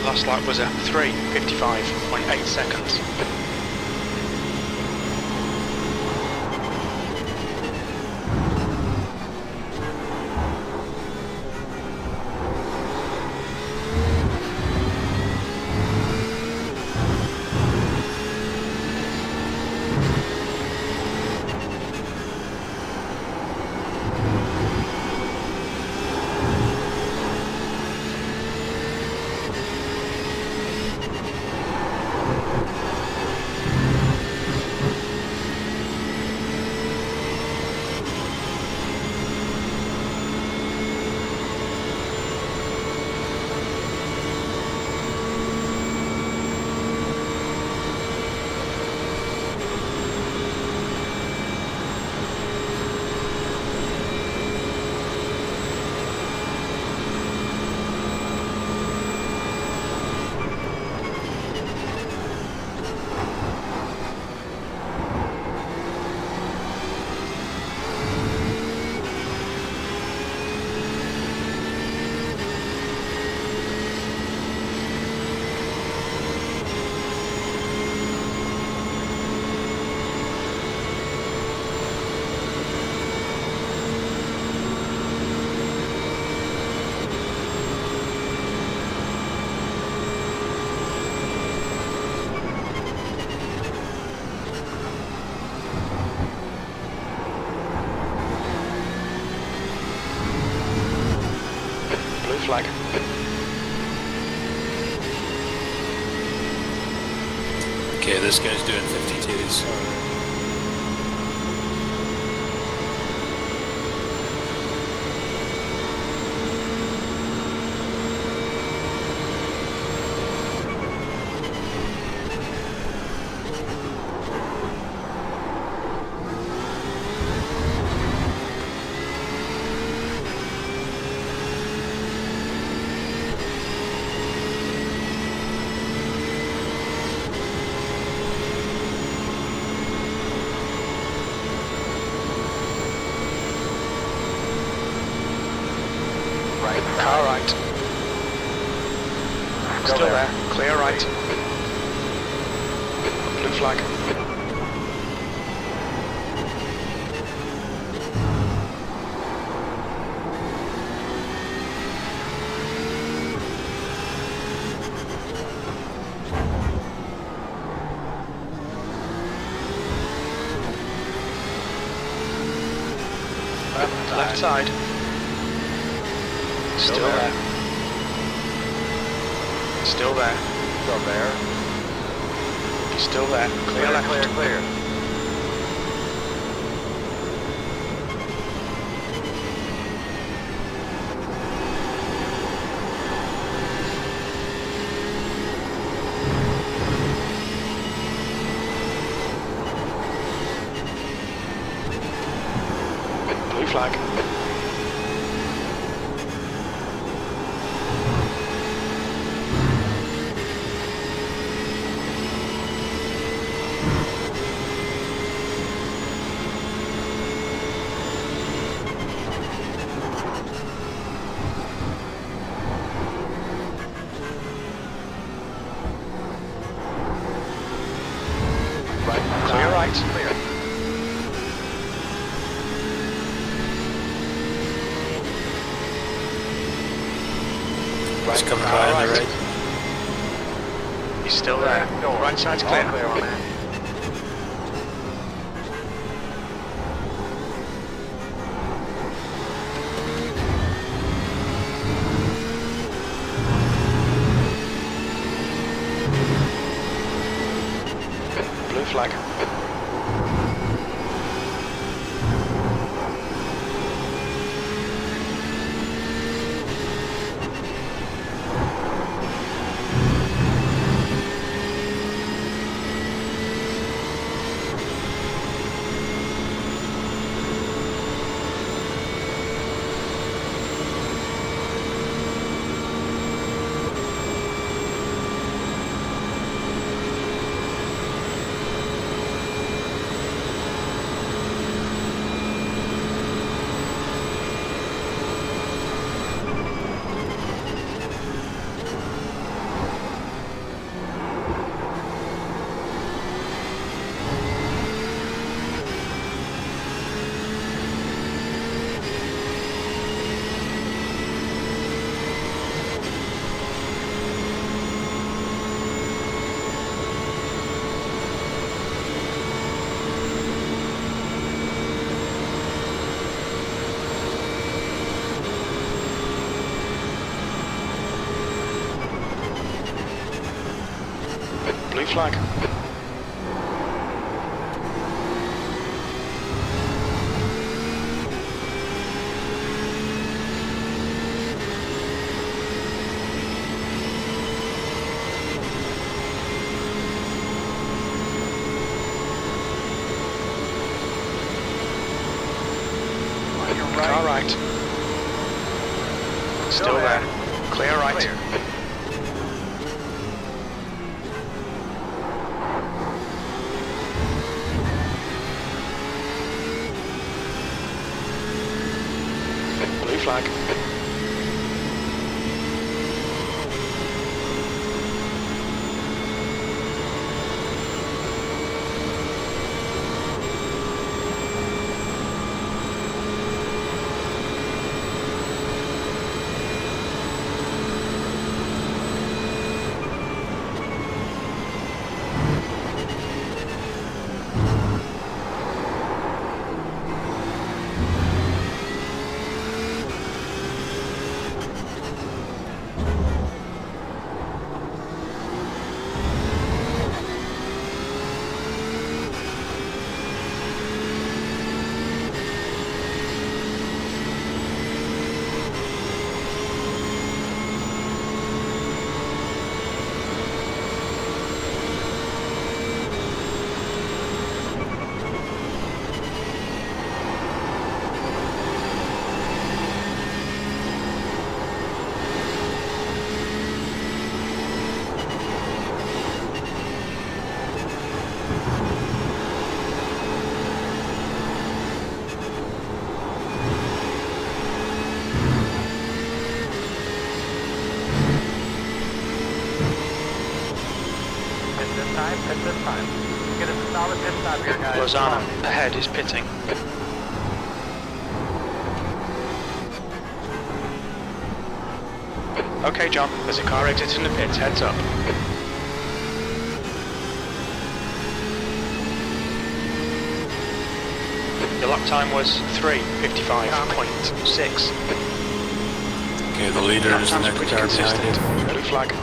Speaker 6: Last lap was at 3:55.8 seconds. flag.
Speaker 2: Okay, this guy's doing 52s.
Speaker 6: Car right. Still there. Clear right. Blue flag. Left side. Still there. Still there.
Speaker 8: Still there.
Speaker 6: He's still there. Clear left.
Speaker 8: Clear, clear.
Speaker 6: Blue flag. Clear right.
Speaker 8: Clear.
Speaker 2: He's coming by on the right.
Speaker 6: He's still there. Right side's clear.
Speaker 8: All clear on that.
Speaker 6: Blue flag. Blue flag. Car right. Still there. Clear right.
Speaker 8: Clear.
Speaker 6: Blue flag.
Speaker 8: this time. Get a solid pit stop here, guys.
Speaker 6: Lozano ahead is pitting. Okay, John, there's a car exiting the pits, heads up. Your lap time was 3:55.6.
Speaker 2: Okay, the leader is the next
Speaker 6: Pretty
Speaker 2: car behind
Speaker 6: consistent.
Speaker 2: you.
Speaker 6: Blue flag.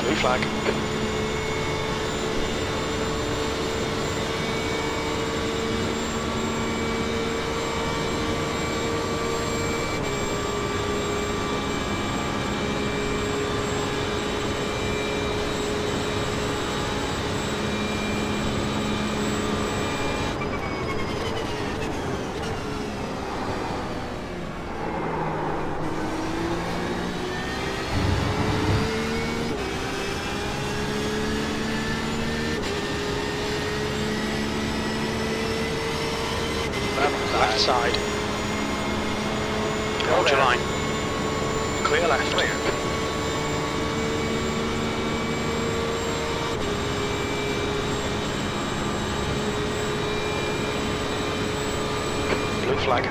Speaker 6: Blue flag. Left side. Hold your line. Clear left. Blue flag.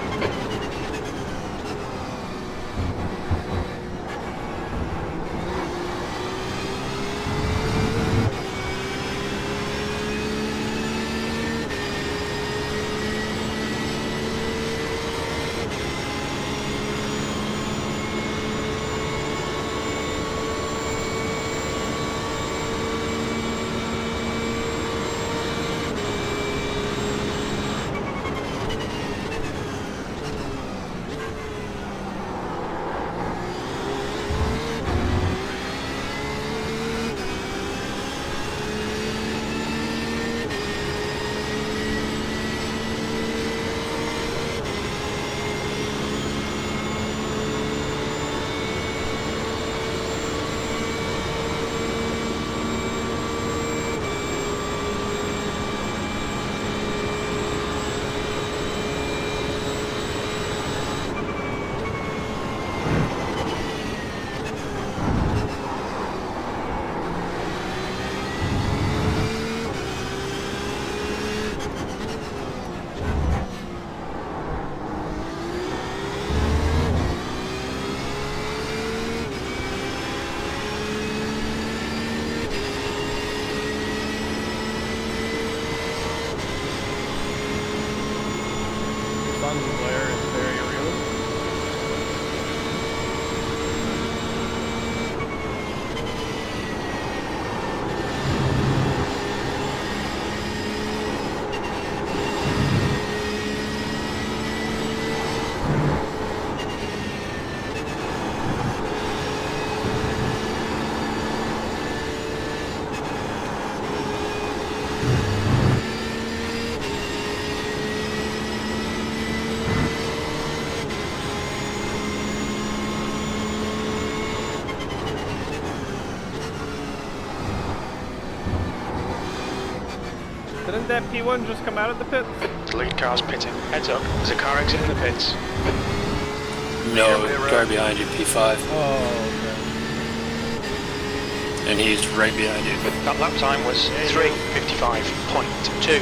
Speaker 7: Sun's glare is very real. Didn't that P1 just come out of the pits?
Speaker 6: The lead car's pitting. Heads up. There's a car exiting the pits.
Speaker 2: No, car behind you, P5.
Speaker 7: Oh,
Speaker 2: And he's right behind you.
Speaker 6: That lap time was 3:55.2.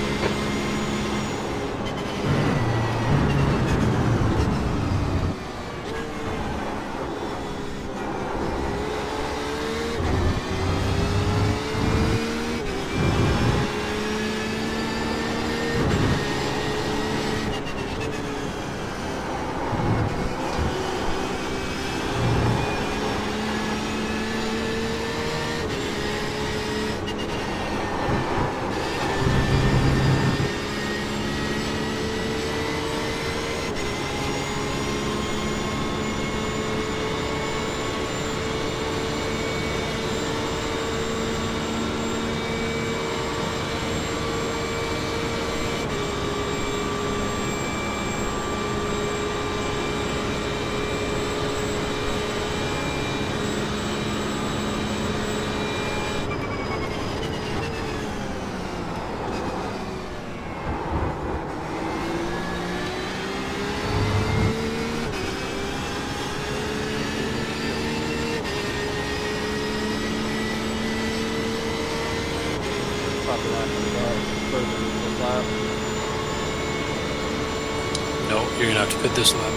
Speaker 2: you're gonna have to pit this lap.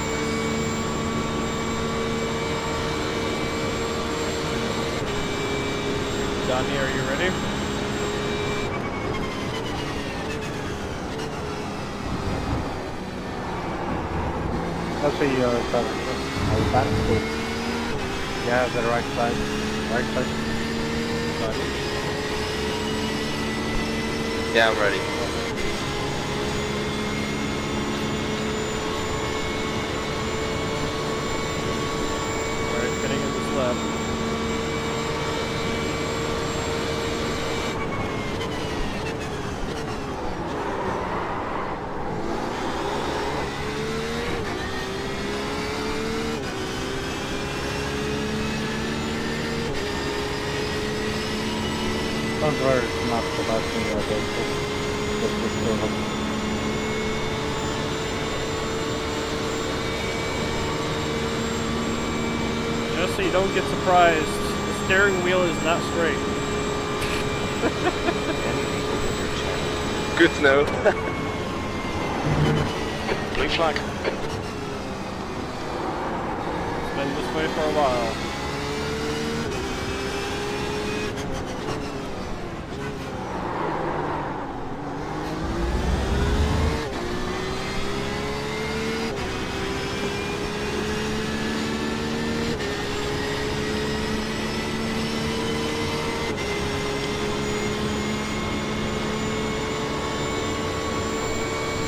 Speaker 3: Donnie, are you ready?
Speaker 10: Let's see your back foot. Yeah, the right side. Right side.
Speaker 9: Yeah, I'm ready.
Speaker 3: Alright, getting in this lap.
Speaker 10: Don't worry, it's not the last thing you're going to. Just be still.
Speaker 3: Just so you don't get surprised, the steering wheel is not straight.
Speaker 9: Good to know.
Speaker 6: Blue flag.
Speaker 3: It's been this way for a while.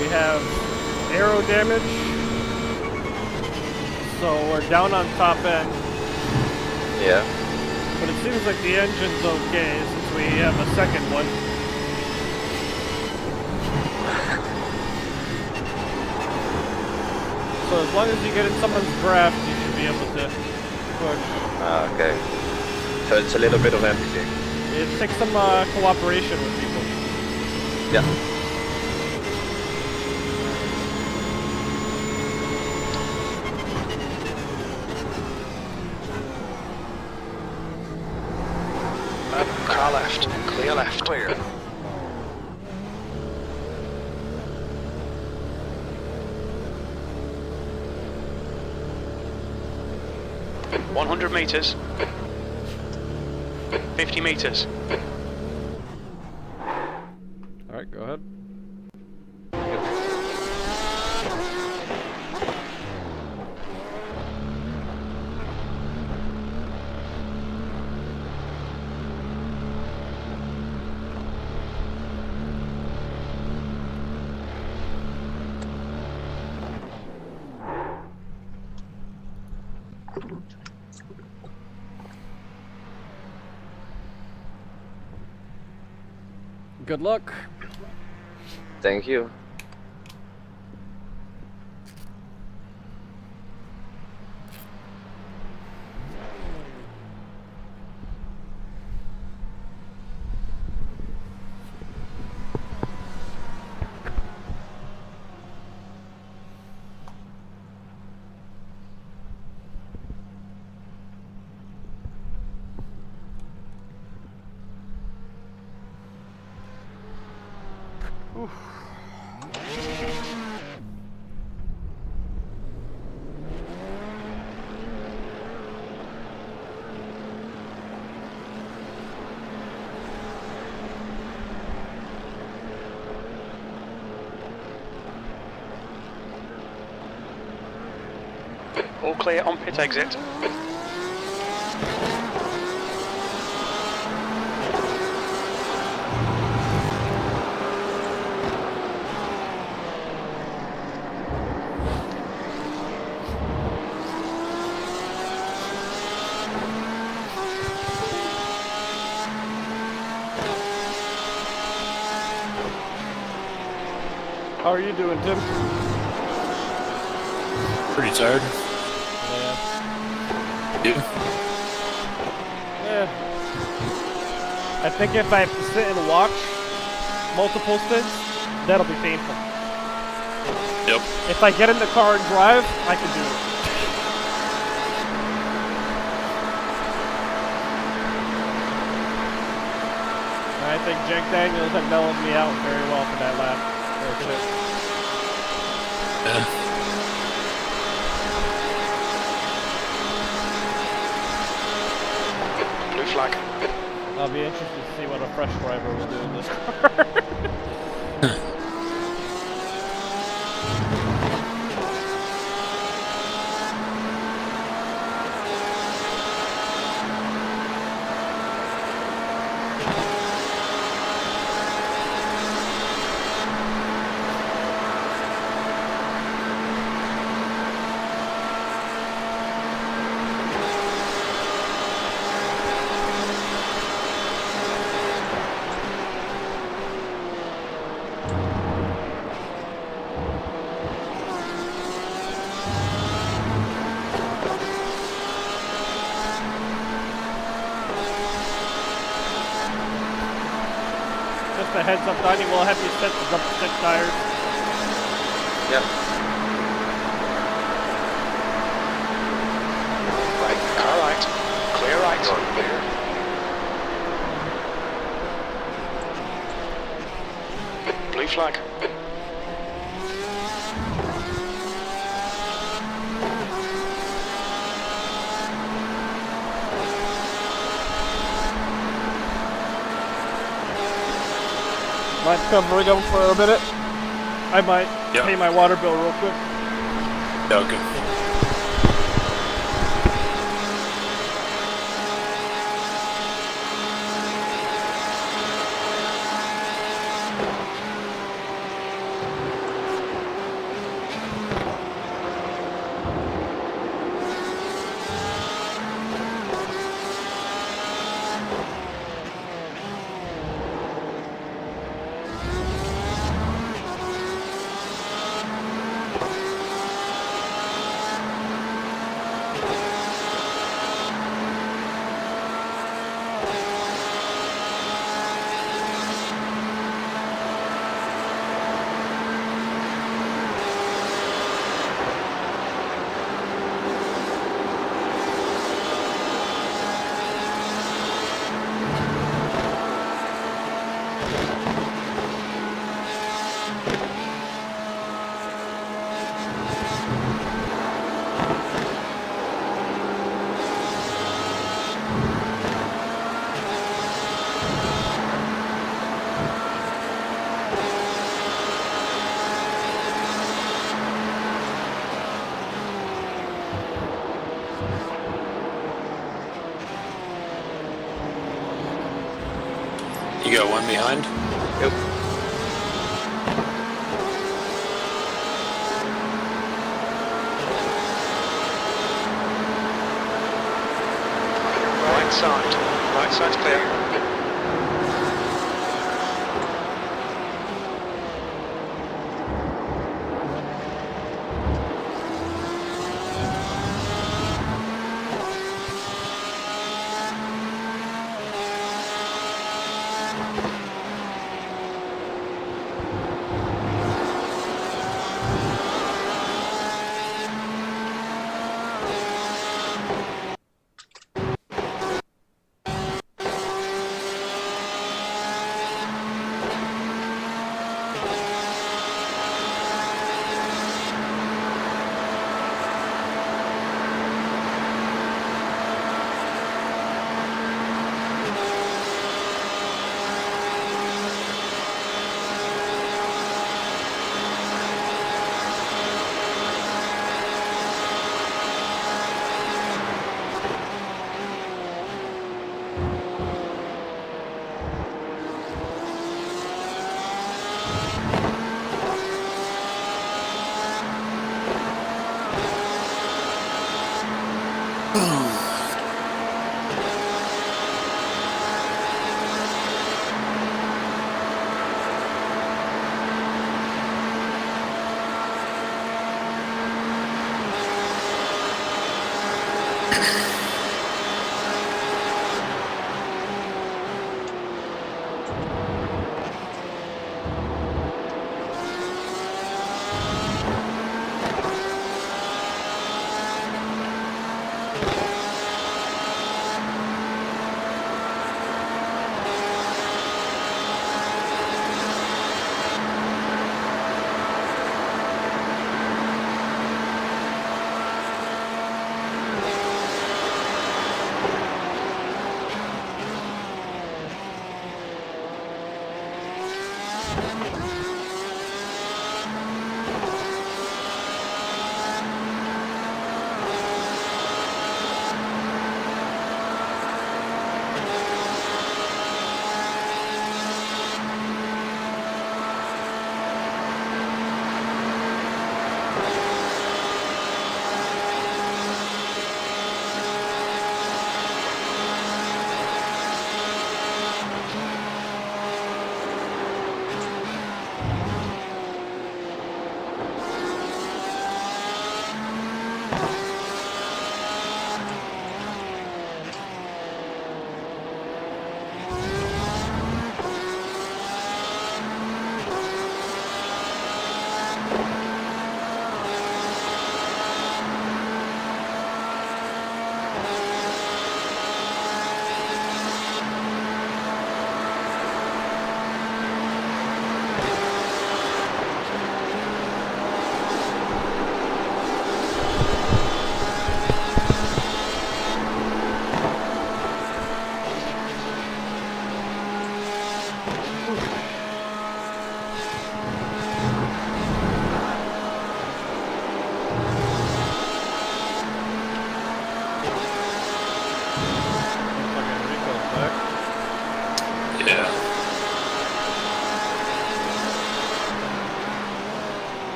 Speaker 3: We have aero damage, so we're down on top end,
Speaker 9: Yeah.
Speaker 3: but it seems like the engine's okay since we have a second one. So as long as you get in someone's draft, you should be able to push.
Speaker 9: Ah, okay. So it's a little bit of everything.
Speaker 3: It takes some cooperation with people.
Speaker 9: Yeah.
Speaker 6: Car left. Clear left.
Speaker 8: Clear.
Speaker 6: $100 meters. 50 meters.
Speaker 7: Alright, go ahead. Good luck.
Speaker 9: Thank you.
Speaker 6: All clear on pit exit.
Speaker 3: How are you doing, Tim?
Speaker 2: Pretty tired.
Speaker 3: Yeah. Yeah. I think if I have to sit and watch multiple stints, that'll be painful.
Speaker 2: Yep.
Speaker 3: If I get in the car and drive, I can do it. I think Jack Daniels had mellowed me out very well for that lap.
Speaker 2: Yeah.
Speaker 3: I'll be interested to see what a fresh driver will do in this car. Just a heads up, Donnie, we'll have you set the double stick tires.
Speaker 9: Yep.
Speaker 6: Right, car right. Clear right. Clear. Blue flag.
Speaker 3: Mind covering them for a minute? I might
Speaker 2: Yeah.
Speaker 3: pay my water bill real quick.
Speaker 2: Yeah, okay. You got one behind?
Speaker 9: Yep.
Speaker 6: Right side. Right side's clear.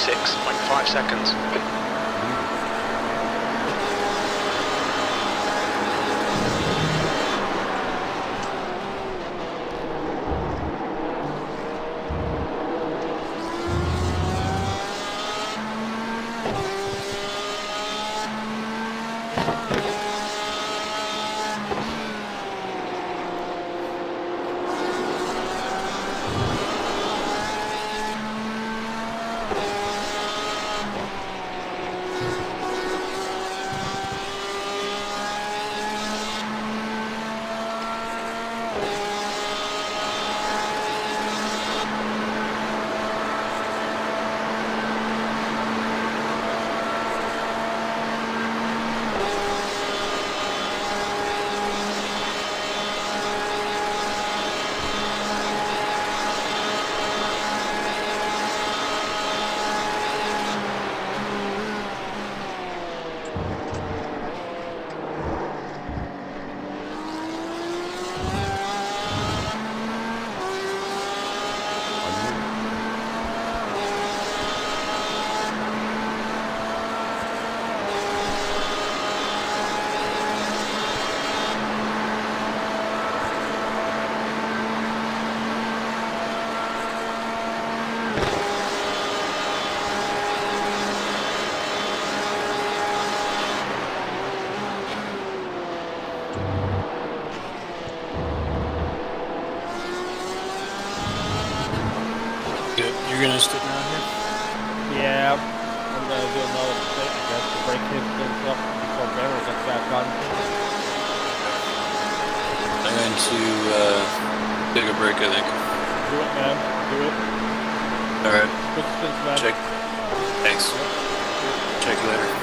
Speaker 6: 56.5 seconds.
Speaker 2: You're gonna stick around here?
Speaker 7: Yeah, I'm gonna do another thing, I guess, to break his things up before Barry gets back on.
Speaker 2: I'm going to take a break, I think.
Speaker 7: Do it, man. Do it.
Speaker 2: Alright.
Speaker 7: Good stints, man.
Speaker 2: Check. Thanks. Check you later.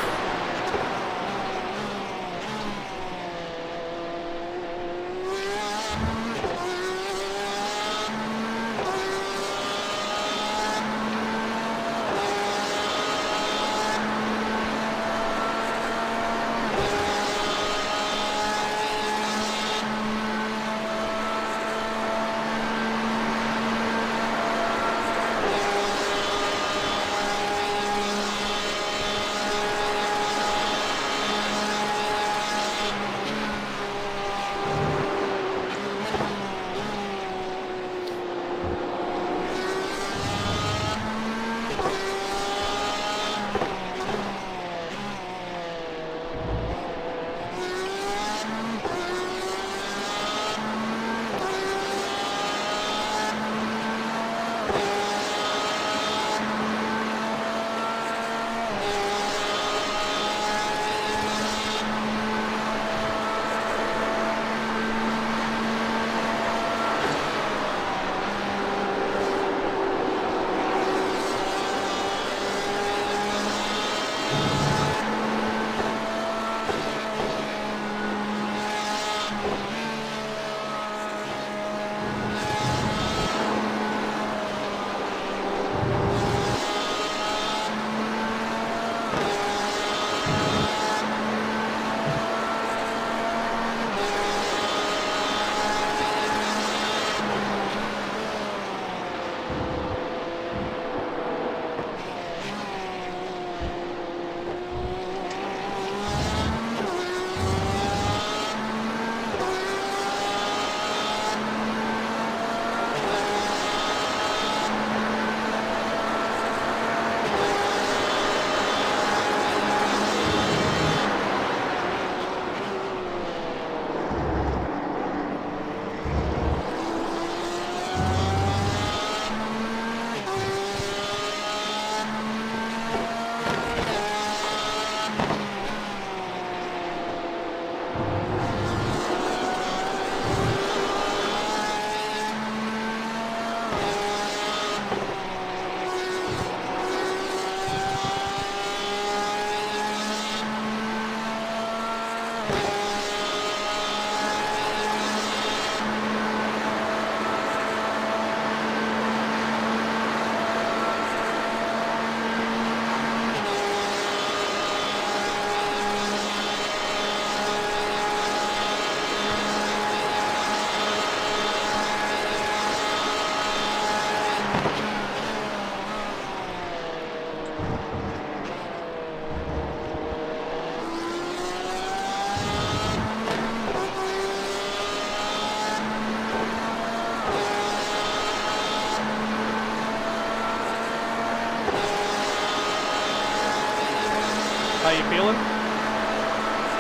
Speaker 3: How you feeling?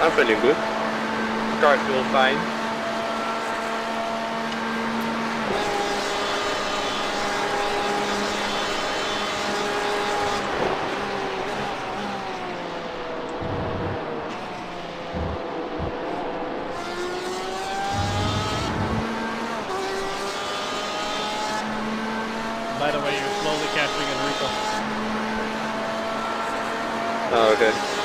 Speaker 9: I'm feeling good. Car feels fine.
Speaker 3: By the way, you're slowly catching Enrico.
Speaker 9: Oh, okay.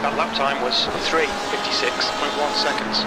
Speaker 6: That lap time was 3:56.1 seconds.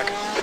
Speaker 6: flag.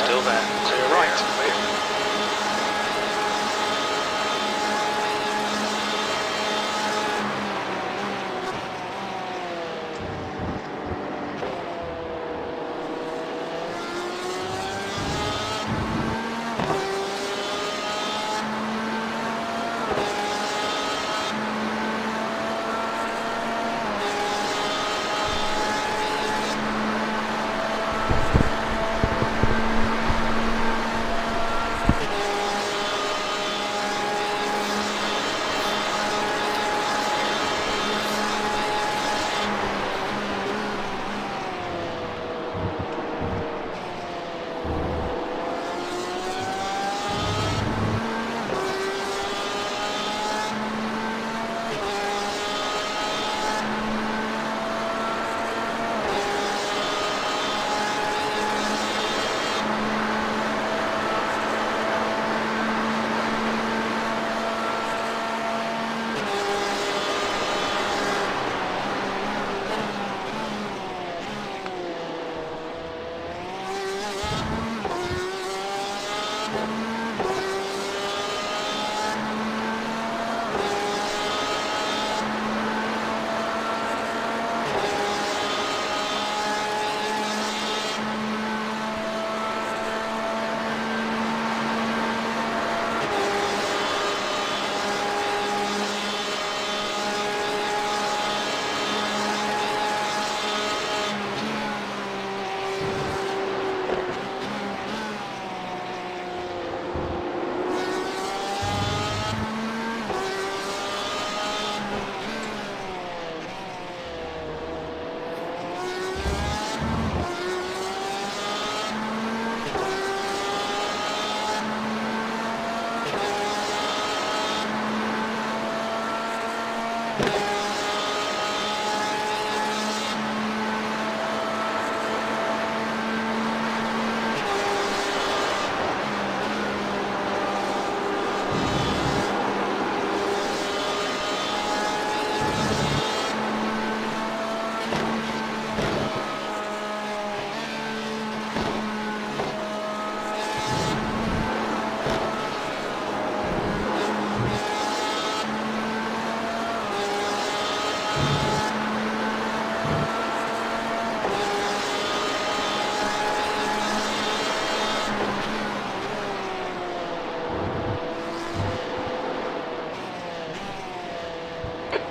Speaker 6: Still there. Clear right.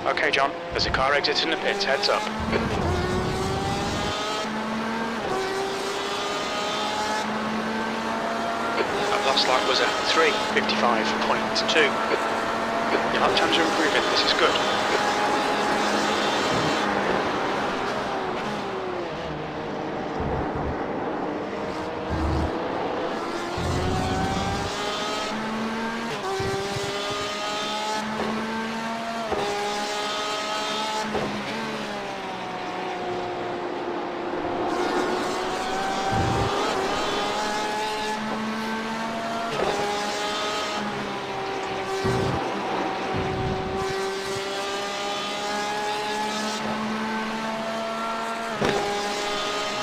Speaker 6: Okay, John, there's a car exiting the pits, heads up. last lap was a 3:55.2. Your lap times are improving, this is good.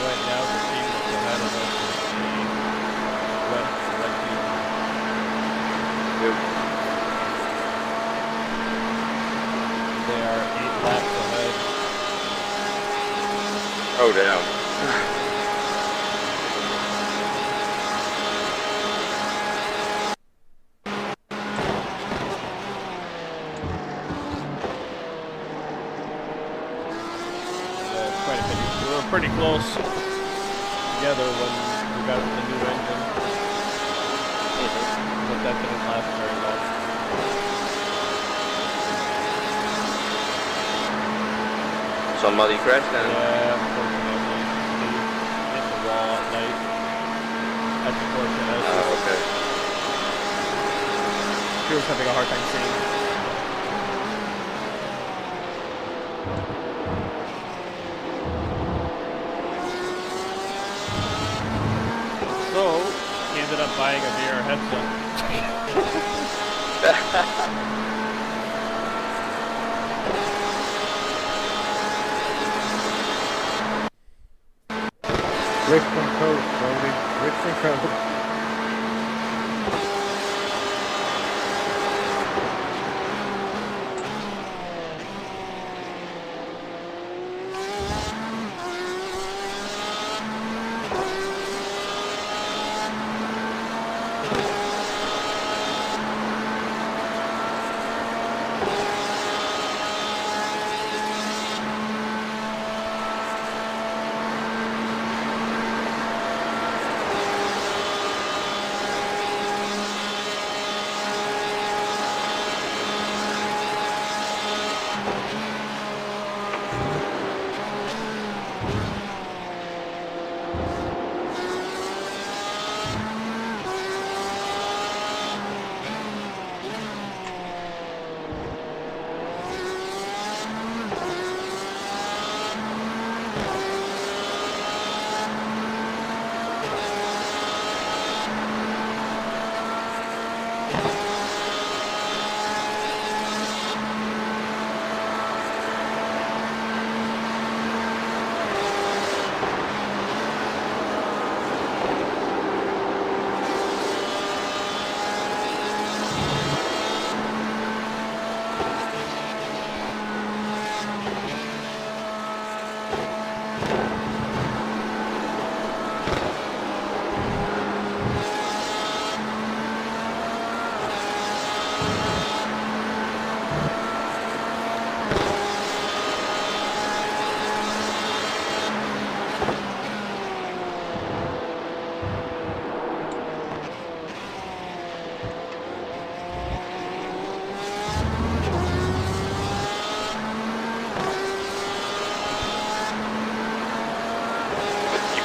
Speaker 7: Right now, the team that's ahead of us is the red team.
Speaker 9: Yep.
Speaker 7: They are 8 laps ahead.
Speaker 9: Oh damn.
Speaker 7: Quite a bit. We were pretty close together when we got the new engine. But that didn't last very long.
Speaker 9: Somebody crashed then.
Speaker 7: Yeah, unfortunately. He hit the wall at night. That's unfortunate.
Speaker 9: Oh, okay.
Speaker 3: He was having a hard time seeing. So, he ended up buying a VR headset.
Speaker 10: Richmond Coast, Brody. Richmond Coast.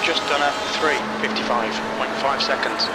Speaker 6: Just done a 3:55.5 seconds.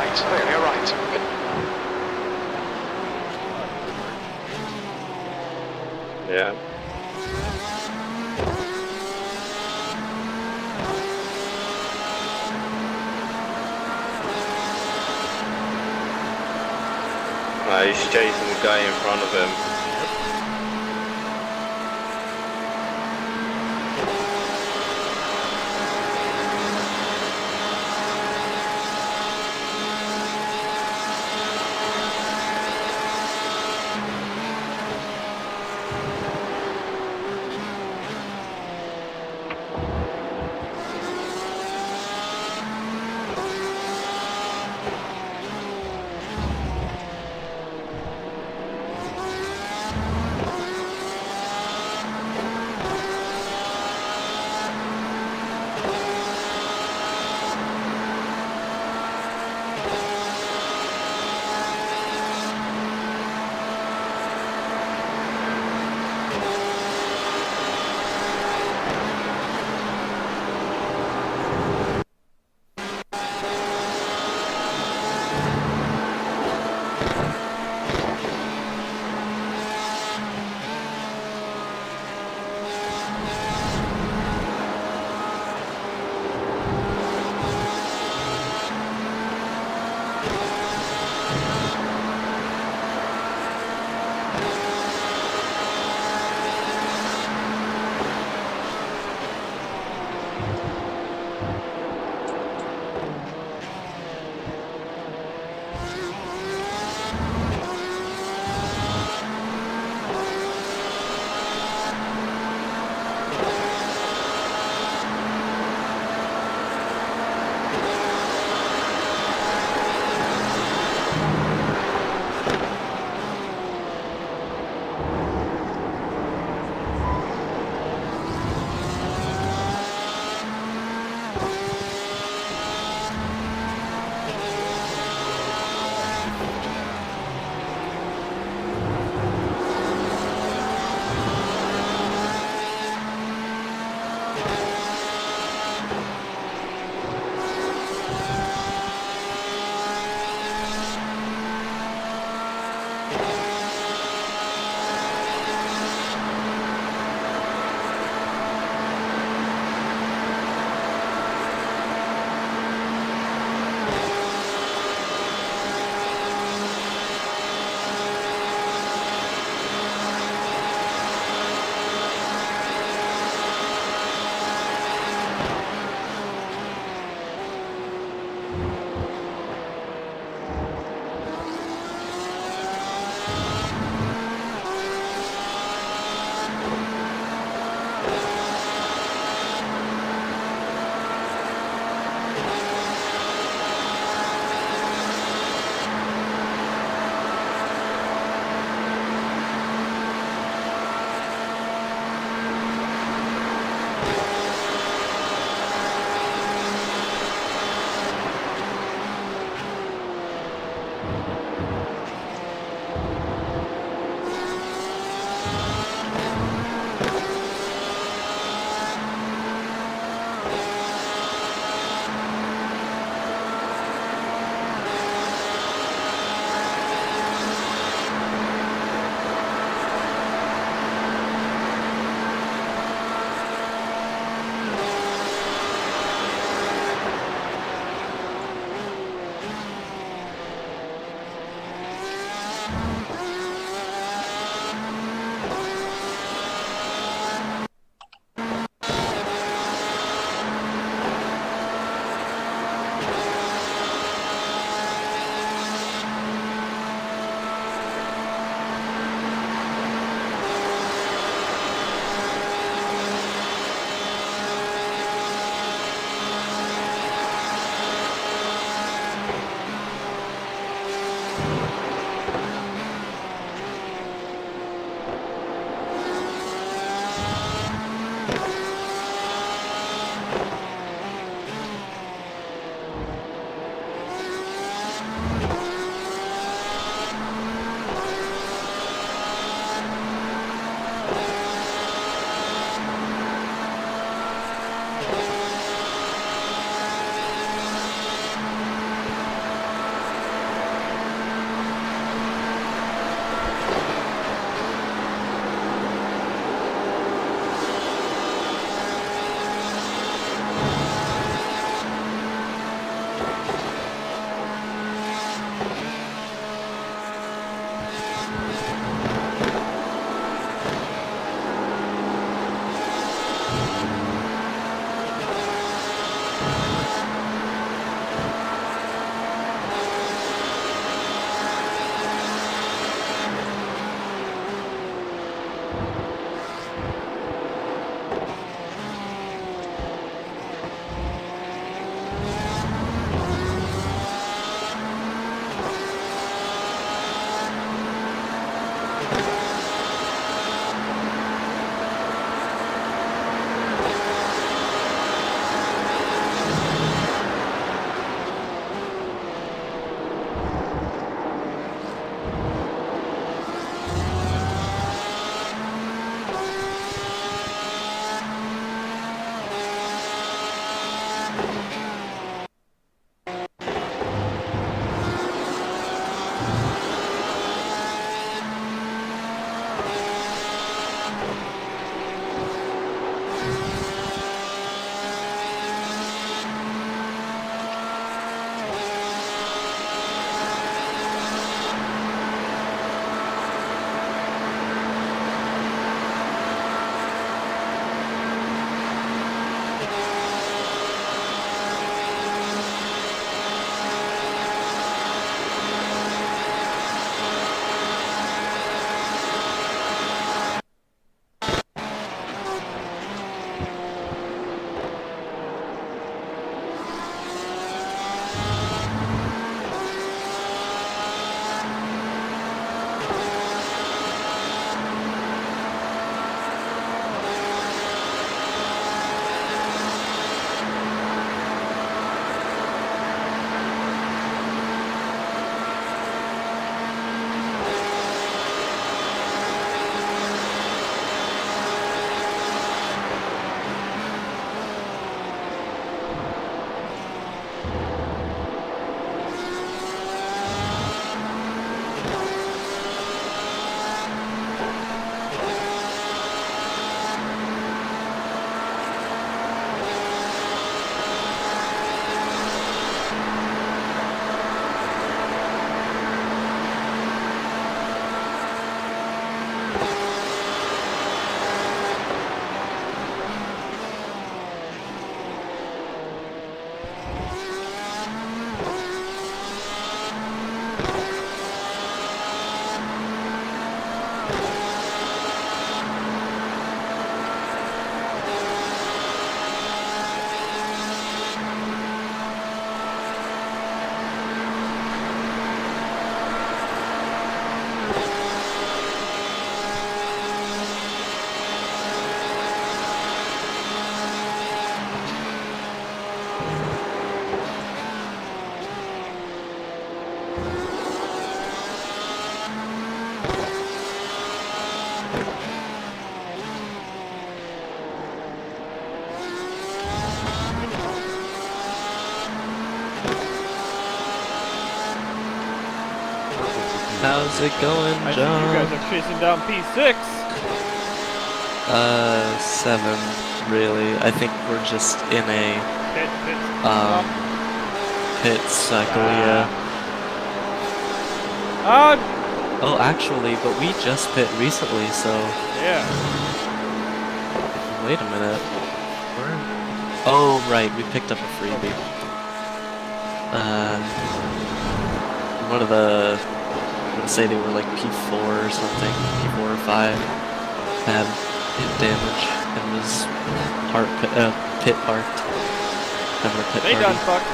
Speaker 6: right, clear right.
Speaker 9: Yeah. He's chasing the guy in front of him.
Speaker 4: How's it going,
Speaker 3: I see
Speaker 4: John?
Speaker 3: you guys are chasing down P6.
Speaker 4: 7, really. I think we're just in a pit cycle, yeah. Oh, actually, but we just pit recently, so...
Speaker 3: Yeah.
Speaker 4: Wait a minute. Oh, right, we picked up a freebie. One of the... I'm gonna say they were like P4 or something, P4 or 5, had hit damage and was pit parked. Having a pit
Speaker 3: They
Speaker 4: party.
Speaker 3: done fucked.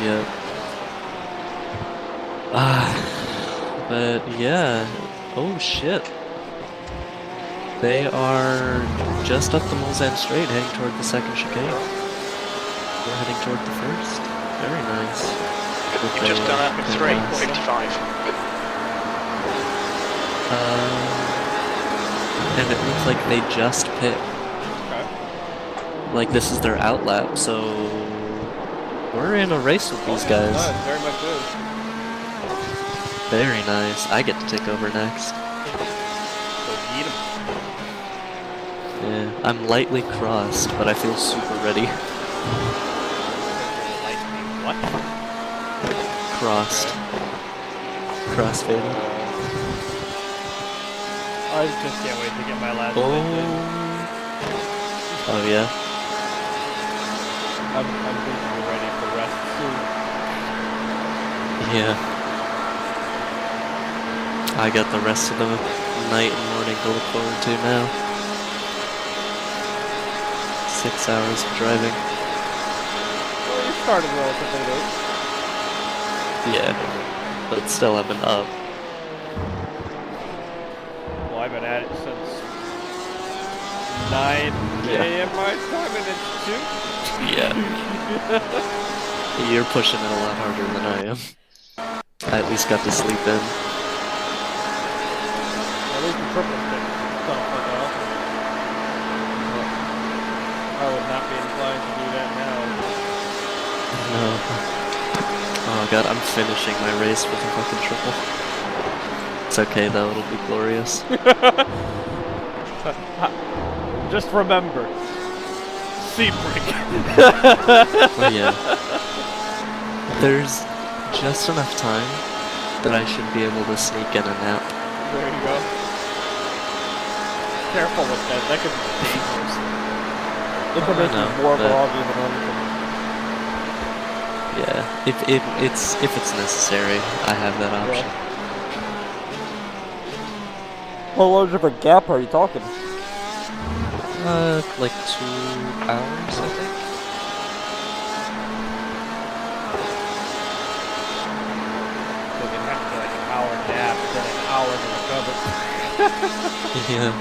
Speaker 4: Yep. But yeah. Oh shit. They are just up the Mulsanne Strait, heading toward the second chicane. We're heading toward the first. Very nice.
Speaker 6: You've just done up at 3:55.
Speaker 4: And it looks like they just pit.
Speaker 3: Okay.
Speaker 4: Like this is their outlap, so we're in a race with these guys.
Speaker 3: No, it very much is.
Speaker 4: Very nice. I get to take over next.
Speaker 3: So eat 'em.
Speaker 4: Yeah, I'm lightly crossed, but I feel super ready.
Speaker 3: What?
Speaker 4: Crossed. Crossfaded.
Speaker 3: I just can't wait to get my last
Speaker 4: Oh.
Speaker 3: win in.
Speaker 4: Oh yeah.
Speaker 3: I'm basically ready for rest soon.
Speaker 4: Yeah. I got the rest of the night and morning to look forward to now. 6 hours of driving.
Speaker 3: Well, you started relatively late.
Speaker 4: Yeah. But still, I've been up.
Speaker 3: Well, I've been at it since 9 a.m. my time, and it's 2.
Speaker 4: Yeah. You're pushing it a lot harder than I am. I at least got to sleep in.
Speaker 3: At least the triple stick stuff like that. I would not be inclined to do that now.
Speaker 4: No. Oh god, I'm finishing my race with a fucking triple. It's okay though, it'll be glorious.
Speaker 3: Just remember, Sebring.
Speaker 4: Oh yeah. There's just enough time that I should be able to sneak in a nap.
Speaker 3: There you go. Careful with that. That could be dangerous. It could make you more groggy than anything.
Speaker 4: Yeah, if it's necessary, I have that option.
Speaker 3: How large of a gap are you talking?
Speaker 4: Like 2 hours, I think.
Speaker 3: So they have to be like an hour nap, then an hour to recover.
Speaker 4: Yeah.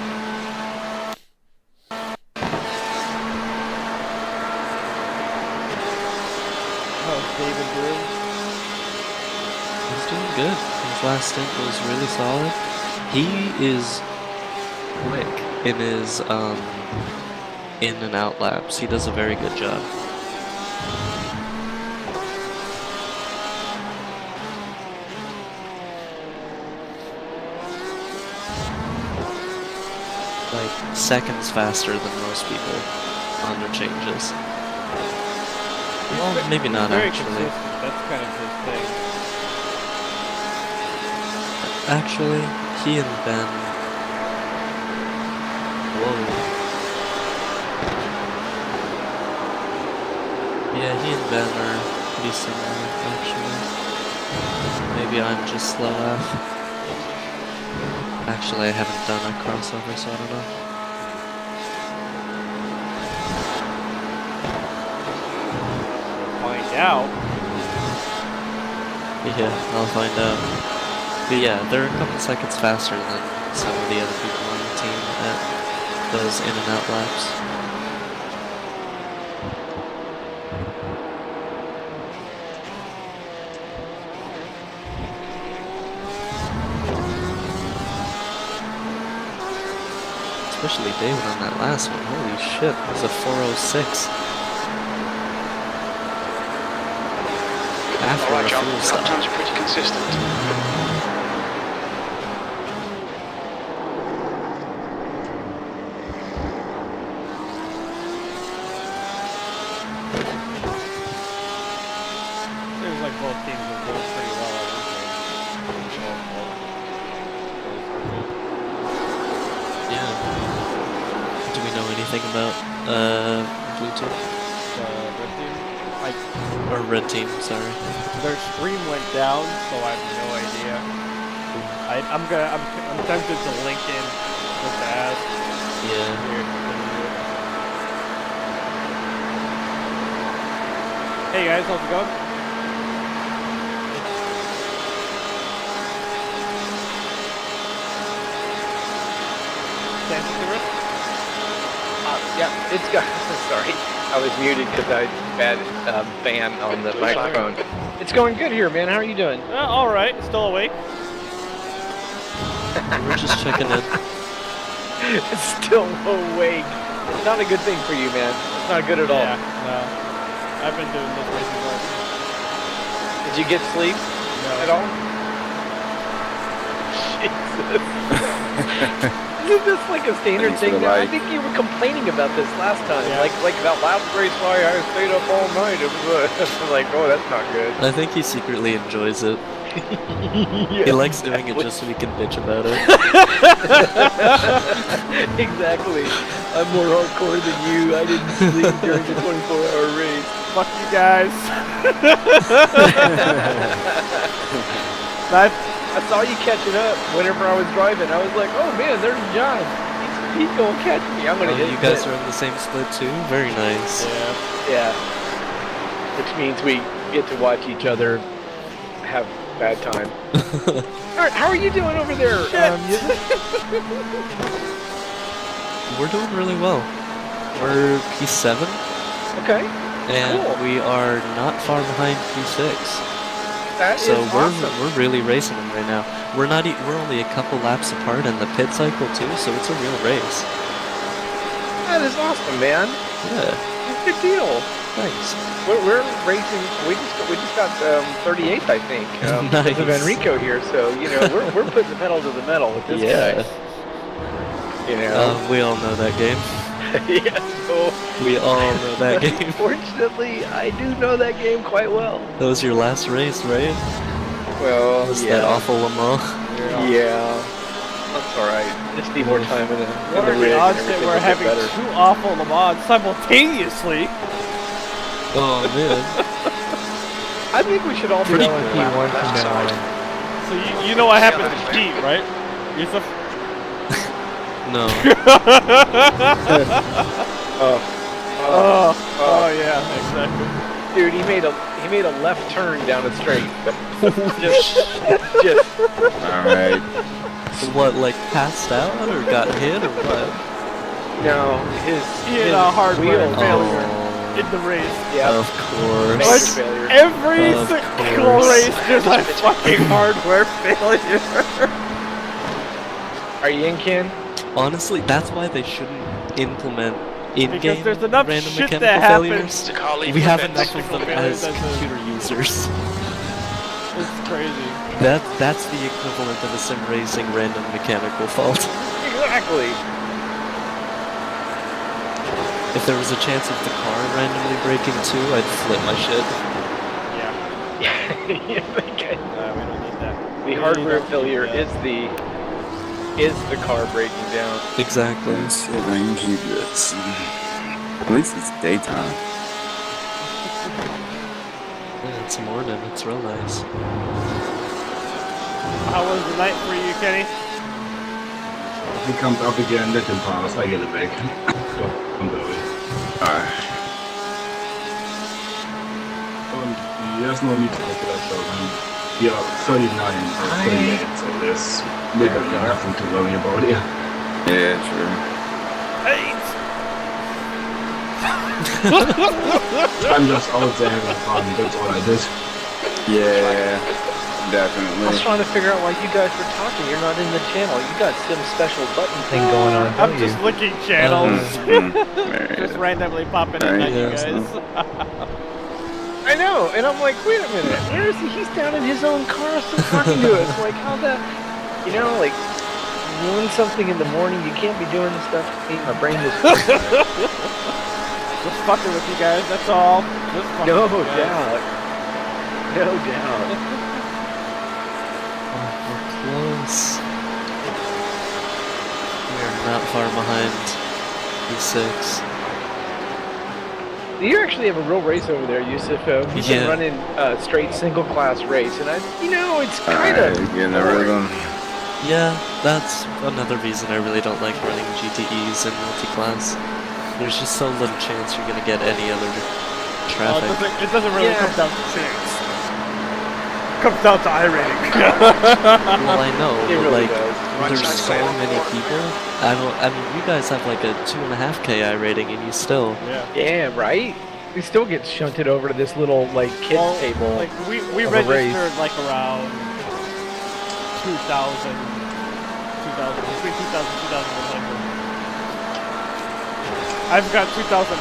Speaker 3: How's David doing?
Speaker 4: He's doing good. His last stint was really solid. He is quick in his in and out laps. He does a very good job. Like seconds faster than most people on their changes. Well, maybe not
Speaker 3: Very
Speaker 4: actually.
Speaker 3: consistent. That's kind of his thing.
Speaker 4: Actually, he and Ben. Whoa. Yeah, he and Ben are pretty similar, actually. Maybe I'm just slow off. Actually, I haven't done a crossover, so I don't know.
Speaker 3: Find out.
Speaker 4: Yeah, I'll find out. But yeah, they're a couple seconds faster than some of the other people on the team at those in and out laps. Especially David on that last one. Holy shit, it was a 406. after
Speaker 6: Alright,
Speaker 4: a
Speaker 6: John.
Speaker 4: fuel
Speaker 6: Lap
Speaker 4: stop.
Speaker 6: times are pretty consistent.
Speaker 7: Seems like both teams are doing pretty well.
Speaker 4: Yeah. Do we know anything about blue team
Speaker 7: Red team,
Speaker 4: or red team? Sorry.
Speaker 7: their stream went down, so I have no idea. I'm tempted to link in with that.
Speaker 4: Yeah.
Speaker 7: Hey guys, how's it going?
Speaker 9: Yeah, it's got. Sorry, I was muted because I had ban on the microphone. It's going good here, man. How are you doing?
Speaker 3: All right, still awake.
Speaker 4: We're just checking in.
Speaker 9: It's still awake. It's not a good thing for you, man. It's not good at all.
Speaker 7: Yeah, no. I've been doing this way too much.
Speaker 9: Did you get sleep at all? Jesus. Isn't this like a standard thing now? I think you were complaining about this last time.
Speaker 7: Yeah.
Speaker 9: Like that last race why I stayed up all night. It was like, oh, that's not good.
Speaker 4: I think he secretly enjoys it. He likes doing it just so he can bitch about it.
Speaker 9: Exactly. I'm more hardcore than you. I didn't sleep during the 24-hour race.
Speaker 3: Fuck you guys.
Speaker 9: I saw you catching up whenever I was driving. I was like, oh man, there's John. He's gonna catch me. I'm gonna hit
Speaker 4: You guys are in the same split too? Very nice.
Speaker 9: Yeah. Which means we get to watch each other have bad time. Alright, how are you doing over there?
Speaker 4: We're doing really well. We're P7.
Speaker 9: Okay.
Speaker 4: And
Speaker 9: Cool.
Speaker 4: we are not far behind P6.
Speaker 9: That
Speaker 4: So
Speaker 9: is awesome.
Speaker 4: we're really racing them right now. We're only a couple laps apart in the pit cycle too, so it's a real race.
Speaker 9: That is awesome, man.
Speaker 4: Yeah.
Speaker 9: Good deal.
Speaker 4: Thanks.
Speaker 9: We're racing. We just got 38th, I think,
Speaker 4: Nice.
Speaker 9: because of Enrico here. So we're putting the pedal to the metal with this guy.
Speaker 4: We all know that game.
Speaker 9: Yeah. So
Speaker 4: We all know that game.
Speaker 9: fortunately, I do know that game quite well.
Speaker 4: That was your last race, right?
Speaker 9: Well,
Speaker 4: Was that awful Le Mans?
Speaker 9: Yeah. That's all right. Just need more time in
Speaker 3: What are the odds that we're having two awful Le Mans simultaneously?
Speaker 4: Oh man.
Speaker 9: I think we should all be going
Speaker 10: P1 from now on.
Speaker 3: So you know what happened to Pete, right? Yusuf?
Speaker 4: No.
Speaker 3: Oh yeah, exactly.
Speaker 9: Dude, he made a left turn down a straight. just.
Speaker 11: Alright.
Speaker 4: What, like passed out or got hit or what?
Speaker 9: No,
Speaker 3: He had a hardware
Speaker 9: wheel
Speaker 3: failure in the race.
Speaker 9: Yeah.
Speaker 4: Of course.
Speaker 3: Like
Speaker 9: failure.
Speaker 3: every
Speaker 4: Of
Speaker 3: single
Speaker 4: course.
Speaker 3: race, there's a fucking hardware failure.
Speaker 9: Are you in, Ken?
Speaker 4: Honestly, that's why they shouldn't implement in-game
Speaker 3: Because there's enough
Speaker 4: random
Speaker 3: shit
Speaker 4: mechanical
Speaker 3: that
Speaker 4: failures.
Speaker 3: happens.
Speaker 4: We have enough of them
Speaker 3: failures
Speaker 4: as
Speaker 3: as a-
Speaker 4: computer users.
Speaker 3: It's crazy.
Speaker 4: That's the equivalent of a sim racing random mechanical fault.
Speaker 9: Exactly.
Speaker 4: If there was a chance of the car randomly breaking too, I'd flip my shit.
Speaker 9: Yeah,
Speaker 7: we don't need that.
Speaker 9: the hardware failure is the car breaking down.
Speaker 4: Exactly.
Speaker 11: Let's see if I can keep this. At least it's daytime.
Speaker 4: Yeah, it's morning. It's real nice.
Speaker 3: How was the night for you, Kenny?
Speaker 12: He comes up again, let him pass, I get it back. So, I'm going.
Speaker 11: Alright.
Speaker 12: There's no need to go for that show. We are 39 or 38, so there's literally nothing to worry about here.
Speaker 11: Yeah, true.
Speaker 12: I'm just out there having fun, that's all I did.
Speaker 11: Yeah,
Speaker 9: I was
Speaker 11: definitely.
Speaker 9: trying to figure out why you guys were talking. You're not in the channel. You got some special button thing going on.
Speaker 3: I'm just looking channels.
Speaker 11: Mhm.
Speaker 3: Just randomly popping in
Speaker 11: Right,
Speaker 3: at you
Speaker 4: yeah,
Speaker 3: guys.
Speaker 13: I know, and I'm like, wait a minute, where is he? He's down in his own car still talking to us. Like, how the, you know, like, doing something in the morning, you can't be doing this stuff. My brain just...
Speaker 3: Just fucking with you guys, that's all. Just fucking
Speaker 13: No
Speaker 3: with you guys.
Speaker 13: doubt. No doubt.
Speaker 4: Oh, we're close. We're not far behind P6.
Speaker 13: You actually have a real race over there, Yusuf. We've been running straight single class race, and it's kind of
Speaker 11: getting a rhythm.
Speaker 4: Yeah, that's another reason I really don't like running GTEs in multi-class. There's just so little chance you're gonna get any other traffic.
Speaker 3: It doesn't really come down to chance. It comes down to iRacing.
Speaker 4: Well, I know,
Speaker 13: It
Speaker 4: but
Speaker 13: really
Speaker 4: like,
Speaker 13: does.
Speaker 4: there's so many people. I mean, you guys have like a 2.5K I rating, and you still.
Speaker 13: Yeah, right? We still get shunted over to this little, like, kids table.
Speaker 3: Like, we
Speaker 13: of a race.
Speaker 3: registered like around 2,000, between 2,000 and 2,100. I've got 2,500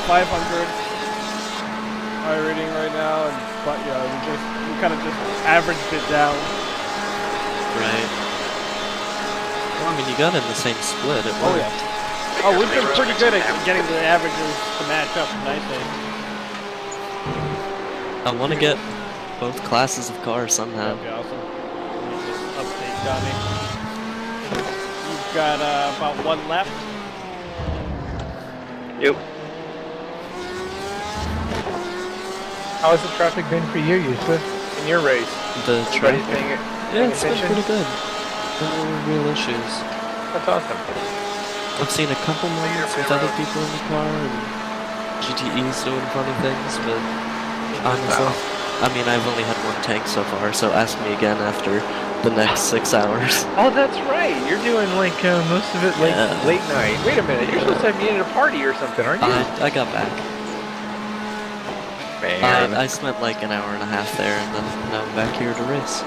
Speaker 3: rating right now, but yeah, we kind of just averaged it down.
Speaker 4: Right. Well, I mean, you got in the same split. It worked.
Speaker 3: Yeah. Oh, we've been pretty good at getting the averages to match up nicely.
Speaker 4: I want to get both classes of cars somehow.
Speaker 3: That'd be awesome. Let me just update Johnny. You've got about one left.
Speaker 13: Yep. How has the traffic been for you, Yusuf, in your race?
Speaker 4: The traffic?
Speaker 13: Yeah,
Speaker 4: it's been pretty good. No real issues.
Speaker 13: That's awesome.
Speaker 4: I've seen a couple moments with other people in the car and GTEs doing funny things, but honestly, I mean, I've only had one tank so far, so ask me again after the next 6 hours.
Speaker 13: Oh, that's right. You're doing like most of it like late night. Wait a minute. You're supposed to have me at a party or something, aren't you?
Speaker 4: I got back.
Speaker 13: Man.
Speaker 4: I spent like an hour and a half there, and then now I'm back here to race.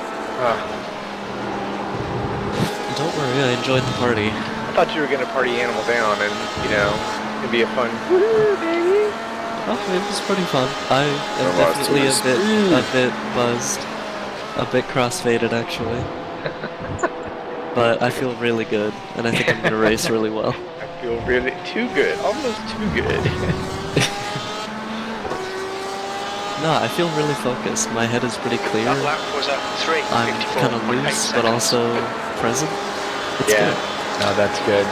Speaker 4: Don't worry, I enjoyed the party.
Speaker 13: I thought you were gonna party Animal Down, and it'd be a fun. Woohoo, baby!
Speaker 4: Oh, it was pretty fun. I am definitely a bit buzzed, a bit crossfaded actually. But I feel really good, and I think I'm gonna race really well.
Speaker 13: I feel really too good, almost too good.
Speaker 4: No, I feel really focused. My head is pretty clear.
Speaker 6: That lap was at 3.
Speaker 4: I'm kind of loose, but also present. It's good.
Speaker 13: No, that's good.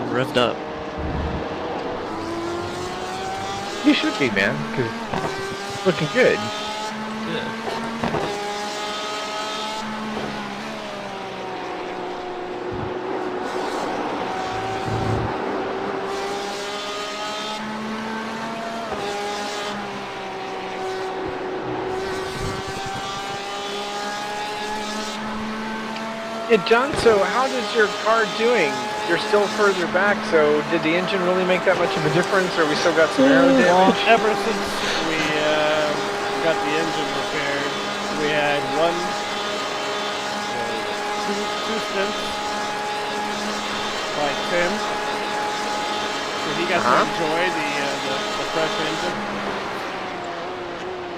Speaker 4: I'm revved up.
Speaker 13: You should be, man, because it's looking good.
Speaker 4: Yeah.
Speaker 13: Yeah, John, so how does your car doing? You're still further back, so did the engine really make that much of a difference, or we still got some aero
Speaker 3: Well,
Speaker 13: damage?
Speaker 3: ever since we got the engine repaired, we had two stints by Tim. So he got to enjoy the fresh engine.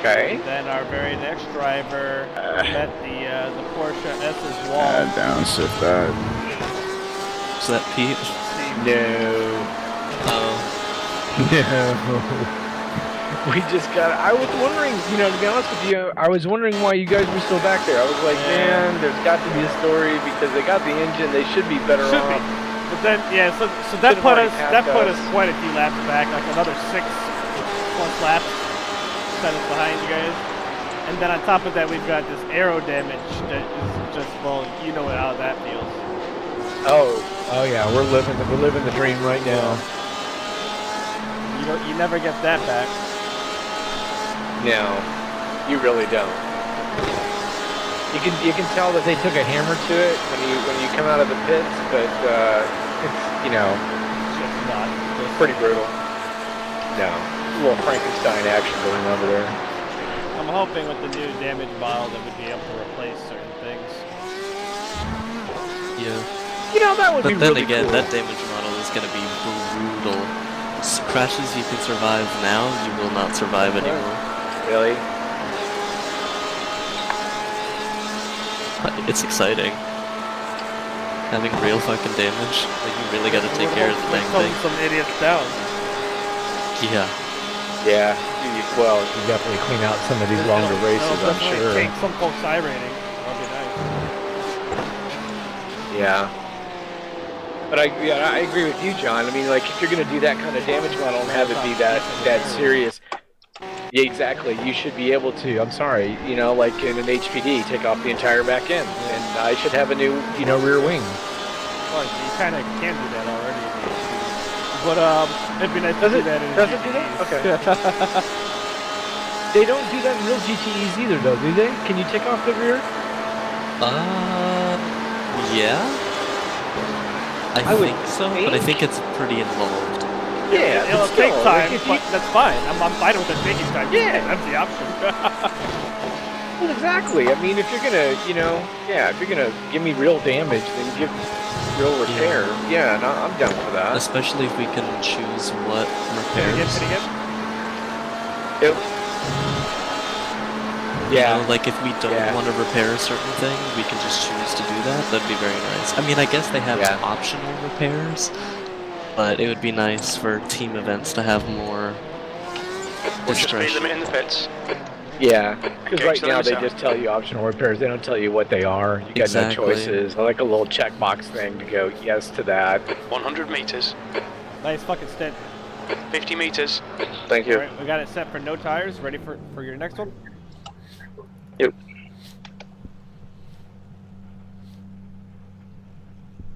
Speaker 13: Okay.
Speaker 3: And then our very next driver met the Porsche S's wall.
Speaker 11: Downshift that.
Speaker 4: Is that Pete?
Speaker 13: No.
Speaker 4: Oh.
Speaker 13: No. We just got. I was wondering, to be honest with you, I was wondering why you guys were still back there. I was like, man, there's got to be a story because they got the engine. They should be better off.
Speaker 3: But then, so that put us quite a few laps back, like another 6+ laps. Set us behind you guys, and then on top of that, we've got this aero damage that is just, well, you know how that feels.
Speaker 13: Oh yeah, we're living the dream right now.
Speaker 3: You never get that back.
Speaker 13: No, you really don't. You can tell that they took a hammer to it when you come out of the pits, but it's
Speaker 3: just not
Speaker 13: pretty brutal. No, a little Frankenstein action going over there.
Speaker 3: I'm hoping with the new damage model that we'd be able to replace certain things.
Speaker 4: Yeah.
Speaker 13: That would be really
Speaker 4: But then again,
Speaker 13: cool.
Speaker 4: that damage model is gonna be brutal. Crashes you can survive now, you will not survive anymore.
Speaker 13: Really?
Speaker 4: It's exciting. Having real fucking damage, like you really gotta take care of the dang thing.
Speaker 3: Some idiots down.
Speaker 4: Yeah.
Speaker 13: Yeah. Well, you definitely clean out some of these longer races, I'm sure.
Speaker 3: Take some folks' iRating. That'll be nice.
Speaker 13: Yeah. But I agree with you, John. I mean, like, if you're going to do that kind of damage model and have it be that serious, yeah, exactly. You should be able to, I'm sorry, you know, like in an HPD, take off the entire back end. And I should have a new, you know, rear wing.
Speaker 3: Well, you kind of can do that already in the HPD. But, it'd be nice to do that in a
Speaker 13: Does it do that? Okay. They don't do that in real GTEs either, though, do they? Can you take off the rear?
Speaker 4: Yeah. I think so, but I think it's pretty involved.
Speaker 13: Yeah,
Speaker 3: it'll take time, but that's fine. I'm fine with it taking time.
Speaker 13: Yeah.
Speaker 3: That's the option.
Speaker 13: Well, exactly. I mean, if you're gonna, you know, if you're gonna give me real damage, then give real repair. Yeah, no, I'm down for that.
Speaker 4: Especially if we can choose what repairs.
Speaker 13: Yep.
Speaker 4: Yeah. You know, like if we don't want to repair a certain thing, we can just choose to do that. That'd be very nice. I mean, I guess they have optional repairs, but it would be nice for team events to have more discretion.
Speaker 6: Just limit in the pits.
Speaker 13: Yeah, because right now they just tell you optional repairs. They don't tell you what they are. You got no choices. I like a little checkbox thing to go yes to that.
Speaker 6: 100 meters.
Speaker 3: Nice fucking stint.
Speaker 6: 50 meters.
Speaker 13: Thank you.
Speaker 3: All right, we got it set for no tires. Ready for your next one?
Speaker 13: Yep.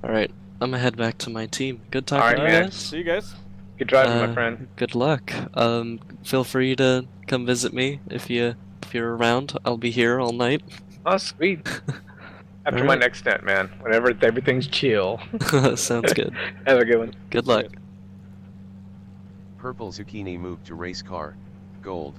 Speaker 4: Alright, I'm gonna head back to my team. Good talking to you guys.
Speaker 3: See you guys.
Speaker 13: Good driving, my friend.
Speaker 4: Good luck. Feel free to come visit me if you're around. I'll be here all night.
Speaker 13: Oh, sweet. After my next stint, man. Whenever everything's chill.
Speaker 4: Sounds good.
Speaker 13: Have a good one.
Speaker 4: Good luck.
Speaker 14: Purple Zucchini moved to race car. Gold.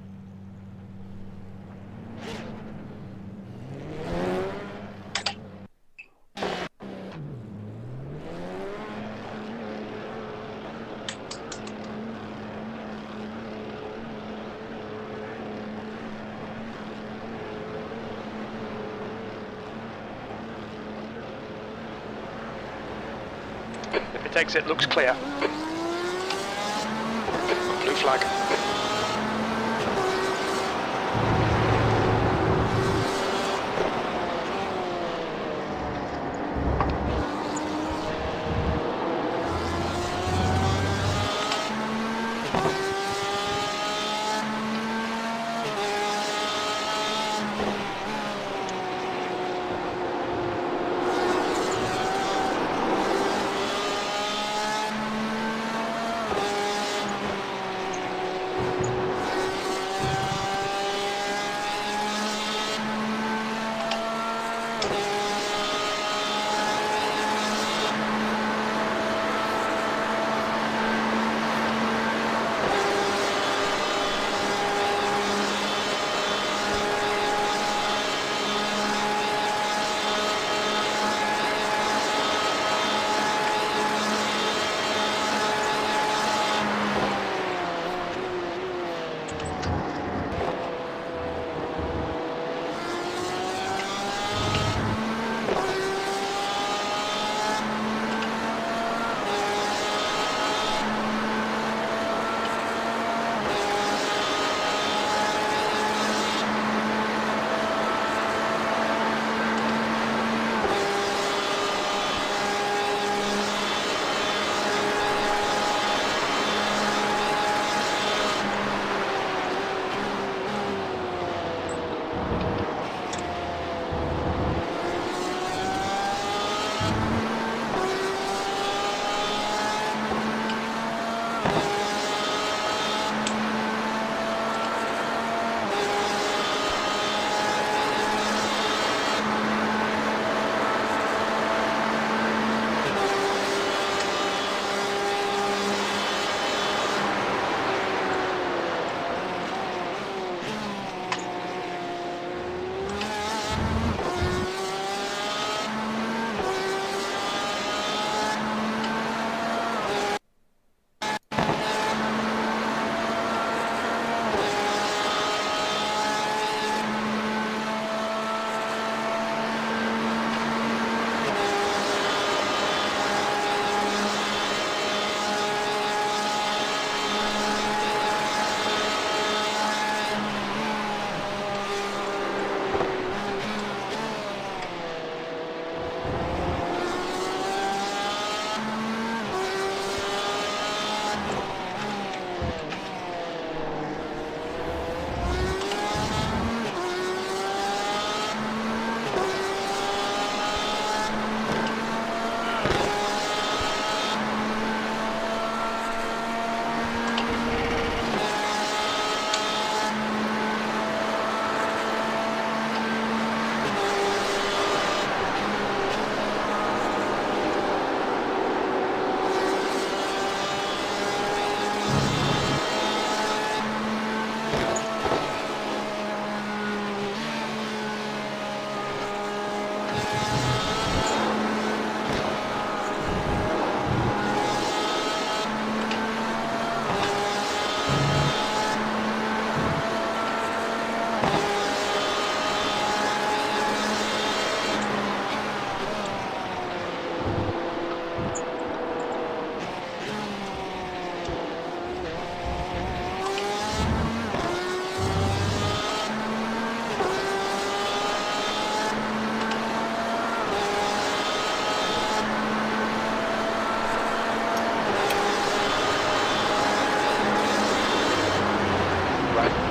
Speaker 6: The pit exit looks clear. Blue flag.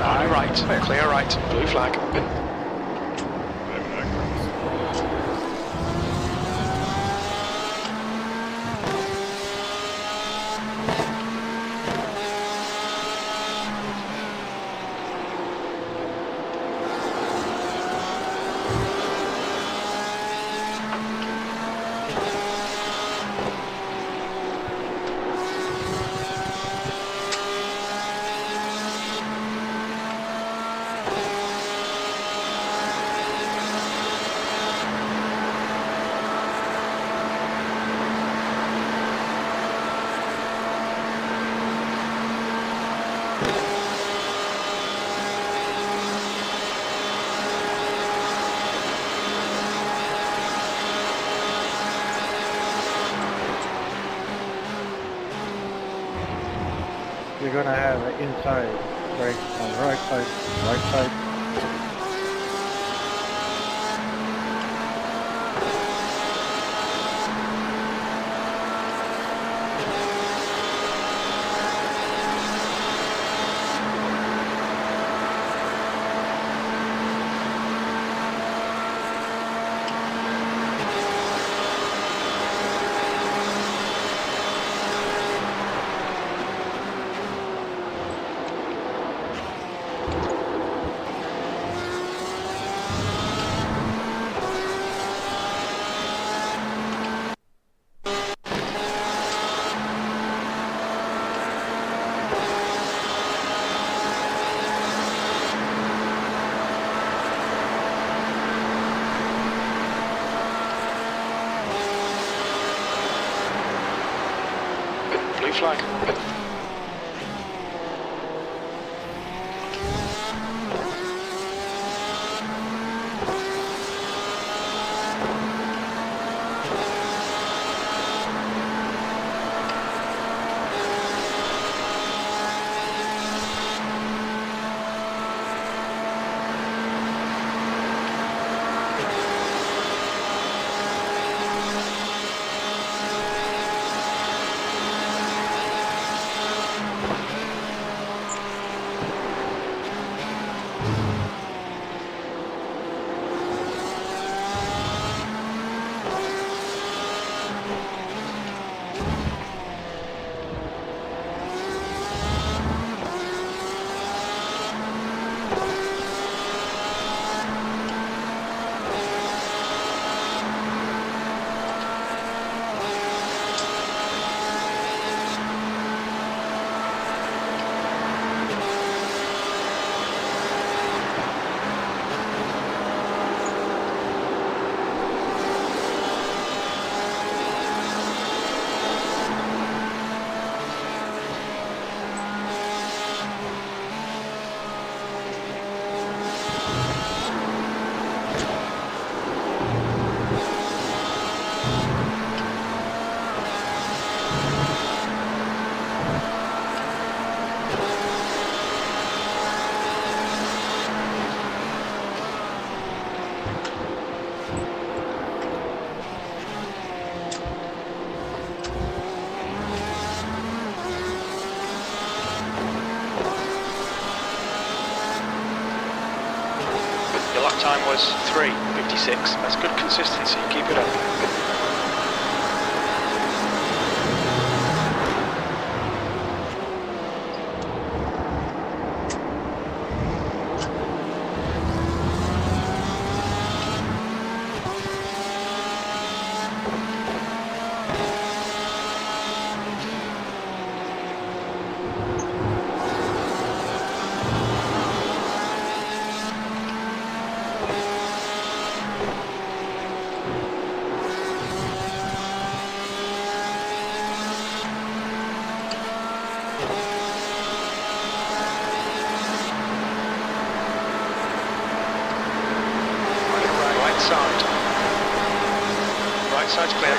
Speaker 6: On your right, clear right, blue flag.
Speaker 10: You're gonna have an inside brake on the right side.
Speaker 6: Blue flag. Your lap time was 3:56. That's good consistency. Keep it up. right side. Right side's clear.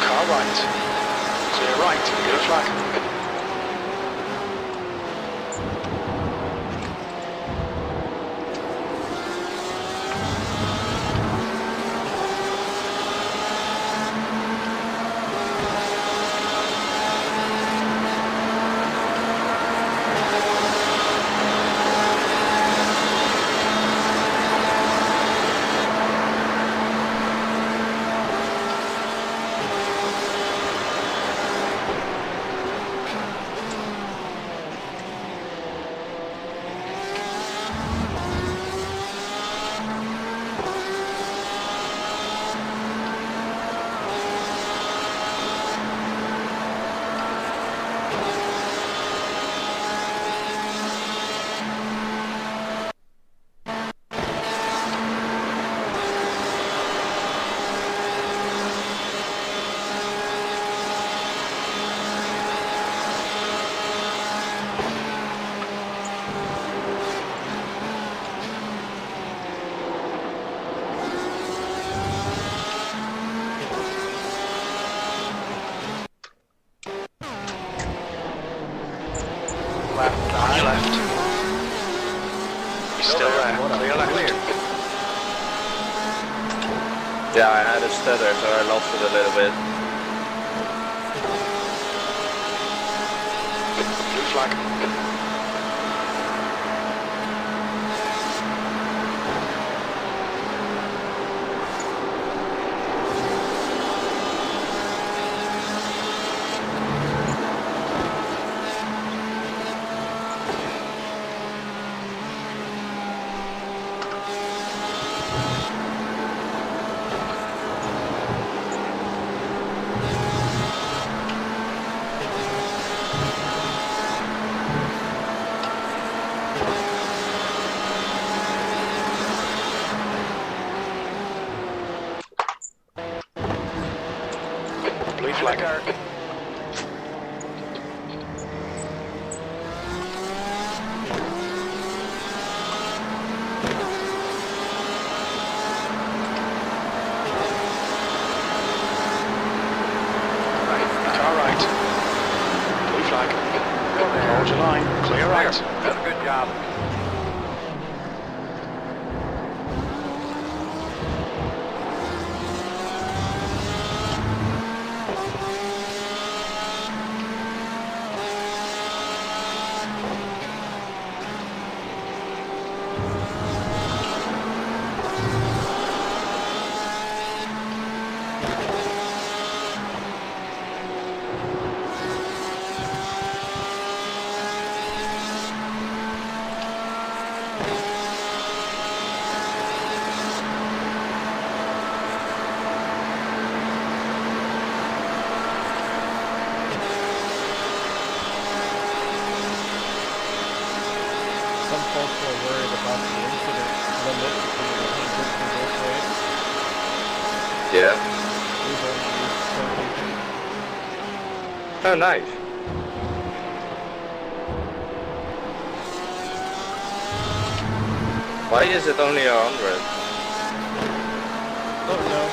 Speaker 6: Car right. Clear right. Good flag. On your left. You're still there. Clear left.
Speaker 9: Yeah, I had a stutter, so I lost it a little bit.
Speaker 6: Blue flag. Blue flag. Car right. Blue flag. Hold your line. Clear right.
Speaker 8: That's a good job.
Speaker 7: Some folks were worried about the incident limit being 100 for both ways.
Speaker 9: Yeah.
Speaker 7: We've only used 20.
Speaker 9: Oh, nice. Why is it only 100?
Speaker 7: Don't know.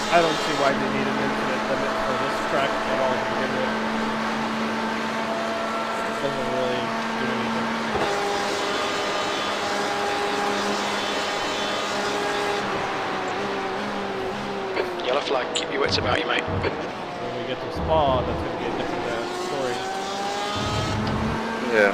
Speaker 7: I don't see why they need an incident limit for this track at all to begin with. It doesn't really do anything.
Speaker 6: Yellow flag. Keep your wits about you, mate.
Speaker 7: When we get to Spa, that's going to be a different story.
Speaker 9: Yeah.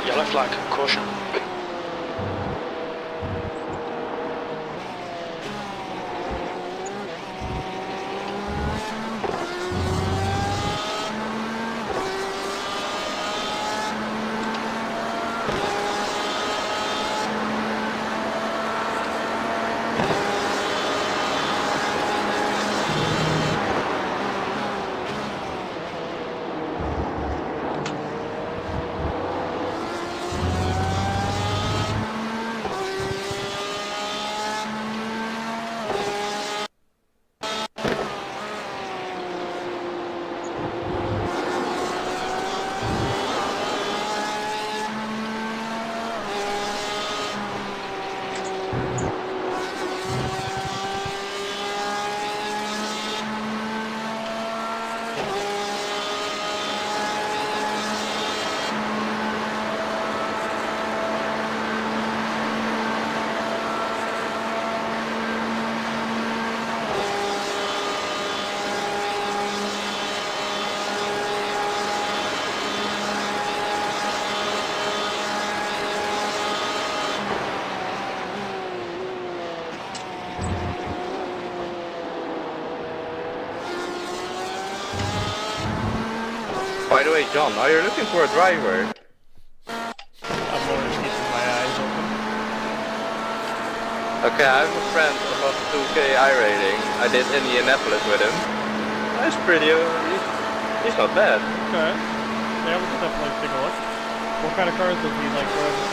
Speaker 6: Yellow flag, caution.
Speaker 9: By the way, John, are you looking for a driver?
Speaker 3: I'm more just keeping my eyes open.
Speaker 9: Okay, I have a friend above 2K iRacing. I did Indianapolis with him. That's pretty, he's not bad.
Speaker 3: Okay. Yeah, we can definitely take a look. What kind of cars does he like driving?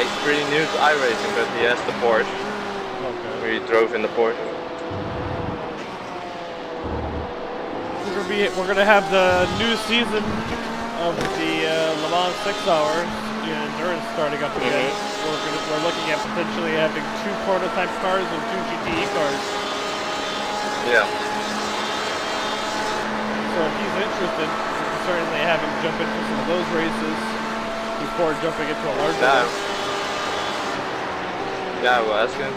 Speaker 9: He's pretty new to iRacing, but he has the Porsche.
Speaker 3: Okay.
Speaker 9: We drove in the Porsche.
Speaker 3: We're gonna have the new season of the Le Mans 6 hours, endurance starting up again, we're looking at potentially having 2 prototype cars and 2 GTE cars.
Speaker 9: Yeah.
Speaker 3: So if he's interested, we can certainly have him jump into some of those races before jumping into a larger one.
Speaker 9: Yeah, well, that's good.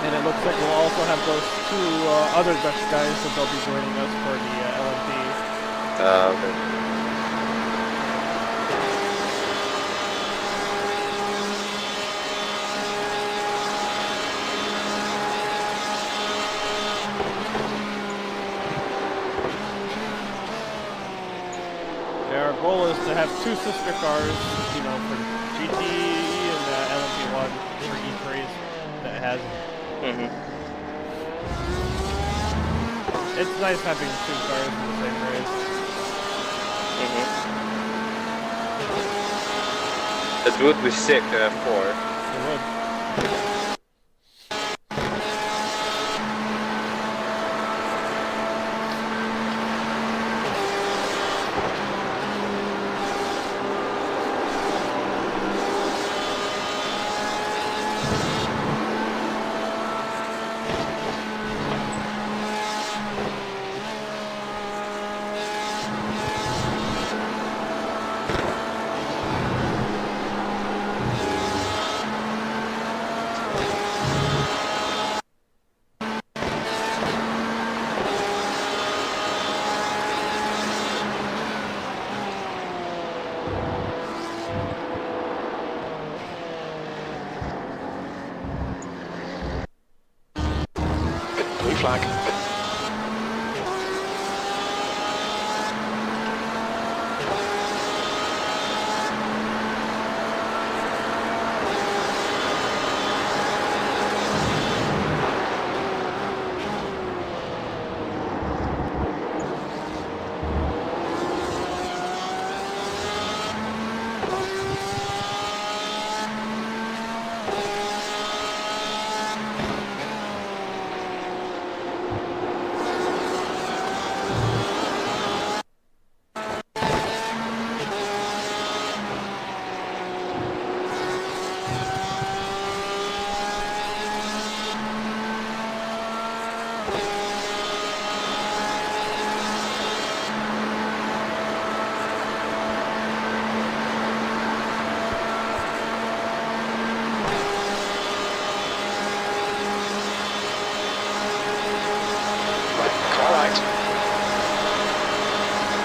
Speaker 3: And it looks like we'll also have those 2 other Dutch guys that they'll be joining us for the LMP.
Speaker 9: Okay.
Speaker 3: Yeah, our goal is to have 2 sister cars, for GTE and LMP1 for each race that has them. It's nice having 2 cars in the same race.
Speaker 9: It would be sick to have 4.
Speaker 3: It would.
Speaker 6: Blue flag.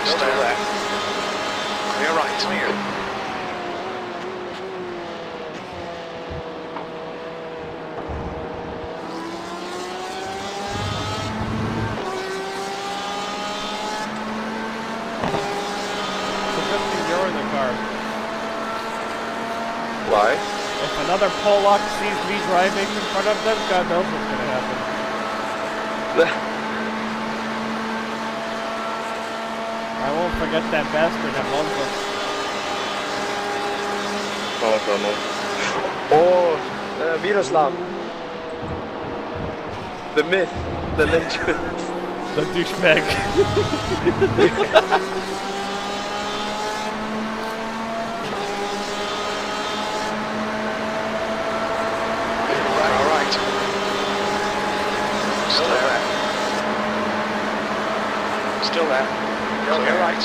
Speaker 6: Stay there. Clear right. Clear.
Speaker 3: You're in the car.
Speaker 9: Why?
Speaker 3: If another Pollock sees me driving in front of them, God knows what's going to happen. I won't forget that bastard that loves us.
Speaker 9: Oh, Miroslav. The myth, the legend.
Speaker 3: The douchebag.
Speaker 6: Still there. Clear right.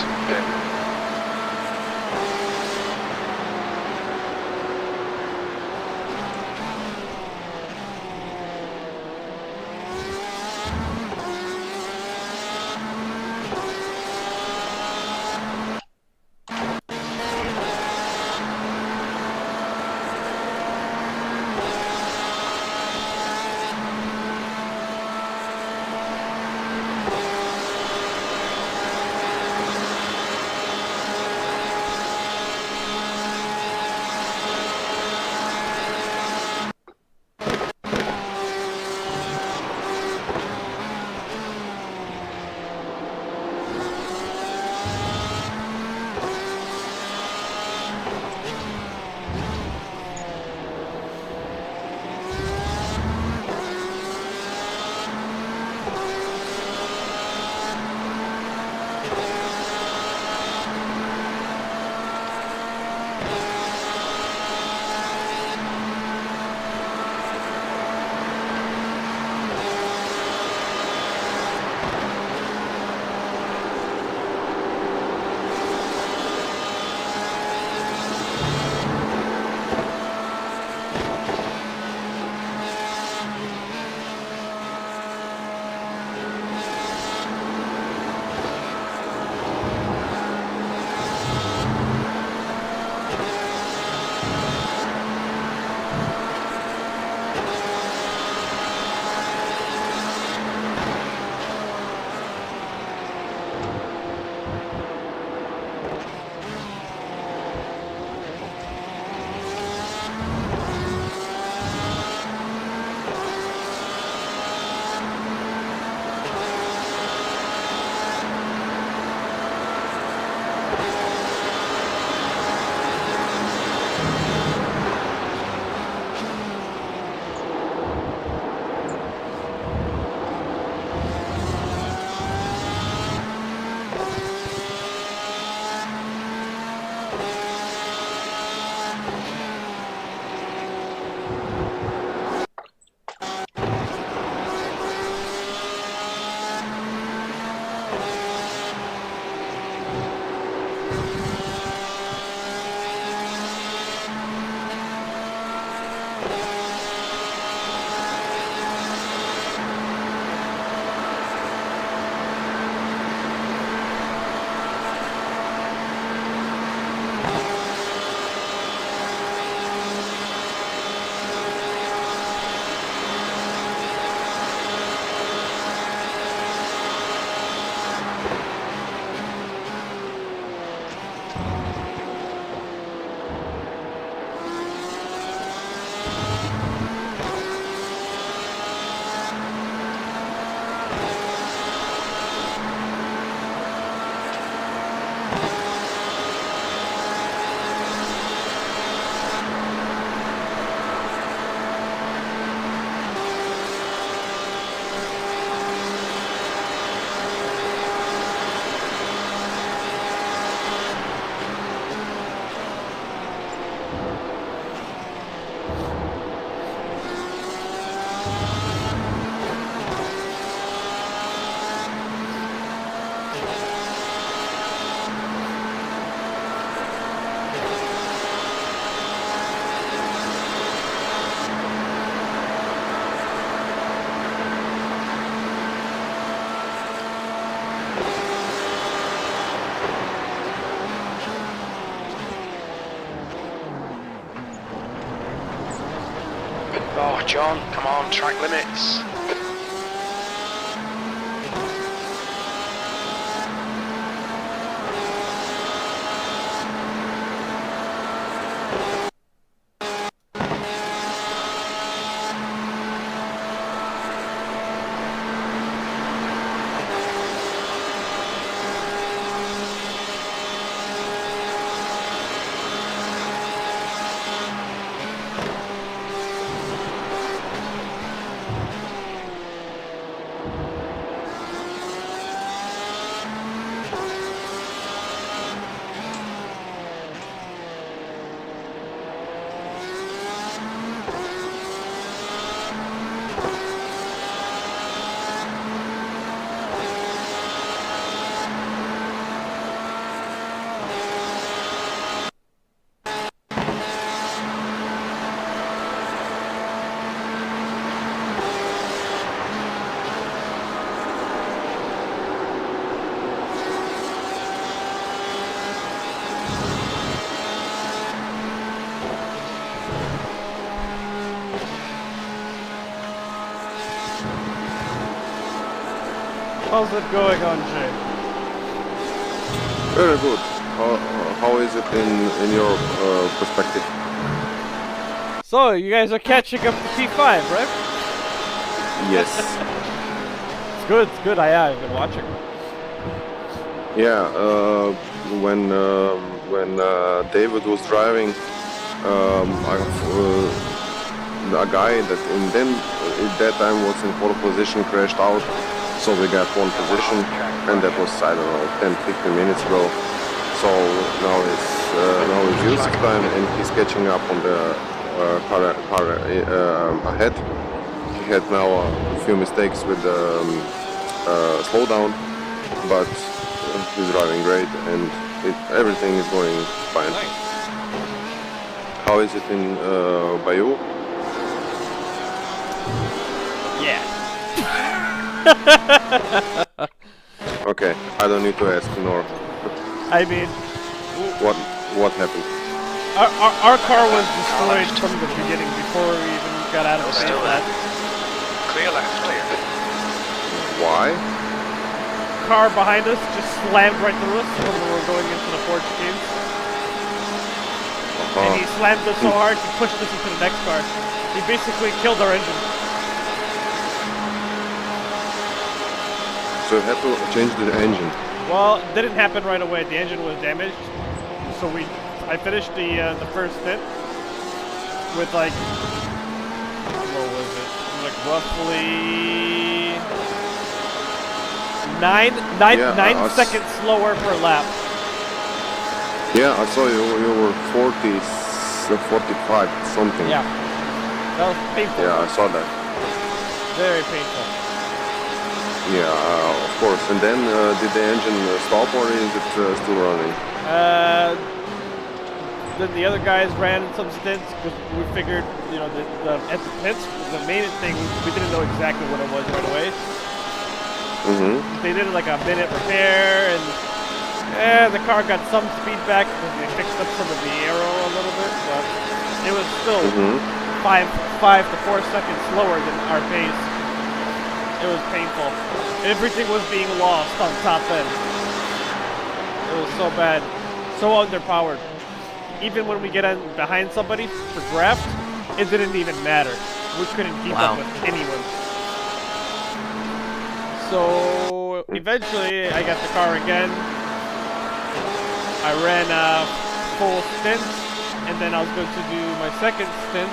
Speaker 6: Push on, come on, track limits.
Speaker 3: How's it going on, Jay?
Speaker 11: Very good. How is it in your perspective?
Speaker 3: So, you guys are catching up to P5, right?
Speaker 11: Yes.
Speaker 3: It's good. I've been watching.
Speaker 11: Yeah. When David was driving, a guy that at that time was in pole position crashed out. So we got one position, and that was, I don't know, 10-15 minutes ago. So now it's Yusuf's time, and he's catching up on the car ahead. He had now a few mistakes with the slowdown, but he's driving great, and everything is going fine.
Speaker 3: Nice.
Speaker 11: How is it in Bayou?
Speaker 3: Yeah.
Speaker 11: Okay, I don't need to ask nor.
Speaker 3: I mean,
Speaker 11: what happened?
Speaker 3: Our car was destroyed from the beginning before we even got out of the base.
Speaker 6: Clear left, clear.
Speaker 11: Why?
Speaker 3: Car behind us just slammed right through us when we were going into the Forge Games. And he slammed us so hard, he pushed us into the next car. He basically killed our engine.
Speaker 11: So you had to change the engine.
Speaker 3: Well, it didn't happen right away. The engine was damaged. So I finished the first stint with like, what was it? Like roughly 9 seconds slower per lap.
Speaker 11: Yeah, I saw you were 45 something.
Speaker 3: Yeah, that was painful.
Speaker 11: Yeah, I saw that.
Speaker 3: Very painful.
Speaker 11: Yeah, of course. And then did the engine stop, or is it still running?
Speaker 3: Then the other guys ran some stints because we figured, you know, at the pits, the main thing, we didn't know exactly what it was right away.
Speaker 11: Mm-hmm.
Speaker 3: They did like a minute repair, and the car got some speed back because they fixed up some of the aero a little bit, but it was still 5 to 4 seconds slower than our pace. It was painful. Everything was being lost on top end. It was so bad. So underpowered. Even when we get in behind somebody for draft, it didn't even matter. We couldn't keep up with anyone. So eventually I got the car again. I ran a full stint, and then I was going to do my second stint,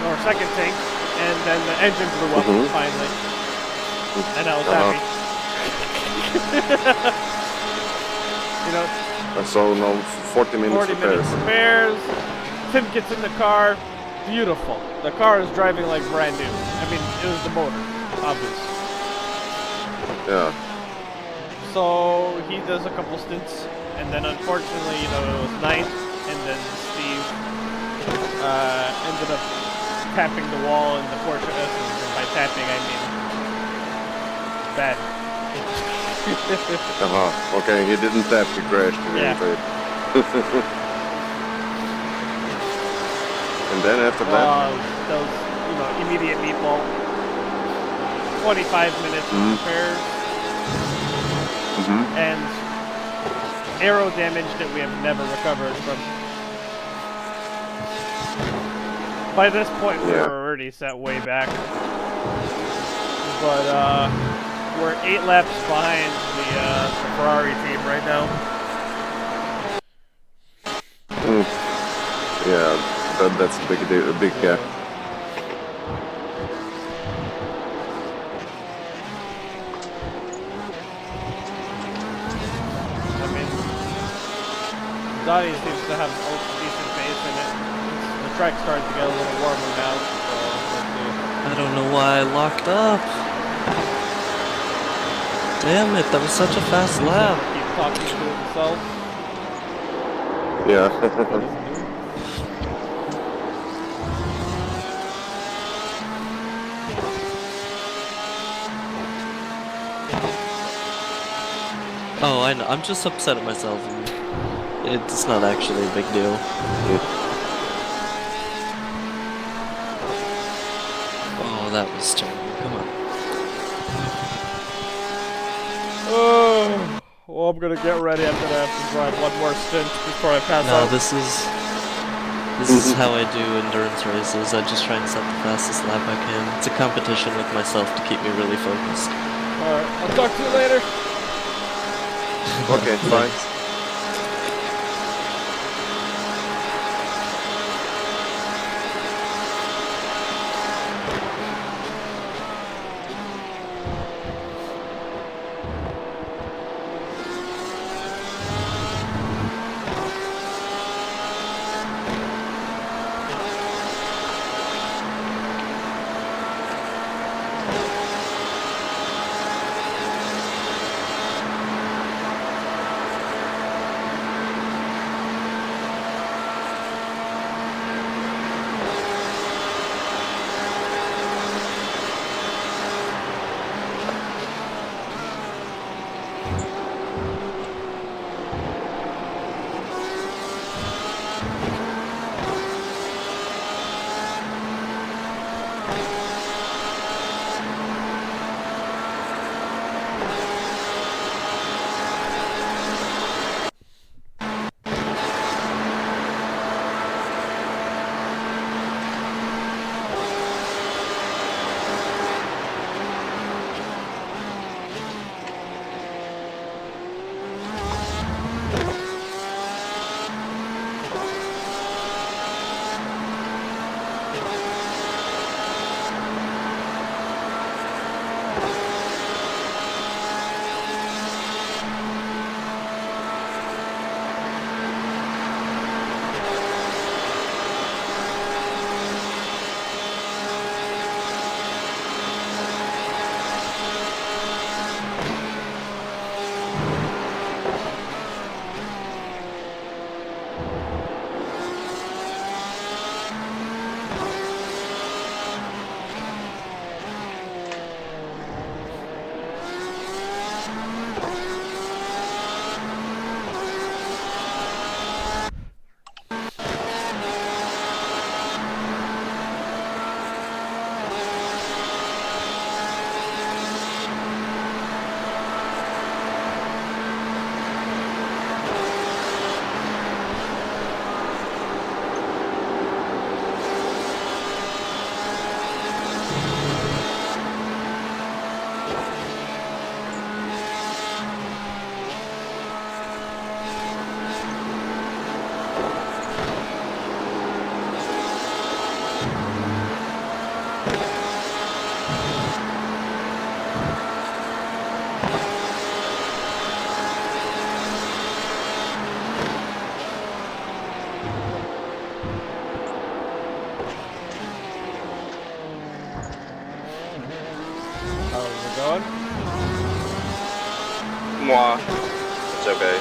Speaker 3: or second tank, and then the engine blew up finally, and I was happy. You know.
Speaker 11: So now 40 minutes
Speaker 3: repairs. Tim gets in the car. Beautiful. The car is driving like brand new. I mean, it was the motor, obvious.
Speaker 11: Yeah.
Speaker 3: So he does a couple stints, and then unfortunately, you know, it was 9th, and then Steve ended up tapping the wall in the Porsche S, and by tapping I mean bad.
Speaker 11: Okay, he didn't tap, he crashed.
Speaker 3: Yeah.
Speaker 11: And And then after that?
Speaker 3: Those, you know, immediate meatball. 25 minutes of repairs. And aero damage that we have never recovered from. By this point, we were already set way back. But we're 8 laps behind the Ferrari team right now.
Speaker 11: Yeah, that's a big gap.
Speaker 3: I mean, Donnie seems to have a decent pace in it. The track's starting to get a little warmer now, so we'll see.
Speaker 4: I don't know why I locked up. Damn it, that was such a fast lap.
Speaker 3: Keep talking to himself.
Speaker 11: Yeah.
Speaker 4: Oh, I know. I'm just upset at myself. It's not actually a big deal. Oh, that was terrible. Come on.
Speaker 3: Oh, well, I'm gonna get ready. I'm gonna have to drive one more stint before I pass out.
Speaker 4: No, this is how I do endurance races. I just try and set the fastest lap I can. It's a competition with myself to keep me really focused.
Speaker 3: Alright, I'll talk to you later.
Speaker 11: Okay, bye.
Speaker 3: going?
Speaker 9: Mwah. It's okay.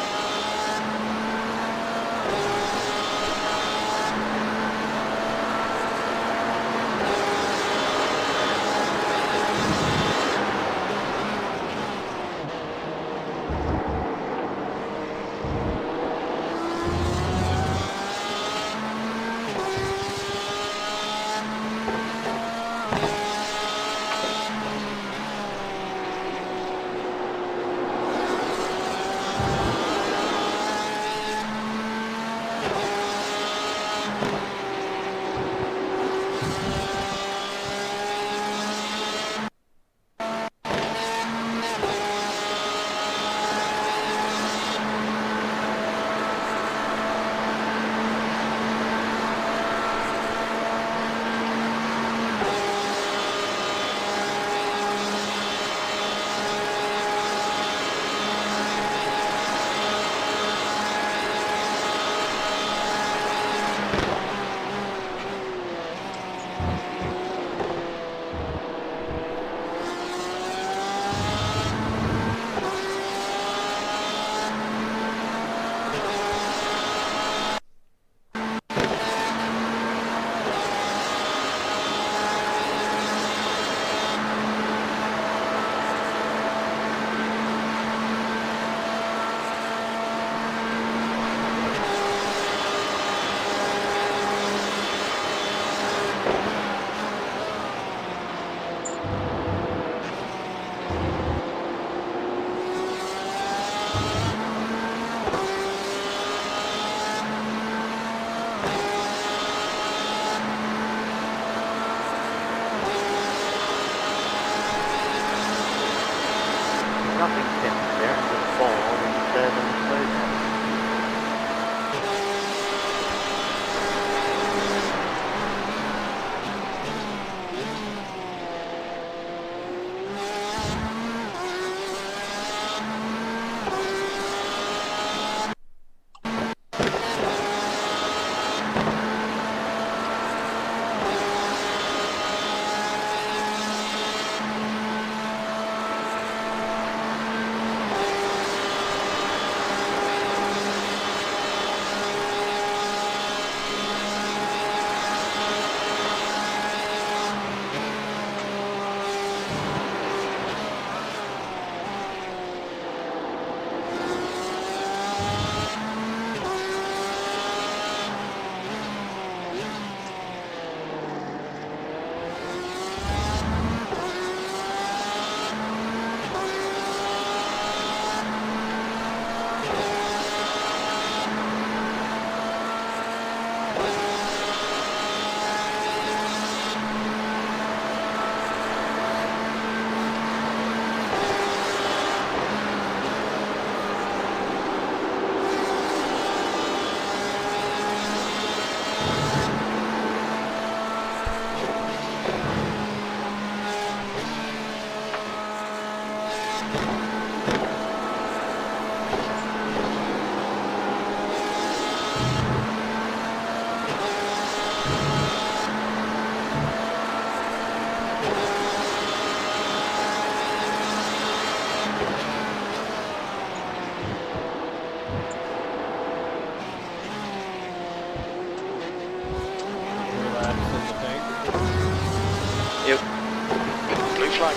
Speaker 6: flag.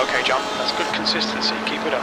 Speaker 6: Okay, John, that's good consistency. Keep it up.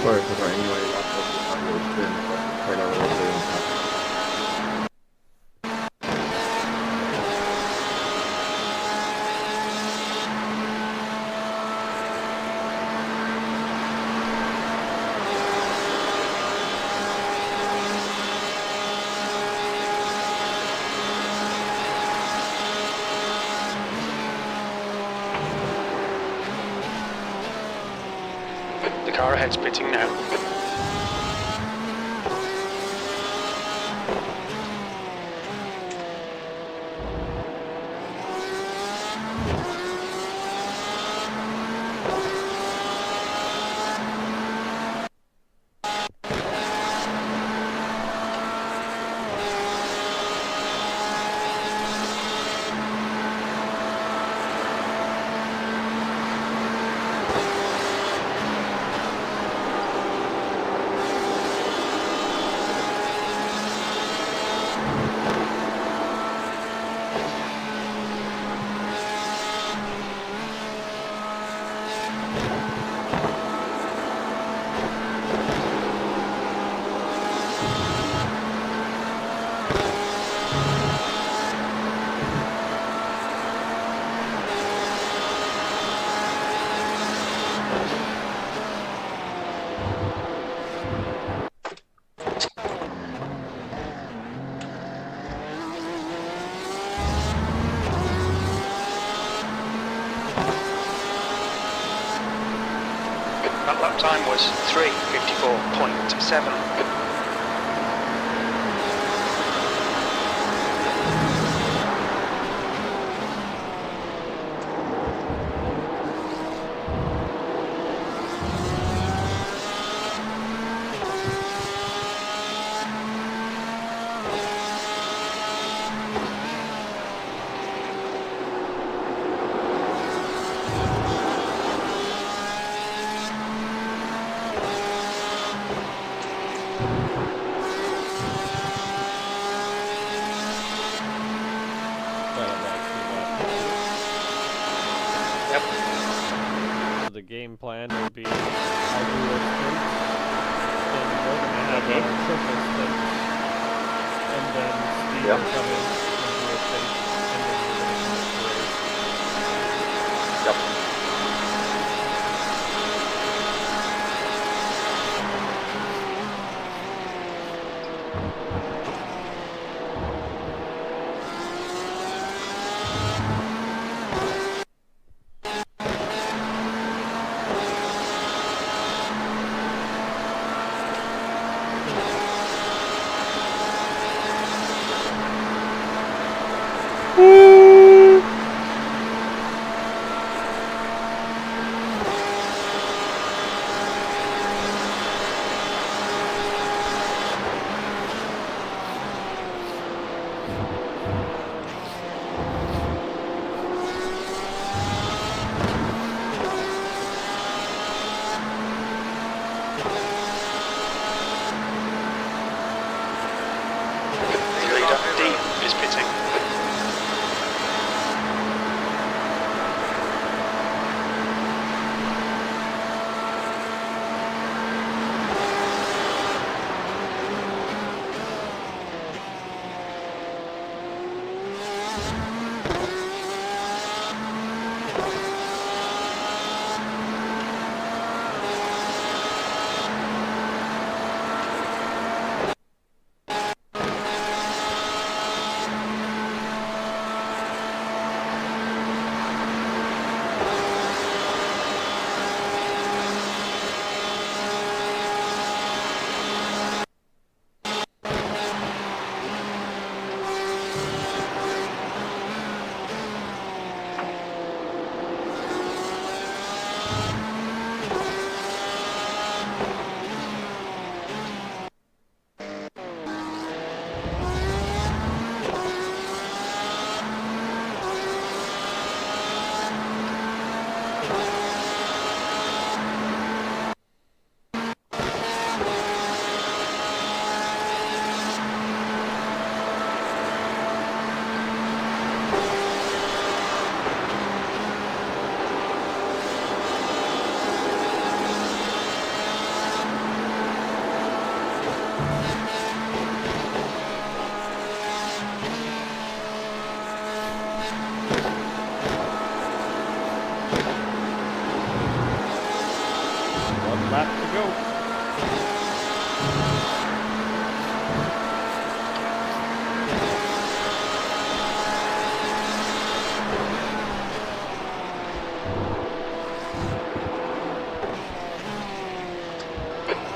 Speaker 11: Sorry, because anyway, last of the time was been quite a little bit on top.
Speaker 6: The car ahead's pitting now. That lap time was 3:54.7.
Speaker 7: So the game plan would be I'll do a sprint, then we're going to have a triple stint, and then Steve will come in and do a stint, and then we're going to finish the race.
Speaker 9: Yep.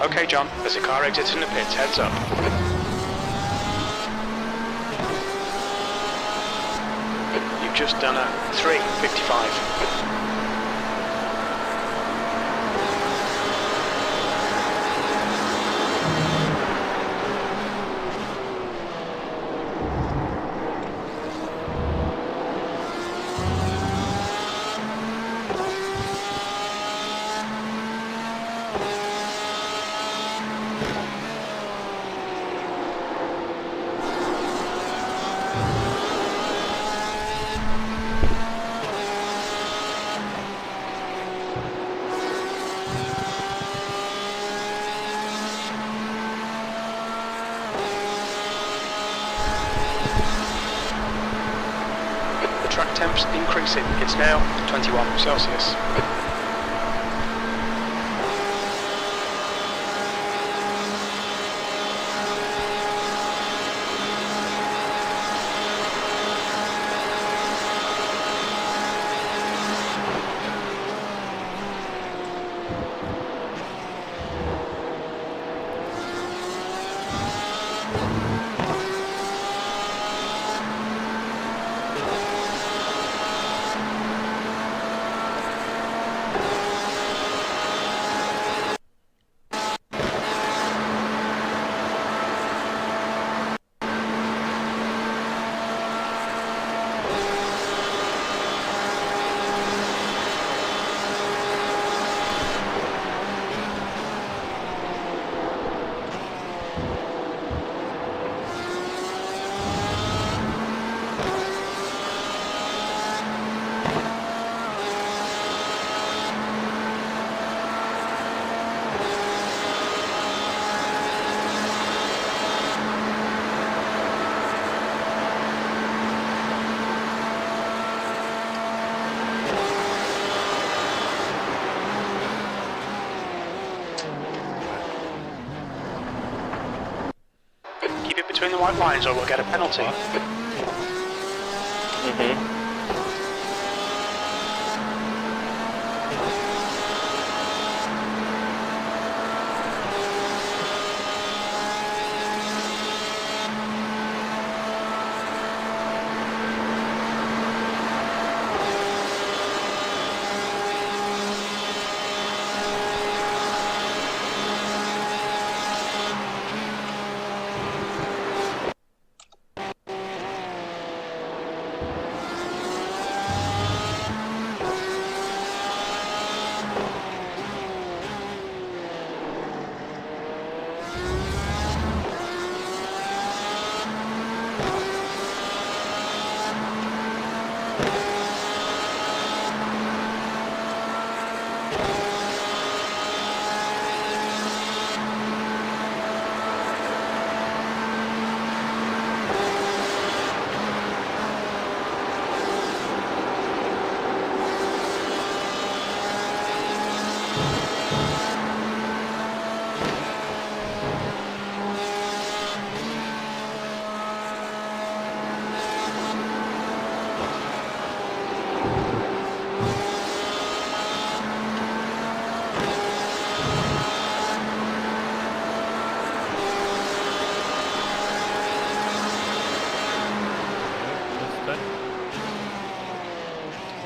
Speaker 6: Okay, John, there's a car exiting the pits, heads up. You've just done a 3:55. Track temps increasing. It's now 21 Celsius. Keep it between the white lines or we'll get a penalty.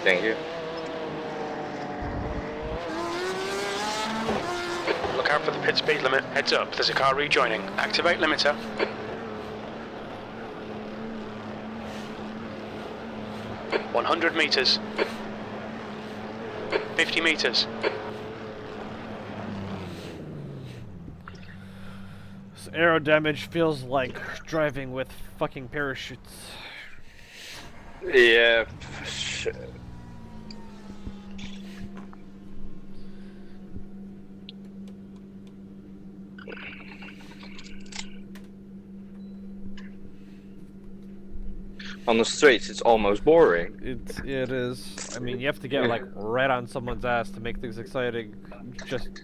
Speaker 9: Thank you.
Speaker 6: Look out for the pit speed limit. Heads up, there's a car rejoining. Activate limiter. $100 meters. 50 meters.
Speaker 3: This aero damage feels like driving with fucking parachutes.
Speaker 9: Yeah. On the streets, it's almost boring.
Speaker 3: It is. I mean, you have to get like right on someone's ass to make things exciting. Just.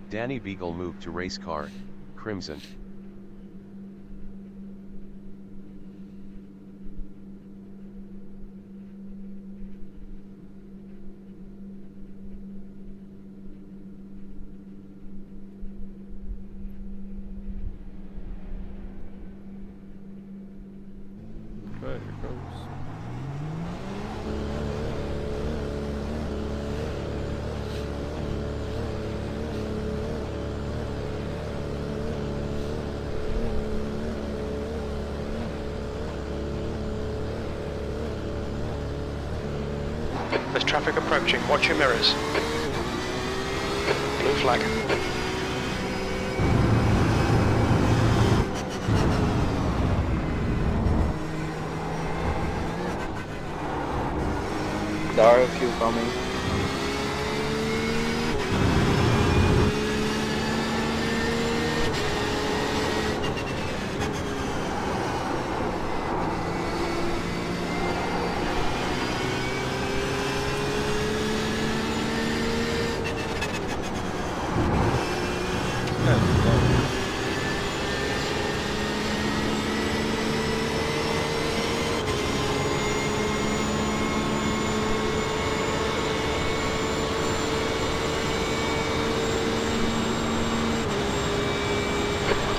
Speaker 14: Danny Beagle moved to race car, Crimson.
Speaker 6: There's traffic approaching. Watch your mirrors. Blue flag.
Speaker 10: There are a few coming.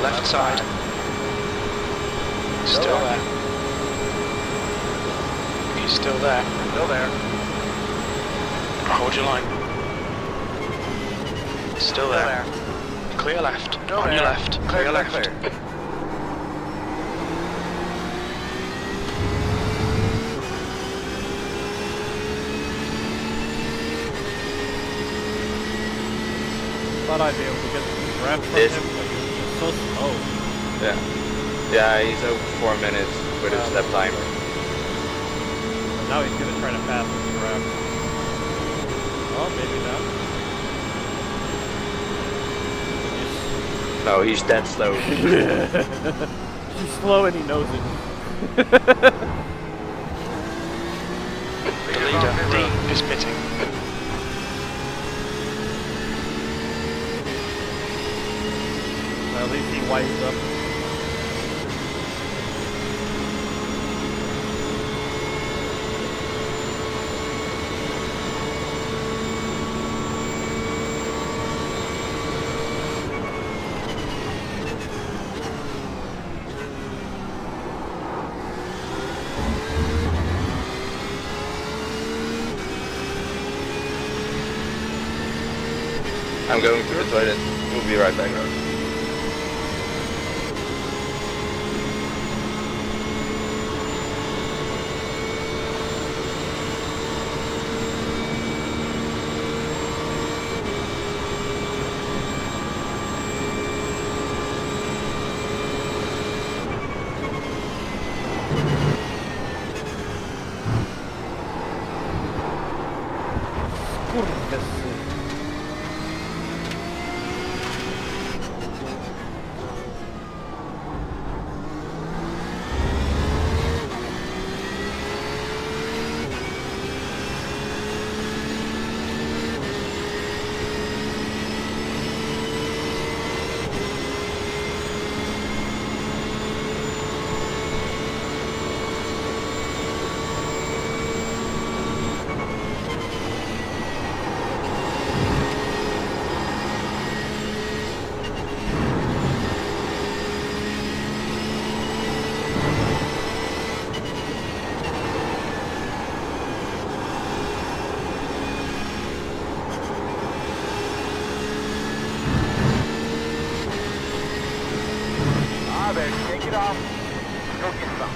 Speaker 6: Left side. Still there. He's still there.
Speaker 8: Still there.
Speaker 6: Hold your line. Still there. Clear left.
Speaker 8: Still
Speaker 6: On
Speaker 8: there.
Speaker 6: your left. Clear left.
Speaker 8: Clear.
Speaker 7: Thought I'd be able to get the grab from
Speaker 9: This-
Speaker 7: him, but he was just so slow.
Speaker 9: Yeah, he's over 4 minutes with his step timer.
Speaker 7: Now he's gonna try to pass the grab. Oh, maybe not.
Speaker 9: No, he's that slow.
Speaker 7: He's slow and he knows it.
Speaker 6: The leader, D, is pitting.
Speaker 7: Well, at least he wised up.
Speaker 9: I'm going to the toilet. We'll be right back.
Speaker 8: Take it off. Go get some.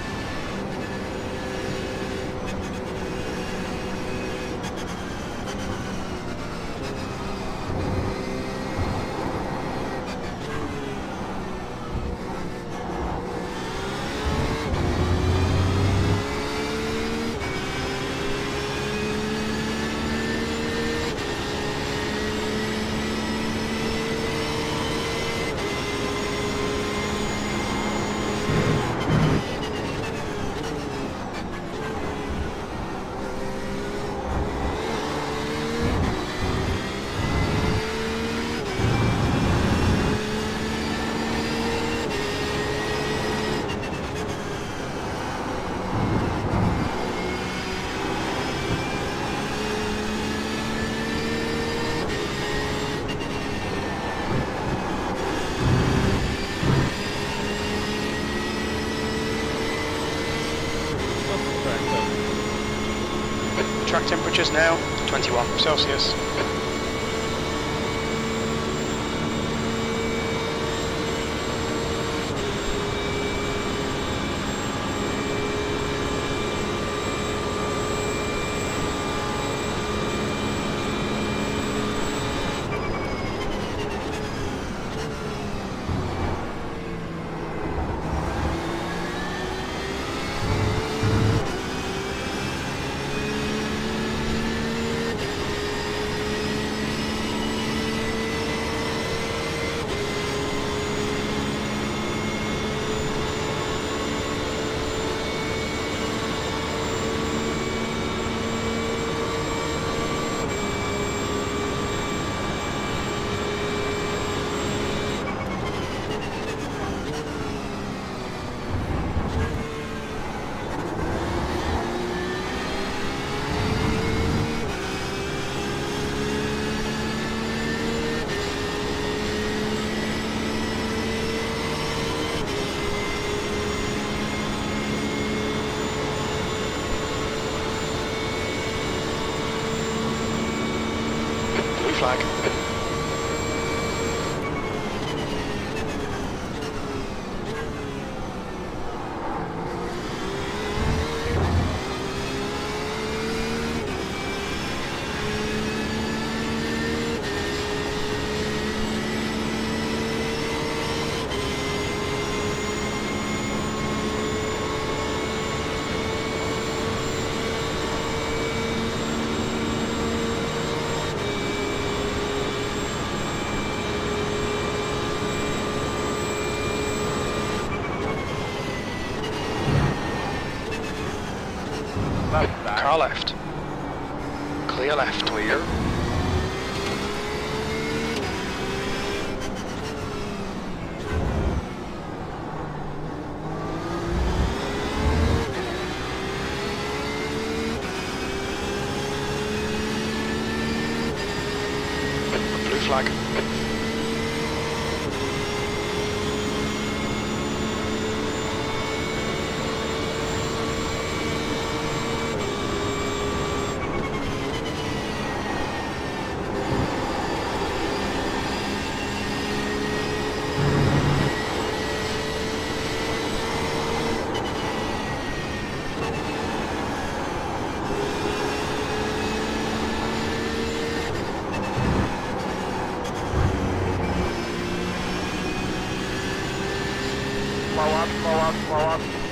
Speaker 6: Track temperatures now, 21 Celsius. flag. Car left. Clear left. Clear. Blue flag.
Speaker 8: Slow up.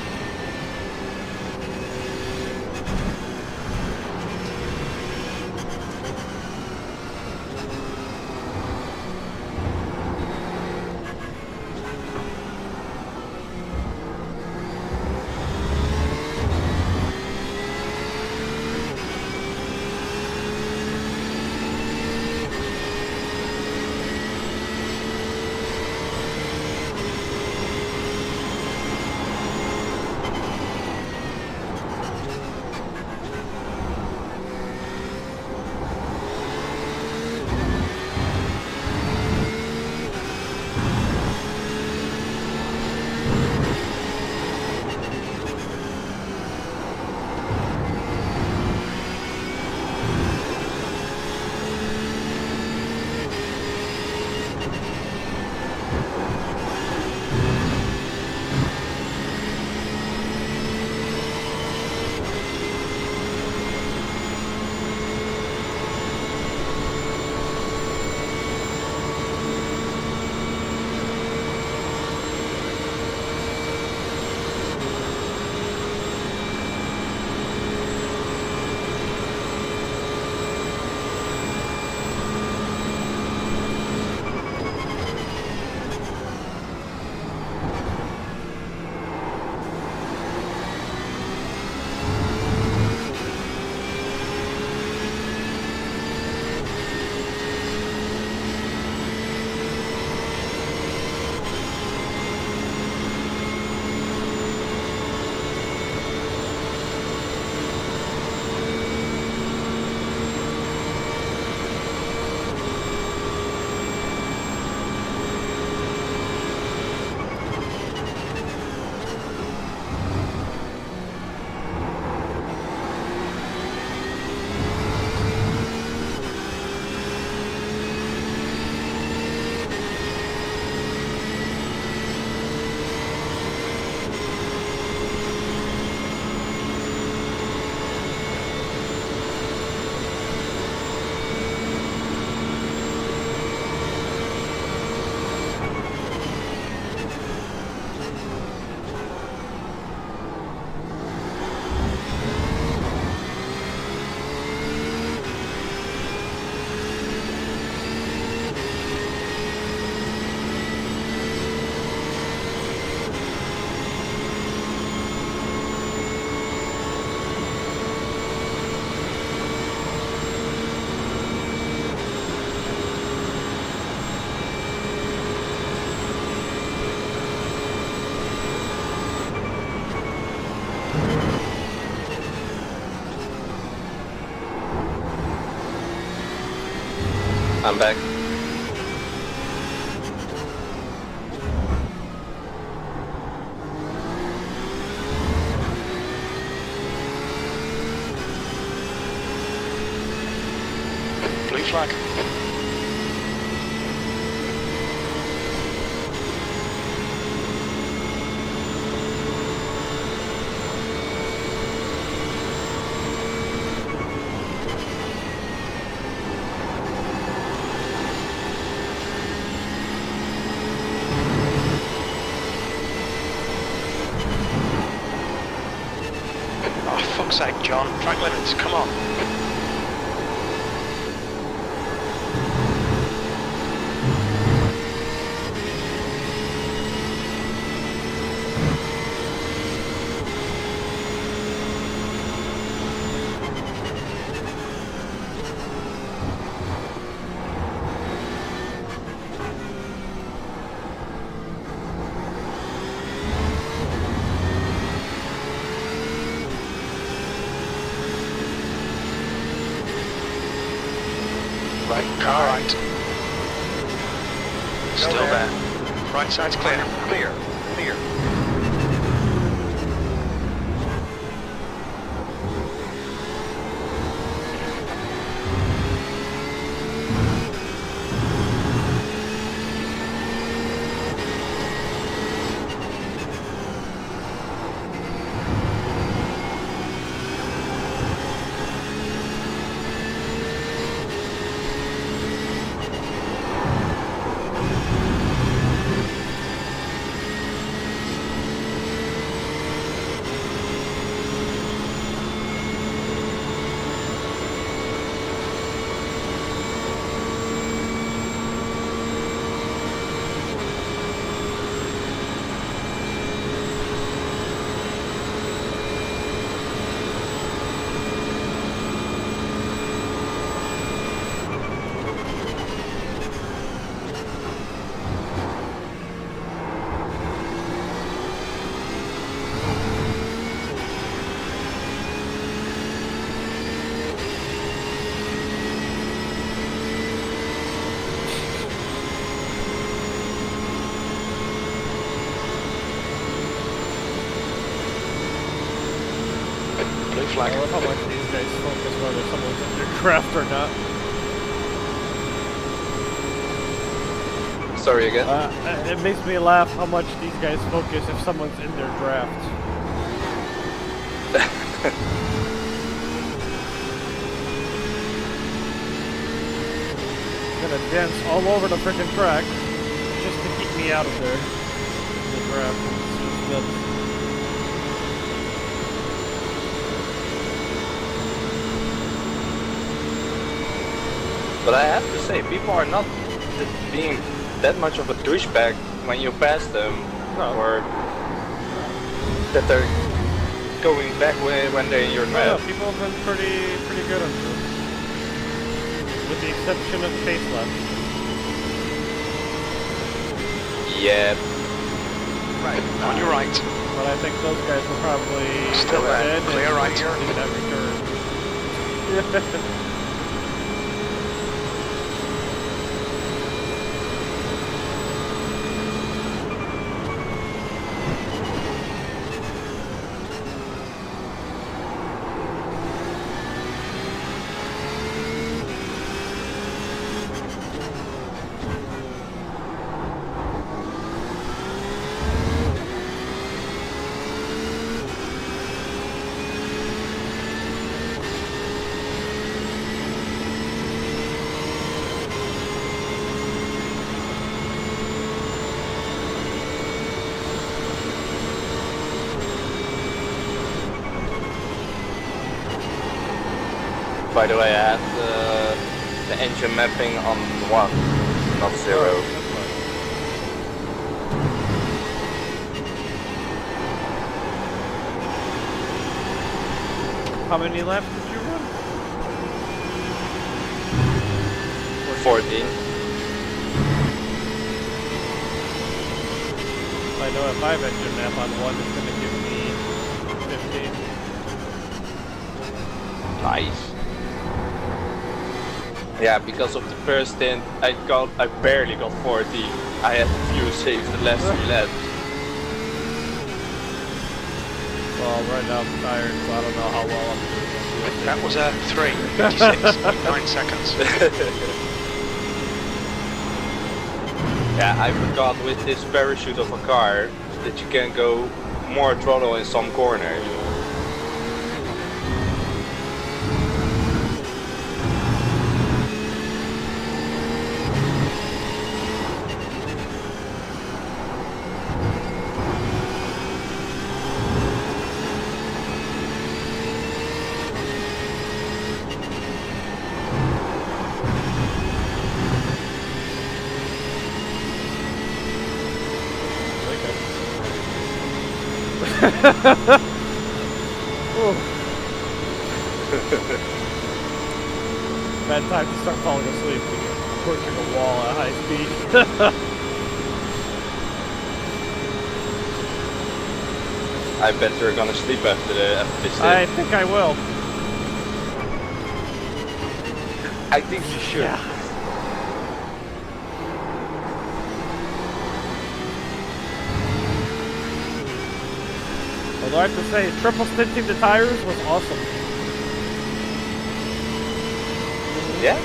Speaker 9: I'm back.
Speaker 6: Blue flag. fuck's sake, John. Track limits, come on. Right, car right. Still there. Right side's clear. Clear. Clear. Flag.
Speaker 3: I love how much these guys focus whether someone's in their draft or not.
Speaker 9: Sorry again?
Speaker 3: It makes me laugh how much these guys focus if someone's in their draft. Gonna dance all over the frickin' track just to keep me out of there. The draft. It's just nuts.
Speaker 9: But I have to say, people are not being that much of a douchebag when you pass them, or that they're going back when they're in your
Speaker 3: Yeah,
Speaker 9: draft.
Speaker 3: people have been pretty good on this. With the exception of Chase left.
Speaker 9: Yeah.
Speaker 6: Right, on your right.
Speaker 3: But I think those guys were probably
Speaker 6: Still there.
Speaker 3: dead
Speaker 6: Clear
Speaker 3: and
Speaker 6: right here.
Speaker 3: did that return.
Speaker 9: By the way, I had the engine mapping on 1, not 0.
Speaker 3: How many laps did you run?
Speaker 9: 14.
Speaker 3: I know if I have engine map on 1, it's going to give me 15.
Speaker 9: Nice. Yeah, because of the first stint, I barely got 40. I had a few saves the last 3 laps.
Speaker 3: Well, right now I'm tired, so I don't know how well I'm doing.
Speaker 6: That was a 3:56.9 seconds.
Speaker 9: Yeah, I forgot with this parachute of a car that you can go more throttle in some corners.
Speaker 3: Bad time to start falling asleep when you're approaching a wall at high speed.
Speaker 9: I bet you're gonna sleep after this.
Speaker 3: I think I will.
Speaker 9: I think you should.
Speaker 3: Yeah. Although I have to say, triple stinting the tires was awesome.
Speaker 9: Yeah?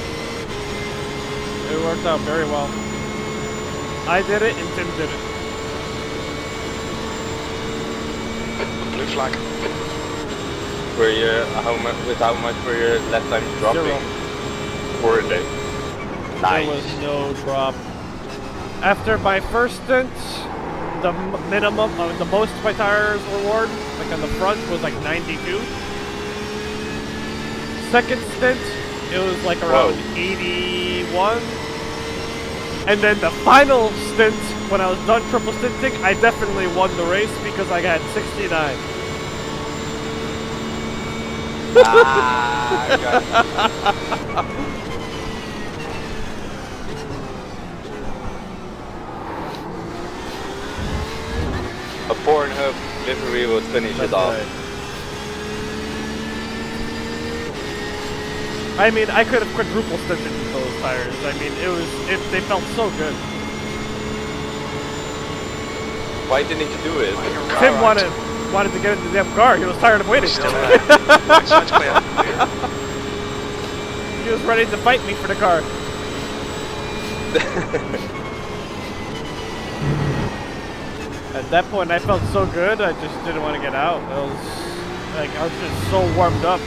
Speaker 3: It worked out very well. I did it and Tim did it.
Speaker 6: Blue flag.
Speaker 9: Were you, with how much were your lap times dropping?
Speaker 3: 0.
Speaker 9: Were they? Nice.
Speaker 3: There was no drop. After my first stint, the minimum, the most my tires were worn, like on the front, was like 92. Second stint, it was like around 81. And then the final stint, when I was done triple stinting, I definitely won the race because I got 69.
Speaker 9: Ah, got A Pornhub livery would finish it off.
Speaker 3: Right. I mean, I could have quadruple stinted with those tires. I mean, they felt so good.
Speaker 9: Why didn't you do it?
Speaker 3: Tim wanted to get into the damn car. He was tired of waiting.
Speaker 6: Still there. Right side's clear.
Speaker 3: He was ready to fight me for the car. At that point, I felt so good. I just didn't want to get out. I was just so warmed up.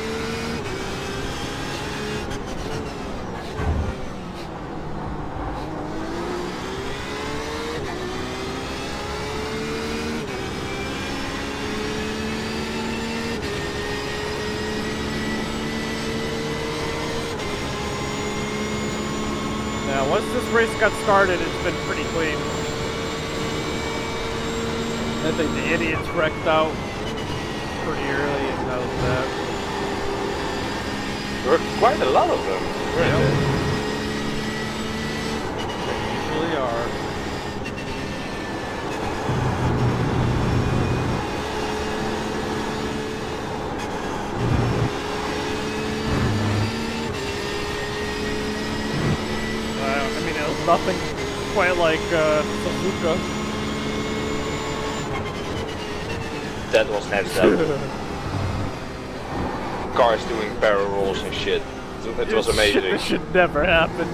Speaker 3: Now, once this race got started, it's been pretty clean. I think the idiots wrecked out pretty early, and that was that.
Speaker 9: There were quite a lot of them, weren't there?
Speaker 3: They usually are. I mean, it was nothing quite like Suzuka.
Speaker 9: That was next level. Cars doing barrel rolls and shit. It was amazing.
Speaker 3: It should never happen.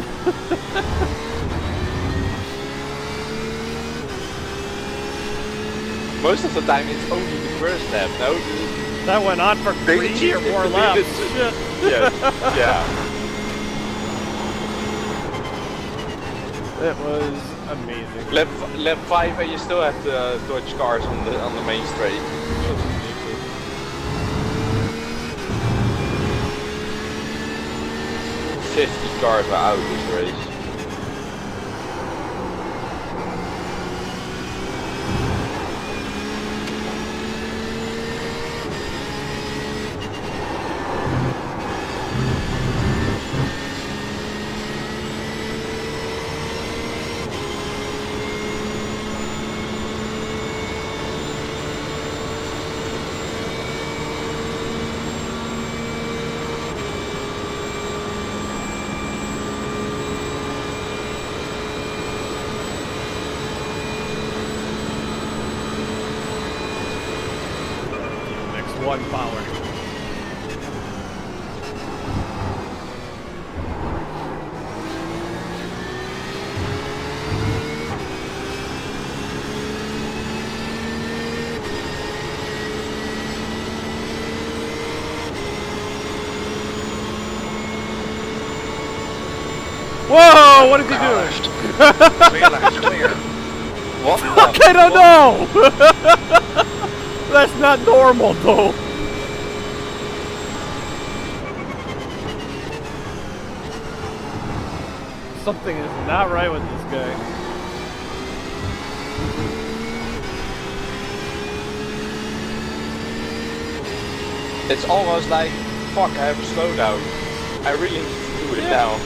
Speaker 9: Most of the time it's only the first lap, no?
Speaker 3: That went on for 3 or more laps. Shit.
Speaker 9: Yeah, yeah.
Speaker 3: It was amazing.
Speaker 9: Lap 5 and you still have to dodge cars on the main straight. 50 cars are out this race.
Speaker 3: One power. Whoa! What is he doing?
Speaker 6: Clear left, clear.
Speaker 9: What?
Speaker 3: Fuck, I don't know! That's not normal, though. Something is not right with this guy.
Speaker 9: It's almost like, fuck, I have a slowdown. I really need to do it now.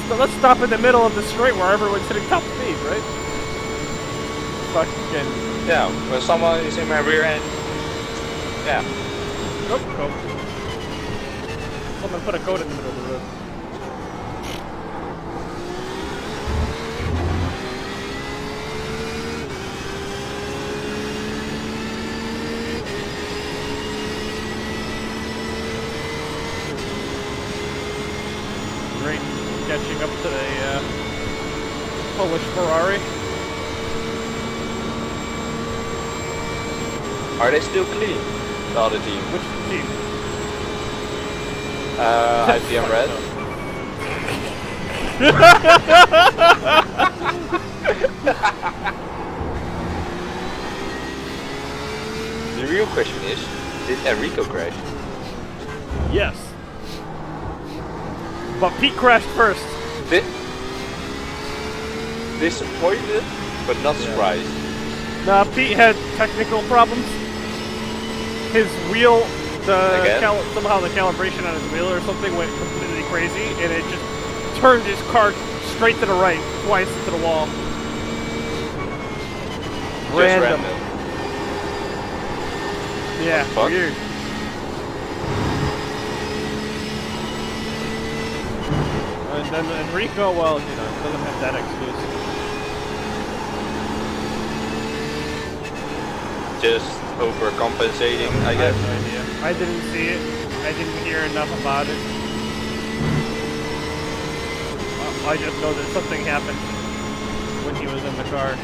Speaker 3: So let's stop in the middle of the straight where everyone's hitting top speed, right? Fucking.
Speaker 9: Yeah, when someone is in my rear end. Yeah.
Speaker 3: Nope, go. Someone put a code in the middle of the road. Great. Catching up to the Polish Ferrari.
Speaker 9: Are they still clean? The other team.
Speaker 3: Which team?
Speaker 9: IPM Red. The real question is, did Enrico crash?
Speaker 3: Yes. But Pete crashed first.
Speaker 9: Disappointed, but not surprised.
Speaker 3: Nah, Pete had technical problems. His wheel, somehow the calibration on his wheel or something went completely crazy, and it just turned his car straight to the right, twice into the wall. Random. Yeah, weird. And then Enrico, well, you know, doesn't have that excuse.
Speaker 9: Just overcompensating, I guess.
Speaker 3: I have no idea. I didn't see it. I didn't hear enough about it. I just know that something happened when he was in the car.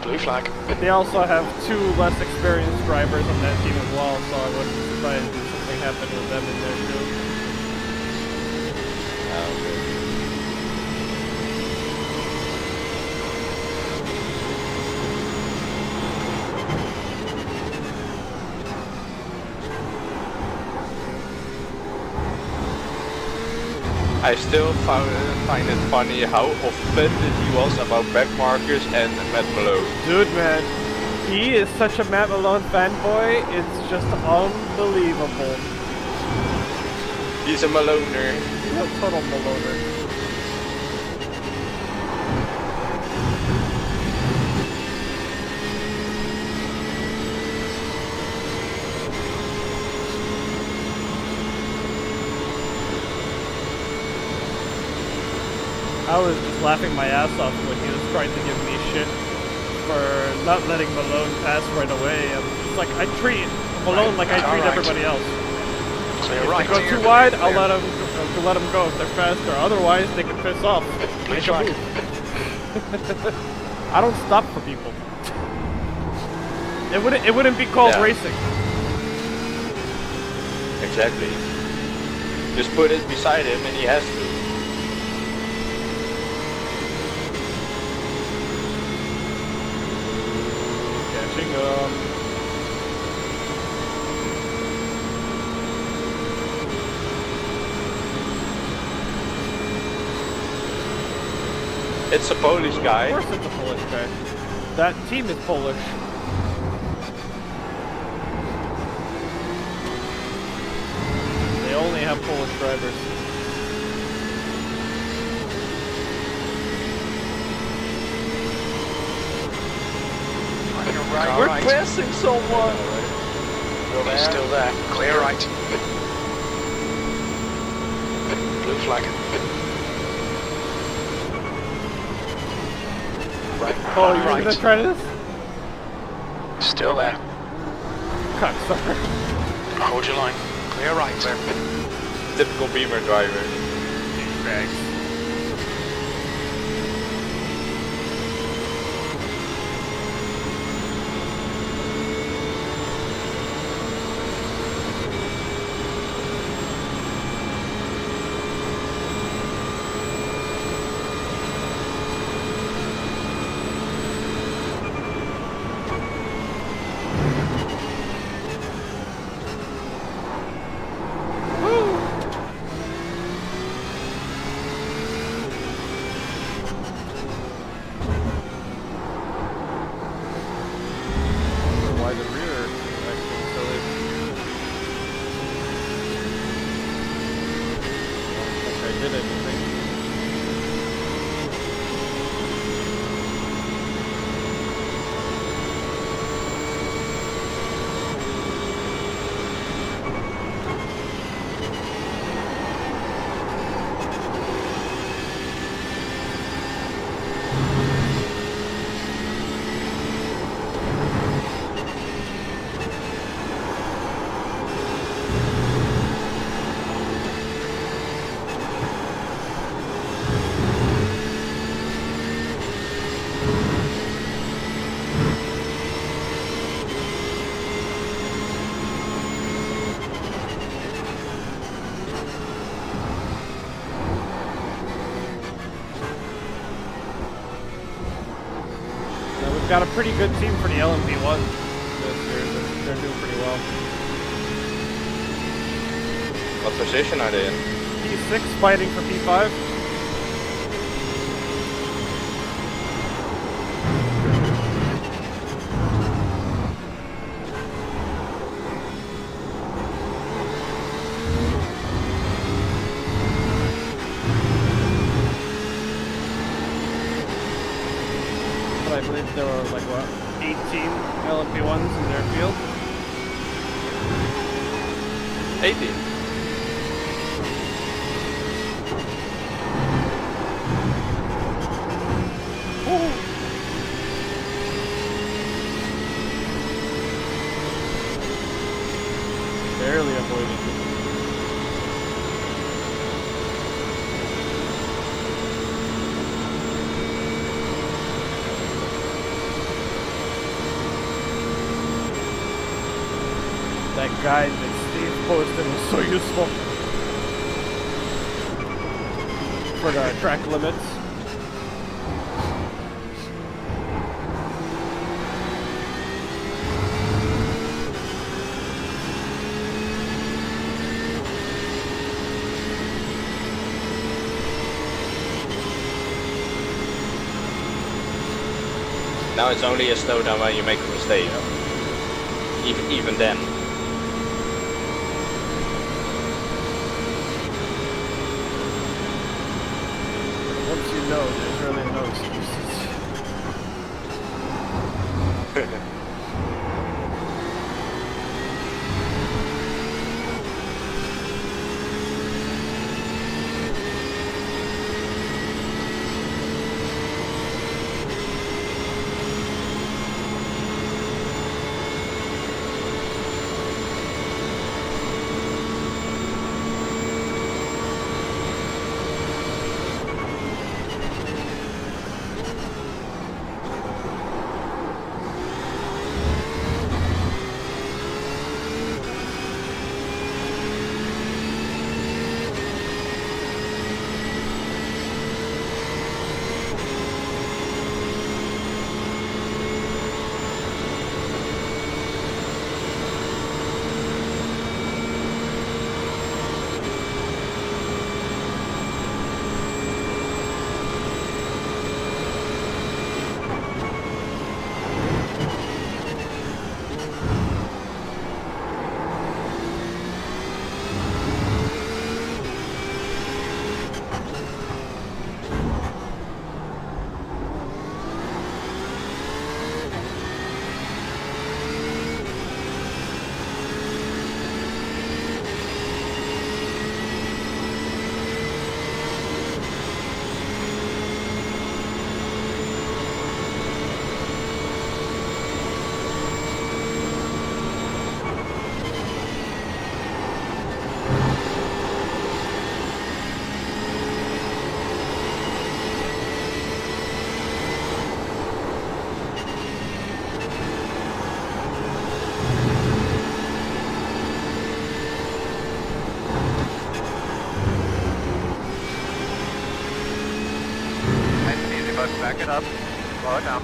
Speaker 6: Blue flag.
Speaker 3: They also have 2 less experienced drivers on that team as well, so I wouldn't be surprised if something happened with them in there too.
Speaker 9: I still find it funny how offended he was about back markers and Matt Malone.
Speaker 3: Dude, man, he is such a Matt Malone fanboy, it's just unbelievable.
Speaker 9: He's a Maloner.
Speaker 3: He's a total Maloner. I was just laughing my ass off when he was trying to give me shit for not letting Malone pass right away. I'm just like, I treat Malone like I treat everybody else.
Speaker 6: So
Speaker 3: If
Speaker 6: you're right.
Speaker 3: they go too wide, I'll let them go if they're faster. Otherwise, they can piss off.
Speaker 6: Blue flag.
Speaker 3: I don't stop for people. It wouldn't be called racing.
Speaker 9: Exactly. Just put it beside him and he has to.
Speaker 3: Catching
Speaker 9: It's a Polish guy.
Speaker 3: Of course it's a Polish guy. That team is Polish. They only have Polish drivers.
Speaker 6: Right,
Speaker 9: We're
Speaker 6: right.
Speaker 9: passing someone.
Speaker 6: He's still there. Clear right. Blue flag. Right.
Speaker 3: Oh, you're
Speaker 6: right.
Speaker 3: gonna try this?
Speaker 6: Still there.
Speaker 3: Cocksucker.
Speaker 6: Hold your line. Clear right.
Speaker 9: Typical Beamer driver.
Speaker 3: Douchebags. got a pretty good team for the LMP1 this year. They're doing pretty well.
Speaker 9: What position are they in?
Speaker 3: P6 fighting for P5. I believe there were like what, 18 LMP1s in their field.
Speaker 9: 18.
Speaker 3: Barely avoided. That guide that Steve posted was so useful for the track limits.
Speaker 9: Now it's only a slowdown when you make a mistake. Even then.
Speaker 3: Once you know, there's really no excuses.
Speaker 8: Back it up. Slow it down.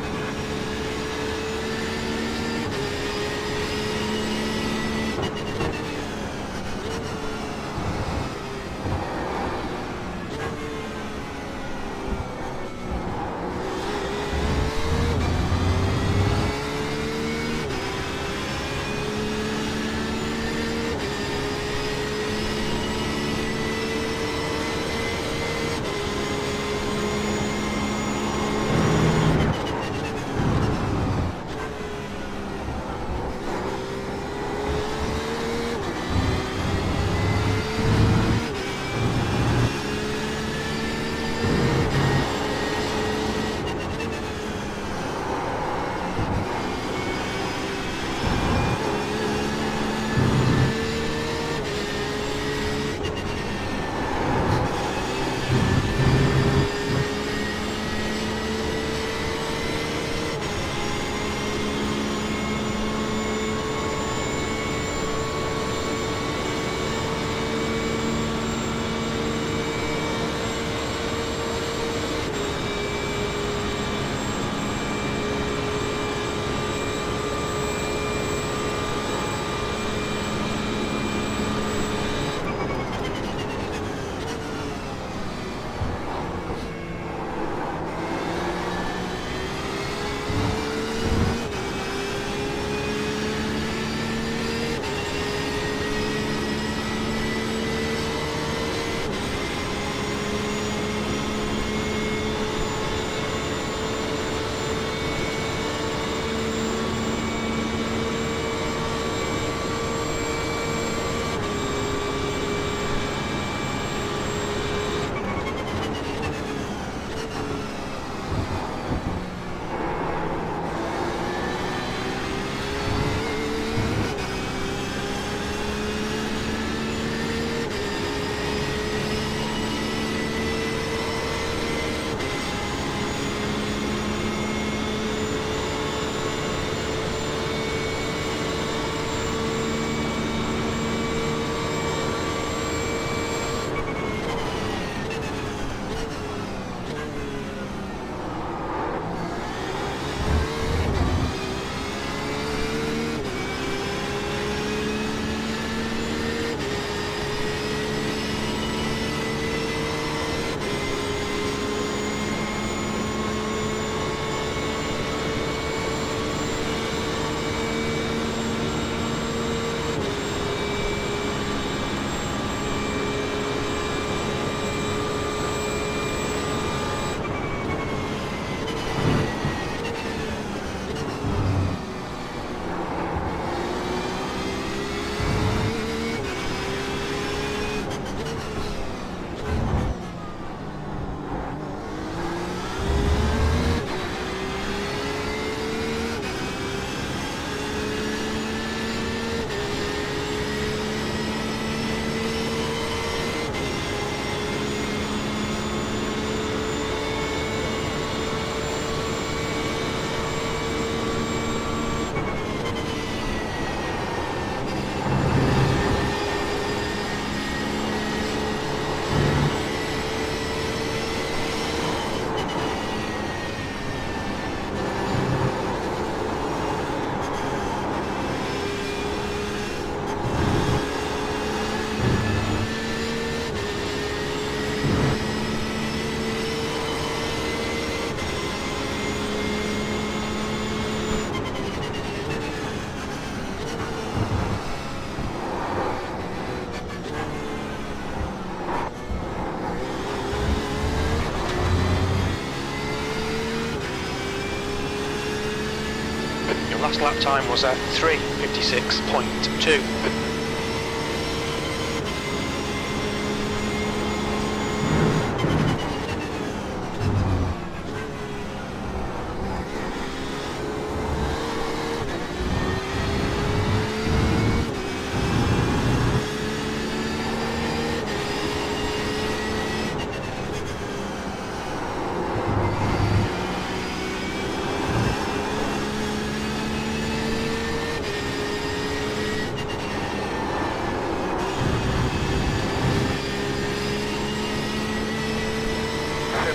Speaker 6: fastest lap time was at 3:56.2.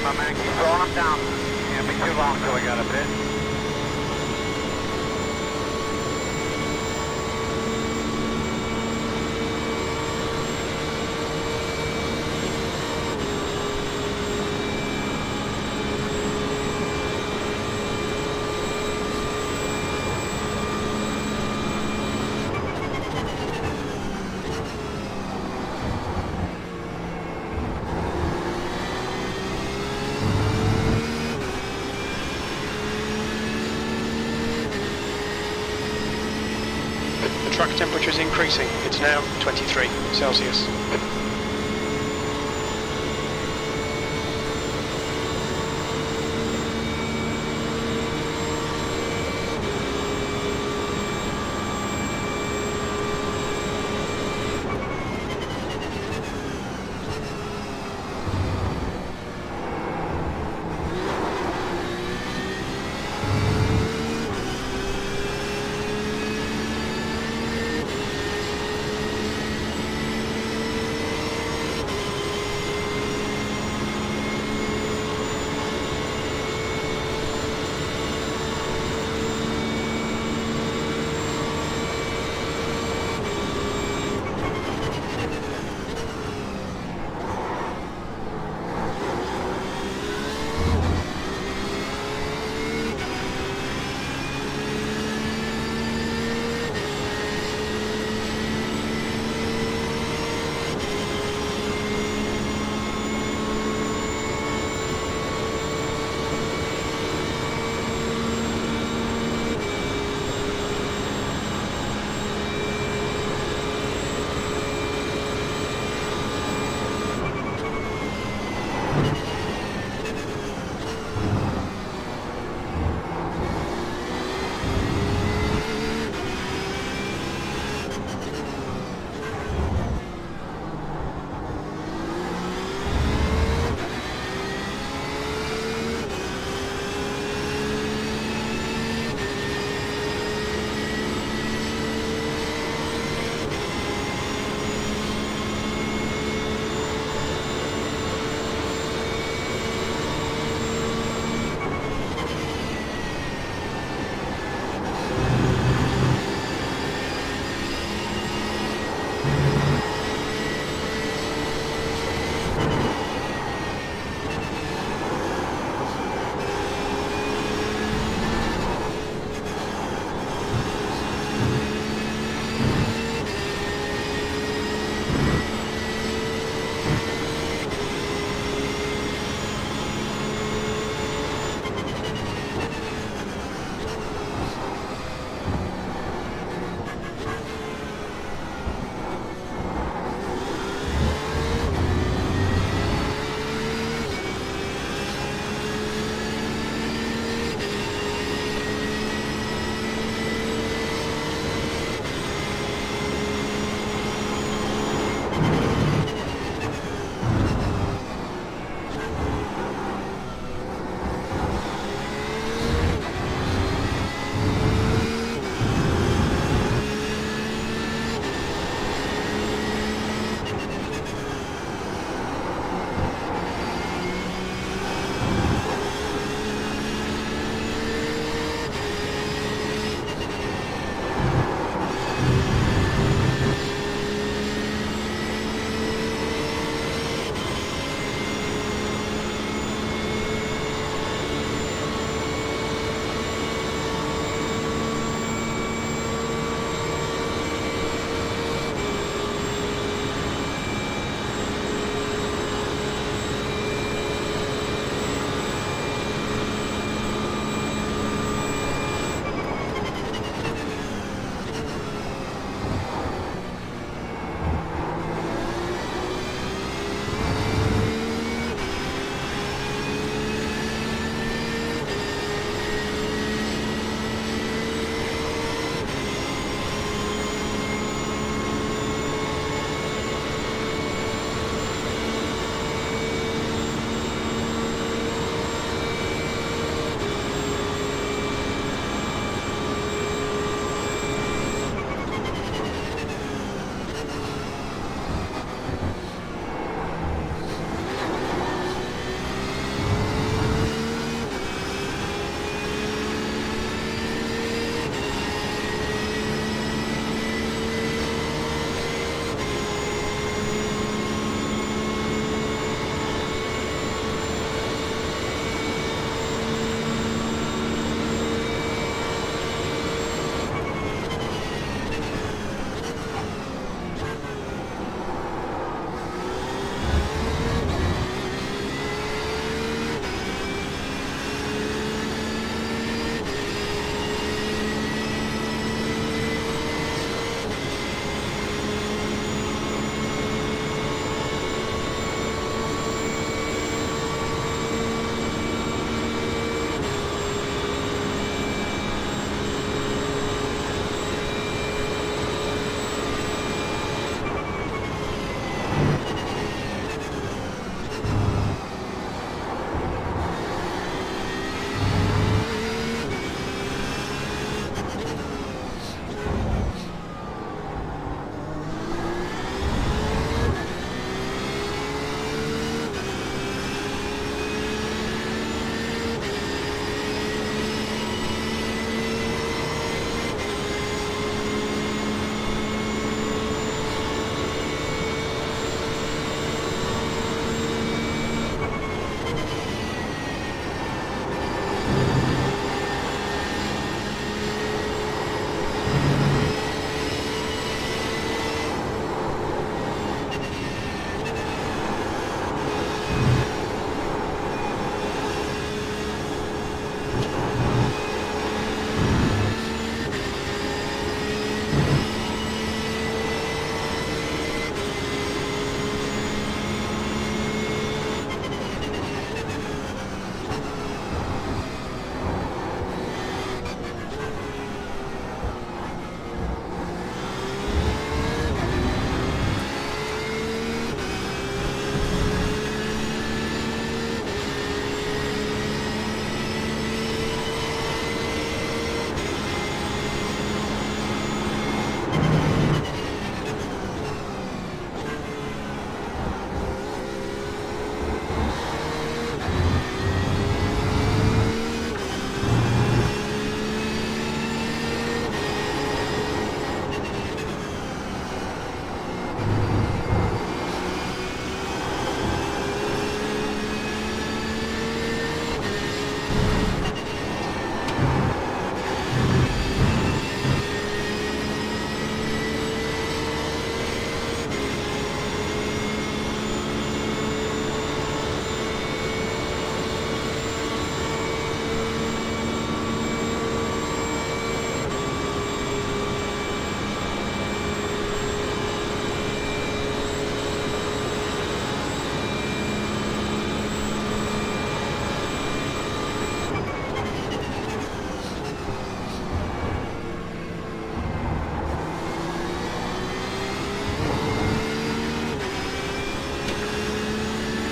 Speaker 8: My man, keep throwing them down. Can't be too long till we got a pit.
Speaker 6: The track temperature is increasing. It's now 23 Celsius.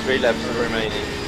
Speaker 9: 3 laps remaining.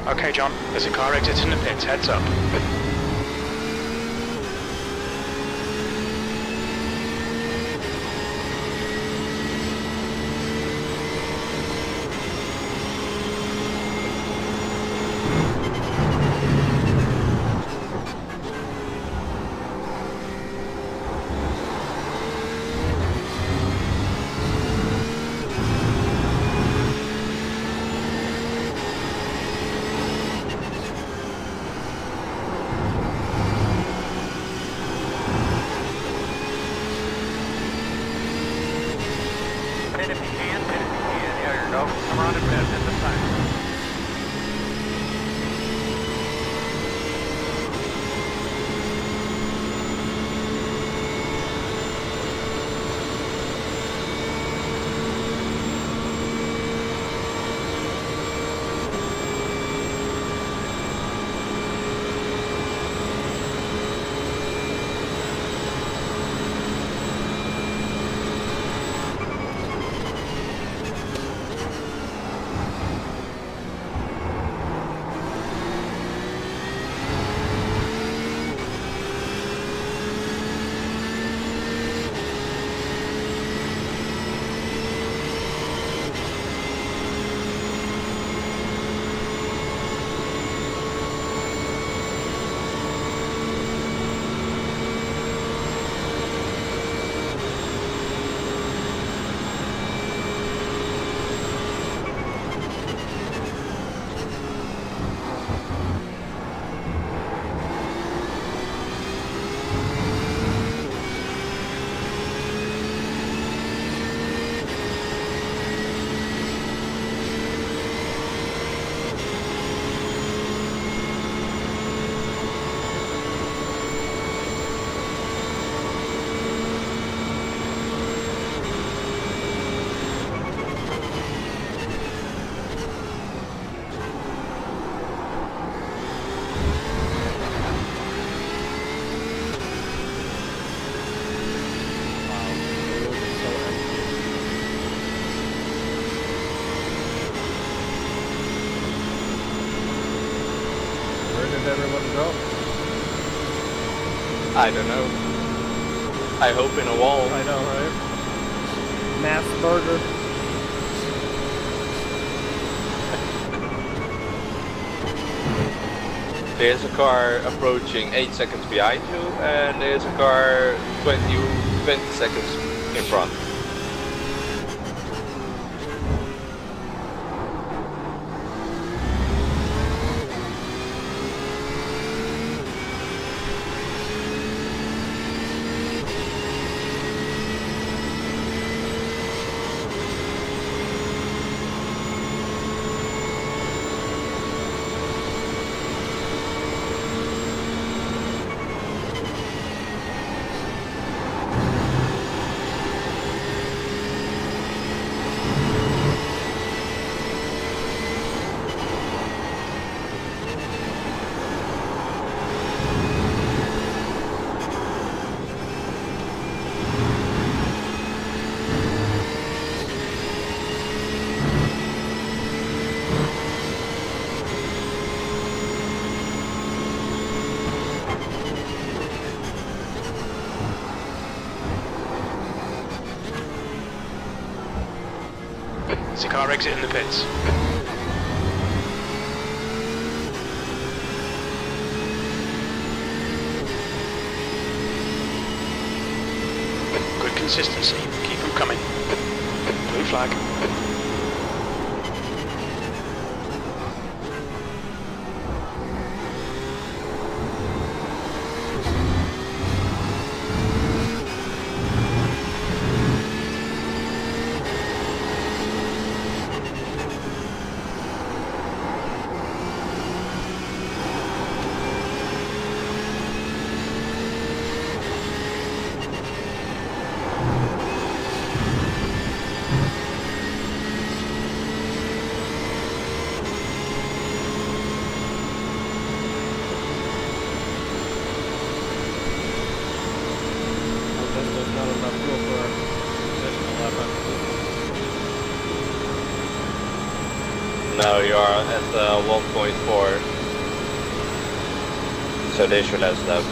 Speaker 6: Okay, John, there's a car exiting the pits, heads up.
Speaker 9: I don't know. I hope in a wall.
Speaker 7: I know, right?
Speaker 3: Mass burger.
Speaker 9: There's a car approaching 8 seconds behind you, and there's a car 20 seconds in front.
Speaker 6: Is the car exiting the pits? Good consistency. Keep them coming. Blue flag.
Speaker 9: No, you are at 1.4. So they should have stopped.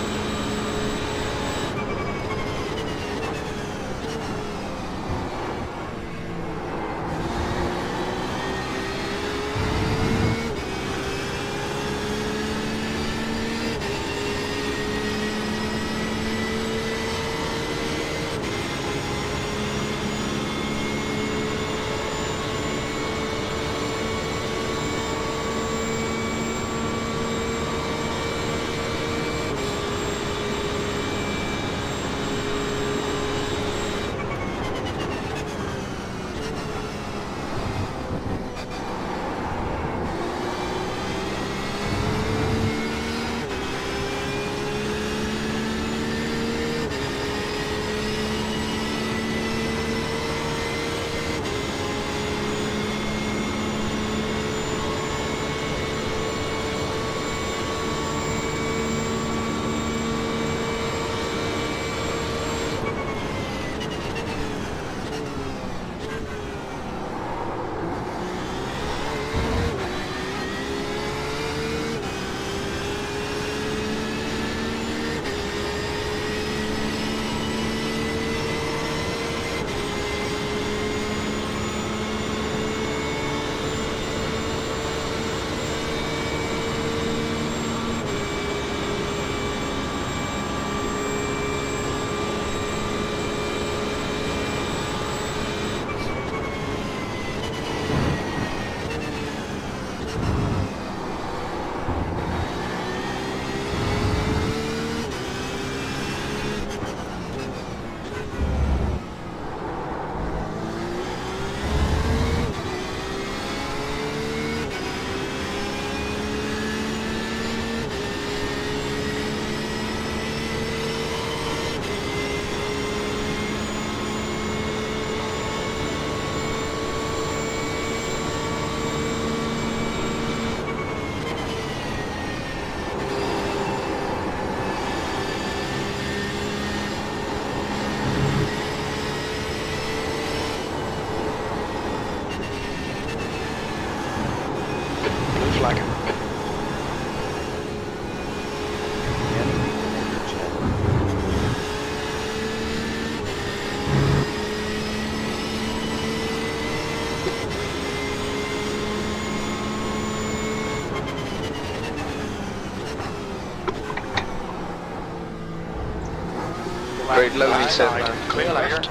Speaker 9: Great lonely stint,
Speaker 6: Side,
Speaker 9: man.
Speaker 6: clear left.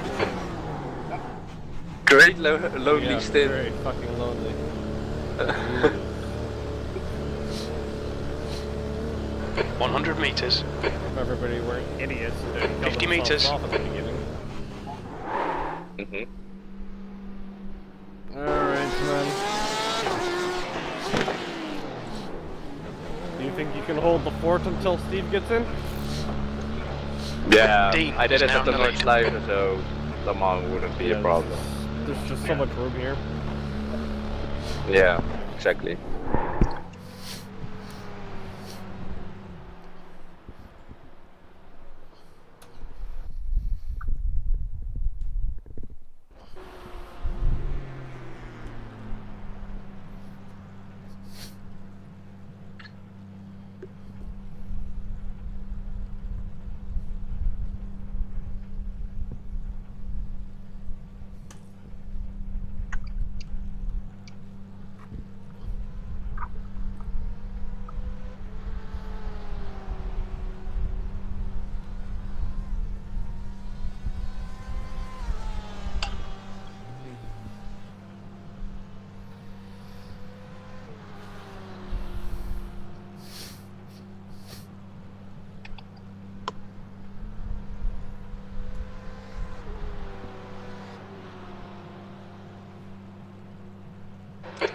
Speaker 9: Great lonely
Speaker 7: Yeah,
Speaker 9: stint.
Speaker 7: very fucking lonely.
Speaker 6: 100 meters.
Speaker 3: If everybody weren't idiots, they'd kill
Speaker 6: 50
Speaker 3: themselves
Speaker 6: meters.
Speaker 3: off at the beginning.
Speaker 7: Alright, man.
Speaker 3: Do you think you can hold the fort until Steve gets in?
Speaker 9: Yeah,
Speaker 6: Dean
Speaker 9: I did
Speaker 6: is
Speaker 9: it
Speaker 6: now
Speaker 9: at the
Speaker 6: in the
Speaker 9: North
Speaker 6: lead.
Speaker 9: Live, so Lamont wouldn't be a problem.
Speaker 3: There's just so much room here.
Speaker 9: Yeah, exactly.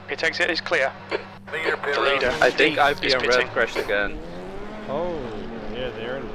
Speaker 6: Pit exit is clear.
Speaker 8: Leader, pit
Speaker 6: The
Speaker 8: road.
Speaker 6: leader.
Speaker 9: I think
Speaker 6: Dean is
Speaker 9: IPM
Speaker 6: pitting.
Speaker 9: Red crashed again.
Speaker 7: Oh, yeah, they're in